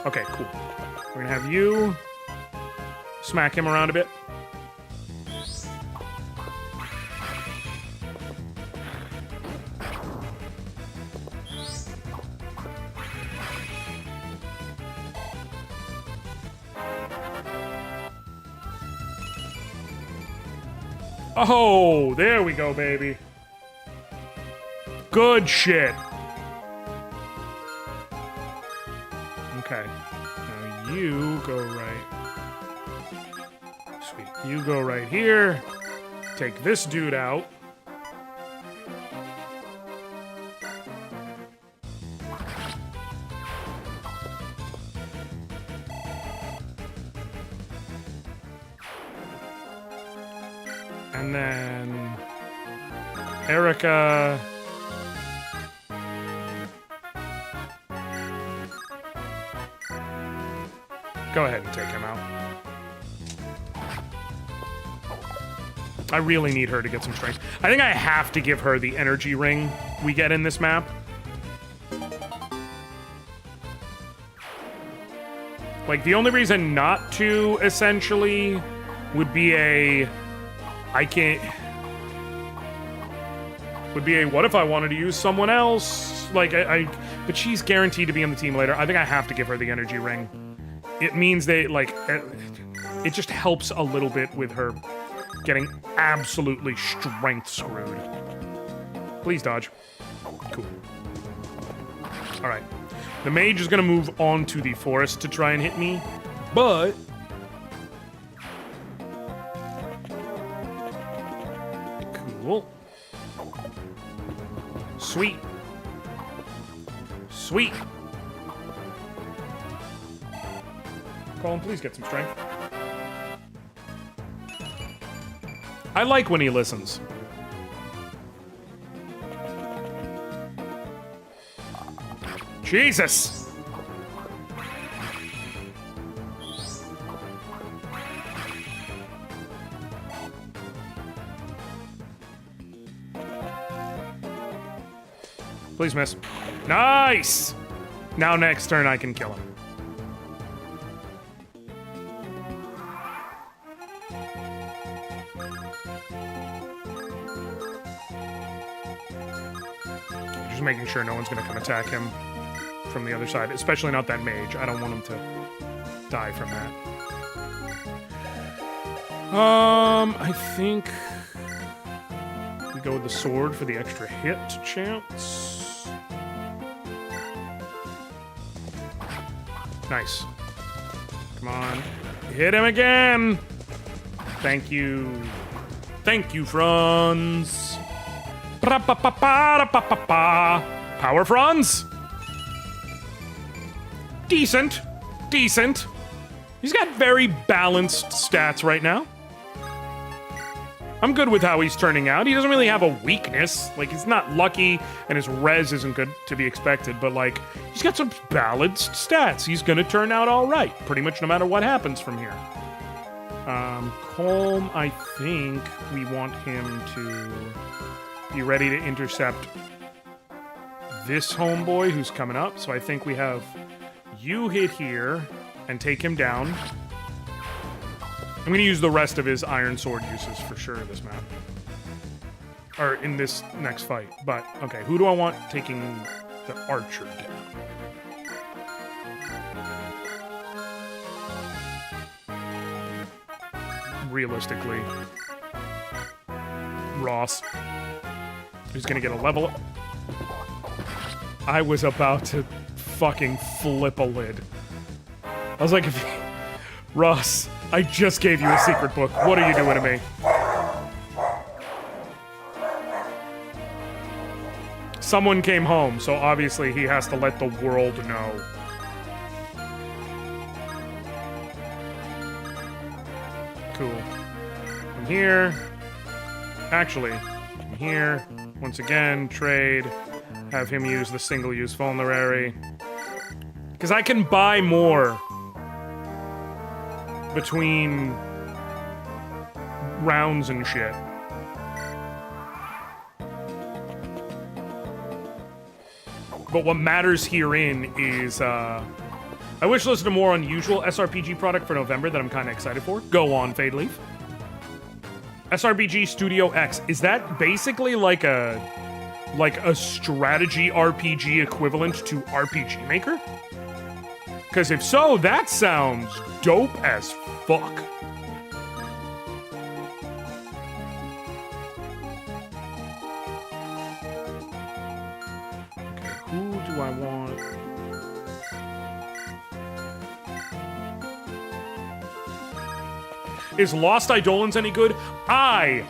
Okay, cool. We're gonna have you smack him around a bit. Oh, there we go, baby. Good shit. Okay. Now you go right. Sweet. You go right here. Take this dude out. And then Erica. Go ahead and take him out. I really need her to get some strength. I think I have to give her the energy ring we get in this map. Like, the only reason not to, essentially, would be a... Would be a, what if I wanted to use someone else? Like, but she's guaranteed to be on the team later. I think I have to give her the energy ring. It means they, like... It just helps a little bit with her getting absolutely strength screwed. Please dodge. Cool. Alright. The mage is going to move on to the forest to try and hit me, but... Cool. Sweet. Sweet. Colin, please get some strength. I like when he listens. Jesus! Please miss. Nice! Now next turn I can kill him. Just making sure no one's gonna come attack him from the other side, especially not that mage. I don't want him to die from that. I think we go with the sword for the extra hit chance. Nice. Come on. Hit him again! Thank you. Thank you, Franz. Power Franz? Decent. Decent. He's got very balanced stats right now. I'm good with how he's turning out. He doesn't really have a weakness. Like, he's not lucky, and his res isn't good to be expected, but, like, he's got some balanced stats. He's gonna turn out all right, pretty much no matter what happens from here. Colm, I think we want him to be ready to intercept this homeboy who's coming up. So I think we have you hit here and take him down. I'm going to use the rest of his iron sword uses for sure this map. Or in this next fight. But, okay, who do I want taking the archer down? Realistically, Ross. Who's gonna get a level up. I was about to fucking flip a lid. I was like, Ross, I just gave you a secret book. What are you doing to me? Someone came home, so obviously he has to let the world know. Cool. From here. Actually, from here. Once again, trade. Have him use the single-use vulnerary. Because I can buy more between rounds and shit. But what matters herein is, I wish listed a more unusual SRPG product for November that I'm kind of excited for. Go on, Fadeleaf. SRPG Studio X. Is that basically like a strategy RPG equivalent to RPG Maker? Because if so, that sounds dope as fuck. Okay, who do I want? Is Lost Eidolons any good? I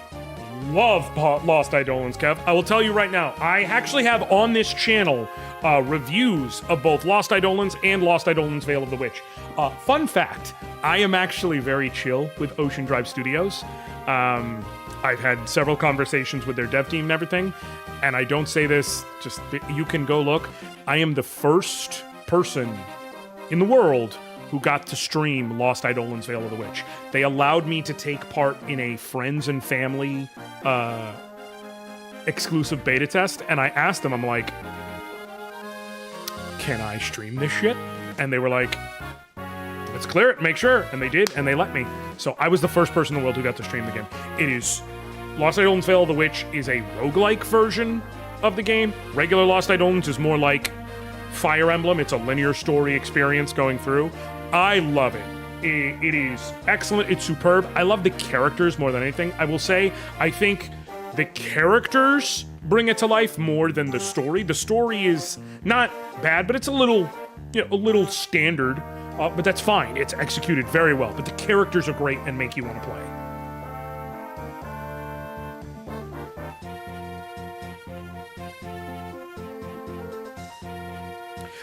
love Lost Eidolons, Kev. I will tell you right now, I actually have on this channel reviews of both Lost Eidolons and Lost Eidolons Veil of the Witch. Fun fact, I am actually very chill with Ocean Drive Studios. I've had several conversations with their dev team and everything, and I don't say this, just you can go look. I am the first person in the world who got to stream Lost Eidolon's Veil of the Witch. They allowed me to take part in a friends and family exclusive beta test, and I asked them, I'm like, can I stream this shit? And they were like, let's clear it, make sure. And they did, and they let me. So I was the first person in the world who got to stream the game. It is... Lost Eidolon's Veil of the Witch is a roguelike version of the game. Regular Lost Eidolons is more like Fire Emblem. It's a linear story experience going through. I love it. It is excellent. It's superb. I love the characters more than anything. I will say, I think the characters bring it to life more than the story. The story is not bad, but it's a little standard. But that's fine. It's executed very well. But the characters are great and make you want to play.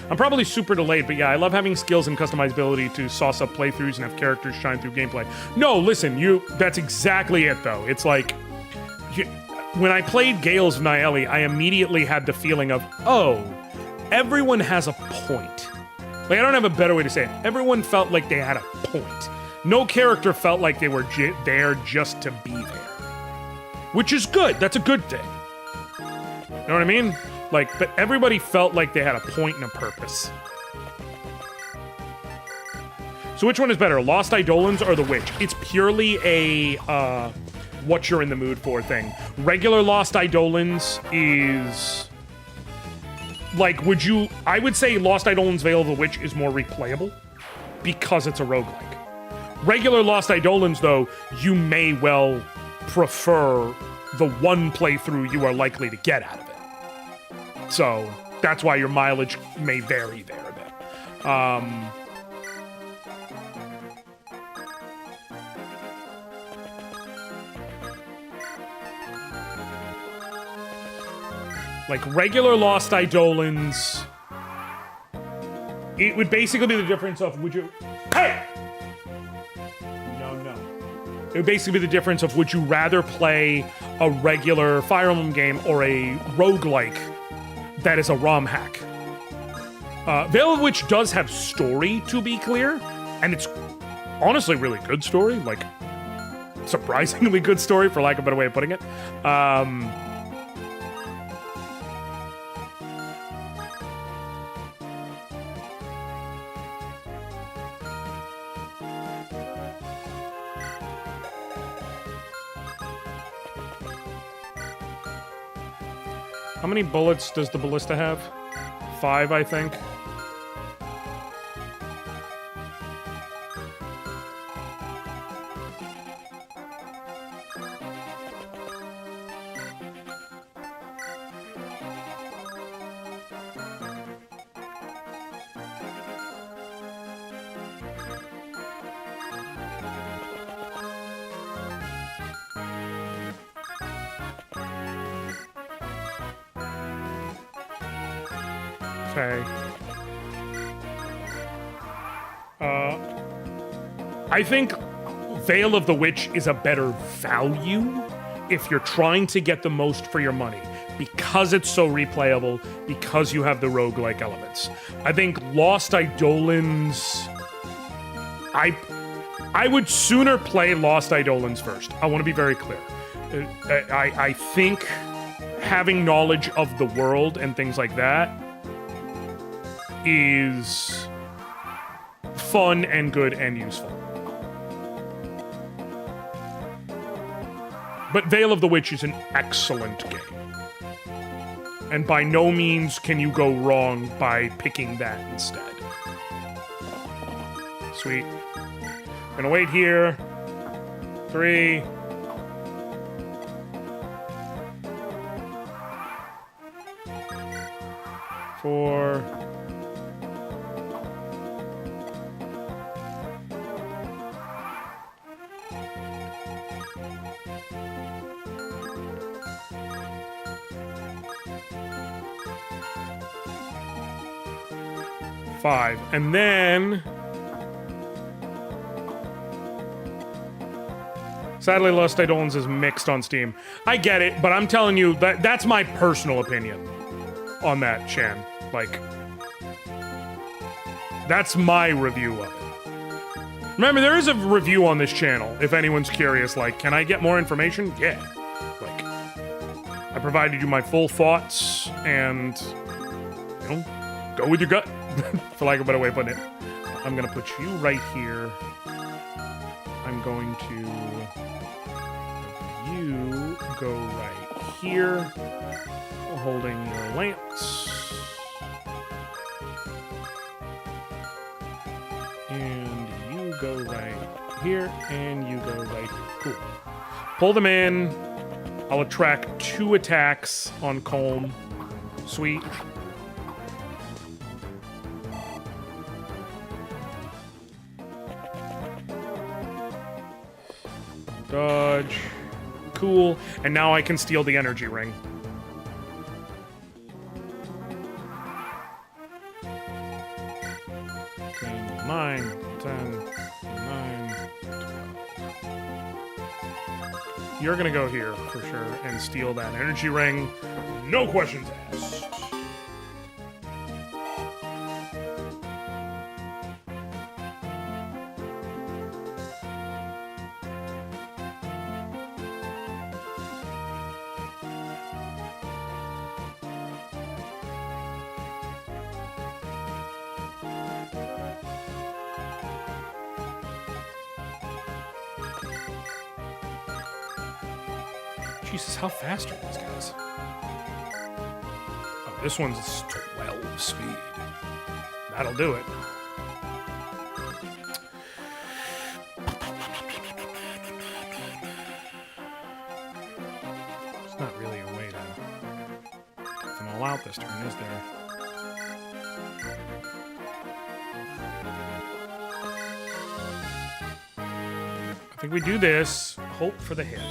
I'm probably super delayed, but yeah, I love having skills and customizability to sauce up playthroughs and have characters shine through gameplay. No, listen, that's exactly it, though. It's like, when I played Gales of Nayeli, I immediately had the feeling of, oh, everyone has a point. Like, I don't have a better way to say it. Everyone felt like they had a point. No character felt like they were there just to be there. Which is good. That's a good thing. You know what I mean? Like, but everybody felt like they had a point and a purpose. So which one is better, Lost Eidolons or The Witch? It's purely a, what you're in the mood for thing. Regular Lost Eidolons is... Like, I would say Lost Eidolons Veil of the Witch is more replayable because it's a roguelike. Regular Lost Eidolons, though, you may well prefer the one playthrough you are likely to get out of it. So, that's why your mileage may vary there a bit. Like, regular Lost Eidolons, it would basically be the difference of, Hey! No. It would basically be the difference of, would you rather play a regular Fire Emblem game or a roguelike that is a ROM hack? Veil of the Witch does have story, to be clear, and it's honestly really good story, like, surprisingly good story, for lack of a better way of putting it. How many bullets does the ballista have? 5, I think. Okay. I think Veil of the Witch is a better value if you're trying to get the most for your money, because it's so replayable, because you have the roguelike elements. I think Lost Eidolons... I would sooner play Lost Eidolons first. I want to be very clear. I think having knowledge of the world and things like that is fun and good and useful. But Veil of the Witch is an excellent game. And by no means can you go wrong by picking that instead. Sweet. Gonna wait here. 3. Four. 5. And then... Sadly, Lost Eidolons is mixed on Steam. I get it, but I'm telling you, that's my personal opinion on that, Shan. Like, that's my review of it. Remember, there is a review on this channel, if anyone's curious. Like, can I get more information? Yeah. Like, I provided you my full thoughts, and, you know, go with your gut, for lack of a better way of putting it. I'm gonna put you right here. I'm going to... You go right here, holding your lance. And you go right here, and you go right here. Cool. Pull them in. I'll attract 2 attacks on Colm. Sweet. Dodge. Cool. And now I can steal the energy ring. Nine, 10, 9, 12. You're gonna go here for sure and steal that energy ring. No questions asked. Jesus, how fast are these guys? Oh, this one's 12 speed. That'll do it. There's not really a way to get them all out this turn, is there? I think we do this. Hope for the hit.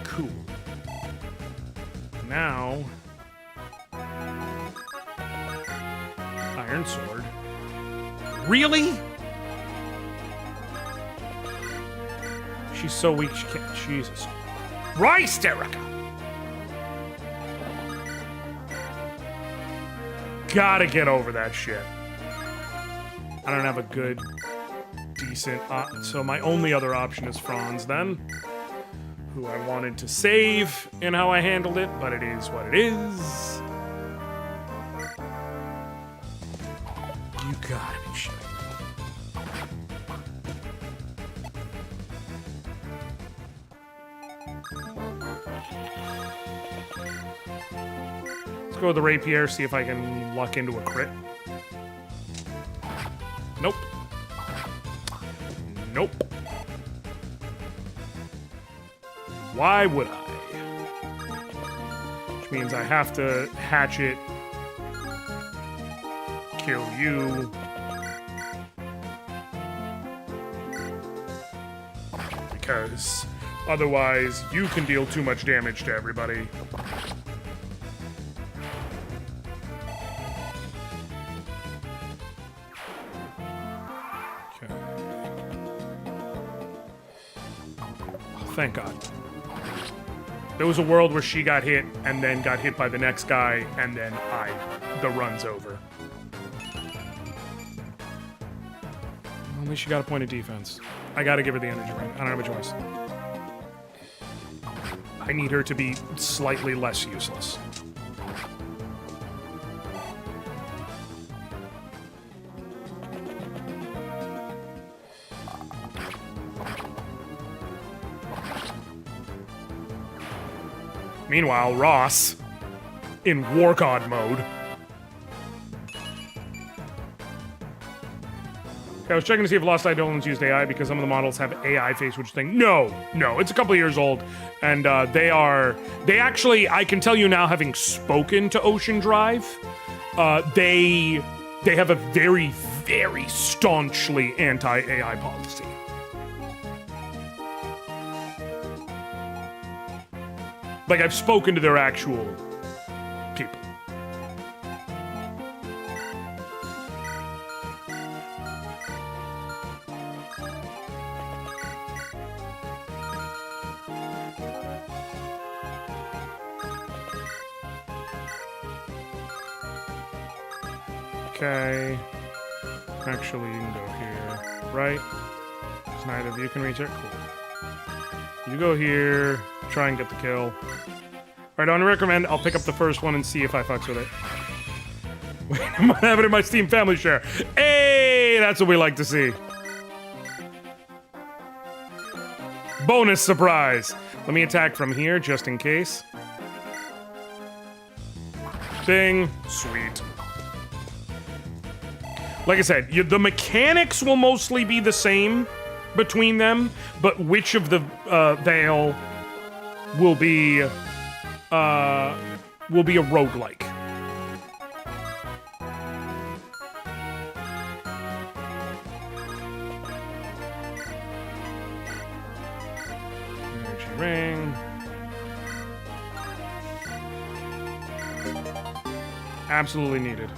Cool. Now, Iron Sword. Really? She's so weak she can't. Jesus Christ, Erica! Gotta get over that shit. I don't have a good, decent. So my only other option is Franz then. Who I wanted to save in how I handled it, but it is what it is. You gotta be shitting me. Let's go with the rapier, see if I can luck into a crit. Nope. Nope. Why would I? Which means I have to hatchet, kill you. Because otherwise you can deal too much damage to everybody. Okay. Oh, thank God. There was a world where she got hit, and then got hit by the next guy, and then the run's over. At least she got a point of defense. I gotta give her the energy ring. I don't have a choice. I need her to be slightly less useless. Meanwhile, Ross, in War God mode. Okay, I was checking to see if Lost Eidolons used AI because some of the models have AI face switch thing. No, it's a couple of years old. And they actually, I can tell you now, having spoken to Ocean Drive, they have a very, very staunchly anti-AI policy. Like, I've spoken to their actual people. Okay. Actually, you can go here, right? Because neither of you can reach it. Cool. You go here, try and get the kill. Alright, I want to recommend I'll pick up the first one and see if I fucks with it. Wait, I'm gonna have it in my Steam family share. Hey, that's what we like to see. Bonus surprise. Let me attack from here, just in case. Ding. Sweet. Like I said, the mechanics will mostly be the same between them, but which of the Veil will be a roguelike. Energy ring. Absolutely needed.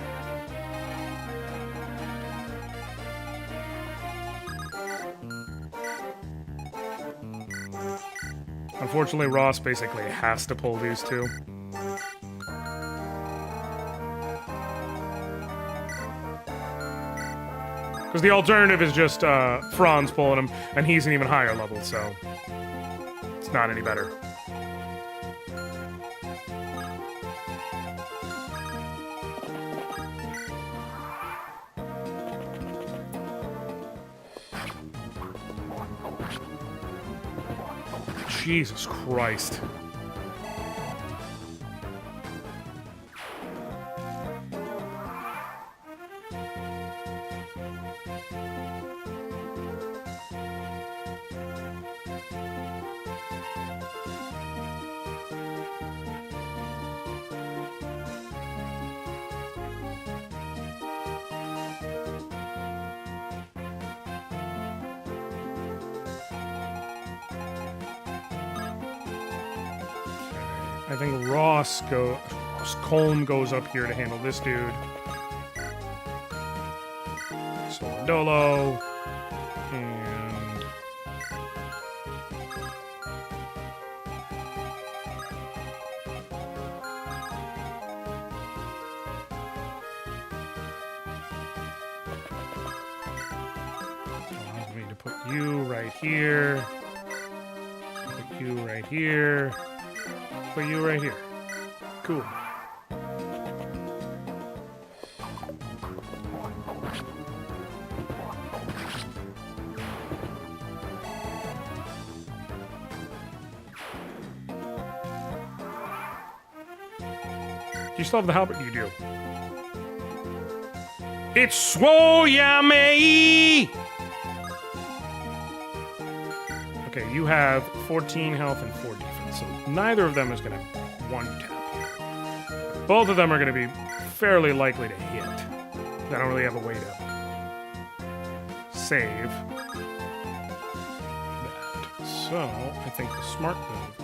Unfortunately, Ross basically has to pull these two. Because the alternative is just Franz pulling him, and he's an even higher level, so it's not any better. Jesus Christ. I think Ross Colm goes up here to handle this dude. Solandolo. And... allows me to put you right here. Put you right here. Put you right here. Cool. Do you still have the halberd? You do. It's Swoyame! Okay, you have 14 health and 4 defense, so neither of them is going to one-tap you. Both of them are going to be fairly likely to hit. I don't really have a way to save that. So, I think the smart move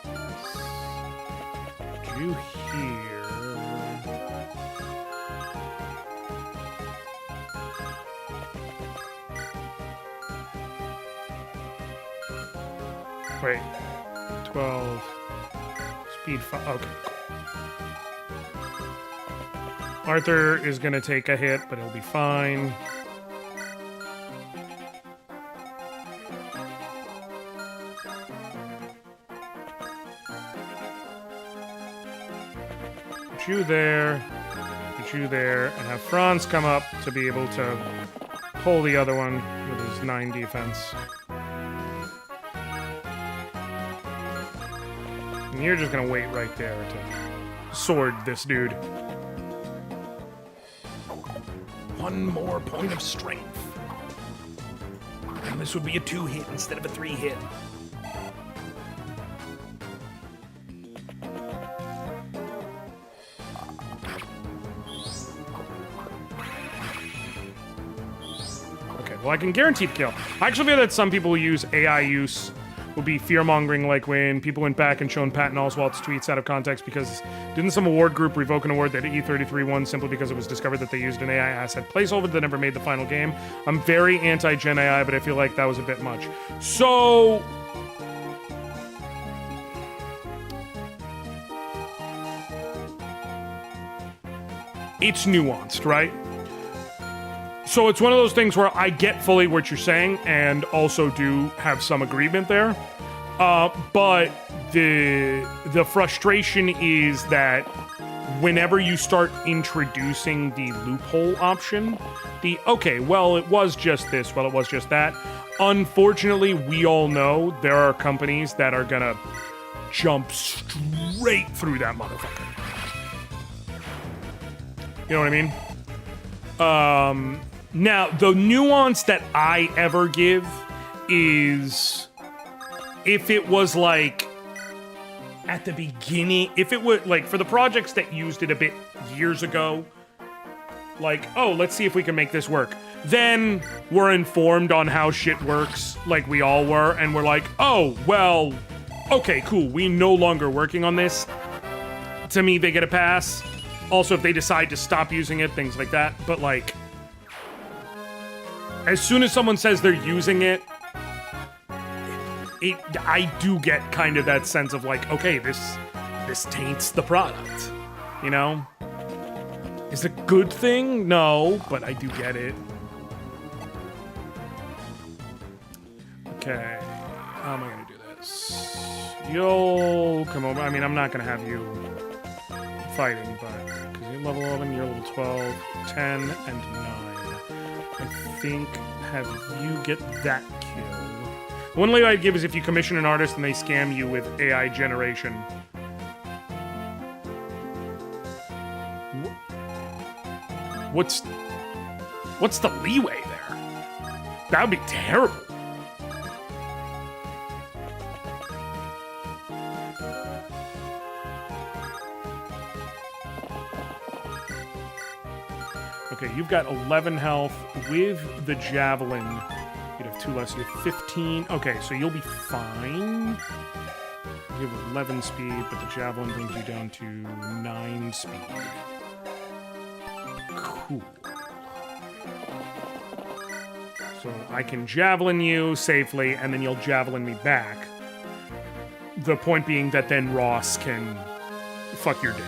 is put you here. Wait, 12, speed 5, okay. Arthur is gonna take a hit, but he'll be fine. Put you there, and have Franz come up to be able to pull the other one with his 9 defense. And you're just gonna wait right there to sword this dude. One more point of strength. And this would be a 2-hit instead of a 3-hit. Okay, well I can guarantee the kill. I actually feel that some people who use AI use will be fear-mongering, like when people went back and shown Patton Oswalt's tweets out of context because didn't some award group revoke an award that E33 won simply because it was discovered that they used an AI asset placeholder that never made the final game? I'm very anti-Gen AI, but I feel like that was a bit much. So... it's nuanced, right? So it's one of those things where I get fully what you're saying and also do have some agreement there. But the frustration is that whenever you start introducing the loophole option, okay, well, it was just this, well, it was just that. Unfortunately, we all know there are companies that are gonna jump straight through that motherfucker. You know what I mean? Now, the nuance that I ever give is if it was like at the beginning, if it would like for the projects that used it a bit years ago, like, oh, let's see if we can make this work. Then we're informed on how shit works, like we all were, and we're like, oh, well, okay, cool, we no longer working on this. To me, they get a pass. Also, if they decide to stop using it, things like that. But like, as soon as someone says they're using it, I do get kind of that sense of like, okay, this taints the product, you know? Is it a good thing? No, but I do get it. Okay, how am I gonna do this? You'll come over. I mean, I'm not gonna have you fighting, but because you're level 11, you're level 12, 10, and 9. I think have you get that kill. The one label I'd give is if you commission an artist and they scam you with AI generation. What's the leeway there? That would be terrible. Okay, you've got 11 health. With the javelin, you'd have 2 less. You have 15. Okay, so you'll be fine. You have 11 speed, but the javelin brings you down to 9 speed. Cool. So I can javelin you safely, and then you'll javelin me back. The point being that then Ross can fuck your dick.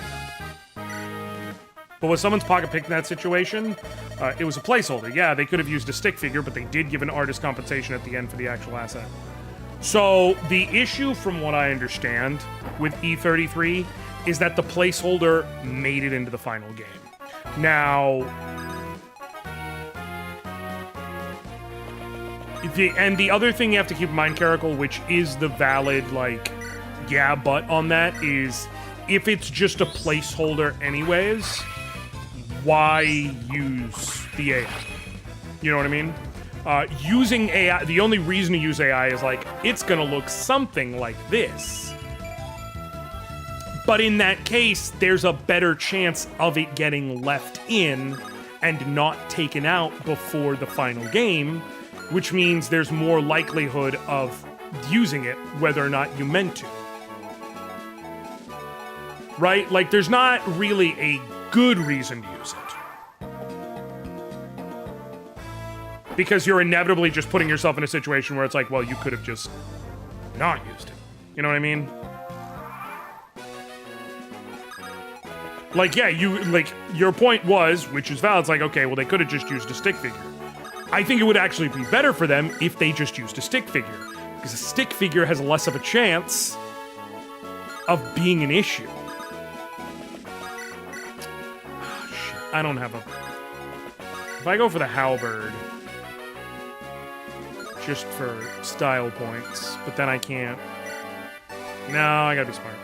But with someone's pocket pick in that situation, it was a placeholder. Yeah, they could have used a stick figure, but they did give an artist compensation at the end for the actual asset. So the issue, from what I understand, with E33 is that the placeholder made it into the final game. Now, the other thing you have to keep in mind, Caracal, which is the valid, like, yeah, but on that, is if it's just a placeholder anyways, why use the AI? You know what I mean? Using AI, the only reason to use AI is like, it's gonna look something like this. But in that case, there's a better chance of it getting left in and not taken out before the final game, which means there's more likelihood of using it whether or not you meant to. Right? Like, there's not really a good reason to use it. Because you're inevitably just putting yourself in a situation where it's like, well, you could have just not used it. You know what I mean? Like, yeah, your point was, which is valid, it's like, okay, well, they could have just used a stick figure. I think it would actually be better for them if they just used a stick figure. Because a stick figure has less of a chance of being an issue. Oh, shit. I don't have a... If I go for the halberd, just for style points, but then I can't... No, I gotta be smart.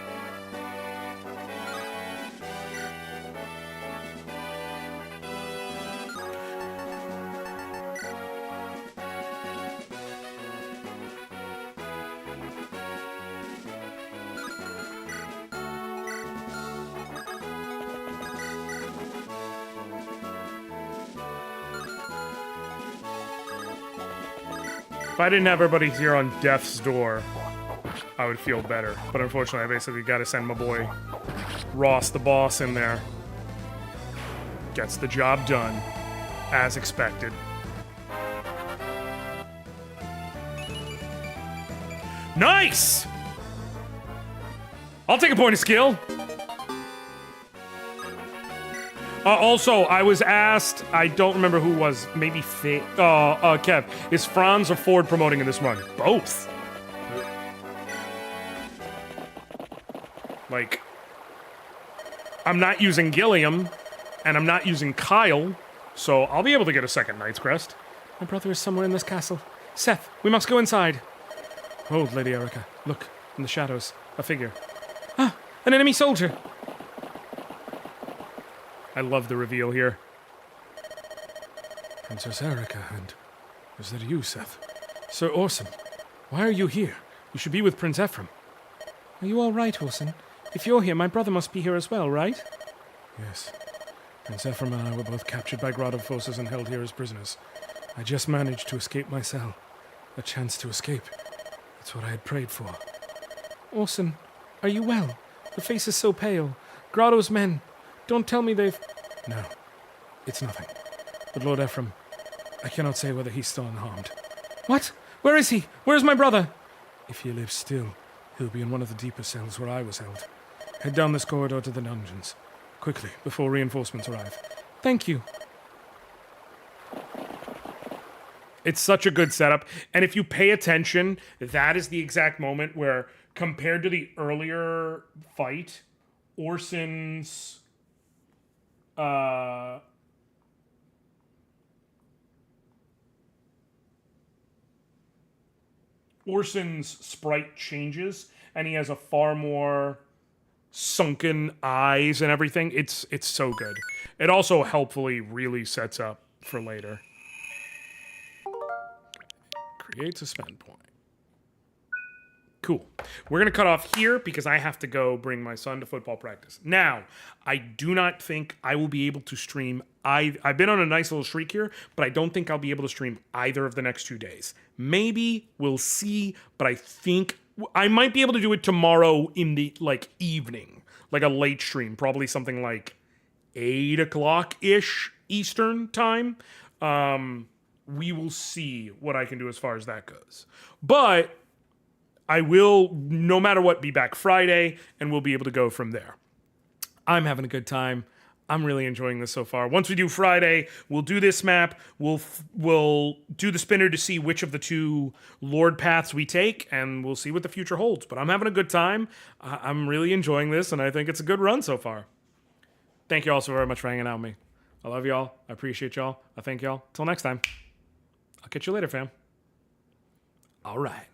If I didn't have everybody here on death's door, I would feel better. But unfortunately, I basically gotta send my boy Ross the boss in there. Gets the job done, as expected. Nice! I'll take a point of skill. Also, I was asked, I don't remember who it was, maybe Kev, is Franz or Ford promoting in this run? Both. Like, I'm not using Gilliam, and I'm not using Kyle, so I'll be able to get a second Knight's Crest. My brother is somewhere in this castle. Seth, we must go inside. Hold, Lady Erica. Look, in the shadows, a figure. Ah, an enemy soldier. I love the reveal here. Princess Erica, and is that you, Seth? Sir Orson, why are you here? You should be with Prince Ephraim. Are you all right, Orson? If you're here, my brother must be here as well, right? Yes. Prince Ephraim and I were both captured by Grotto forces and held here as prisoners. I just managed to escape my cell. A chance to escape. That's what I had prayed for. Orson, are you well? The face is so pale. Grotto's men. Don't tell me they've... No, it's nothing. But Lord Ephraim, I cannot say whether he's still unharmed. What? Where is he? Where's my brother? If he lives still, he'll be in one of the deeper cells where I was held. Head down this corridor to the dungeons. Quickly, before reinforcements arrive. Thank you. It's such a good setup. And if you pay attention, that is the exact moment where, compared to the earlier fight, Orson's... Orson's sprite changes, and he has a far more sunken eyes and everything. It's so good. It also helpfully really sets up for later. Creates a spend point. Cool. We're going to cut off here because I have to go bring my son to football practice. Now, I do not think I will be able to stream. I've been on a nice little streak here, but I don't think I'll be able to stream either of the next 2 days. Maybe, we'll see, but I think I might be able to do it tomorrow in the, evening. Like a late stream, probably something like 8 o'clock-ish Eastern time. We will see what I can do as far as that goes. But I will, no matter what, be back Friday, and we'll be able to go from there. I'm having a good time. I'm really enjoying this so far. Once we do Friday, we'll do this map. We'll do the spinner to see which of the 2 Lord paths we take, and we'll see what the future holds. But I'm having a good time. I'm really enjoying this, and I think it's a good run so far. Thank you all so very much for hanging out with me. I love y'all. I appreciate y'all. I thank y'all. Till next time. I'll catch you later, fam. All right.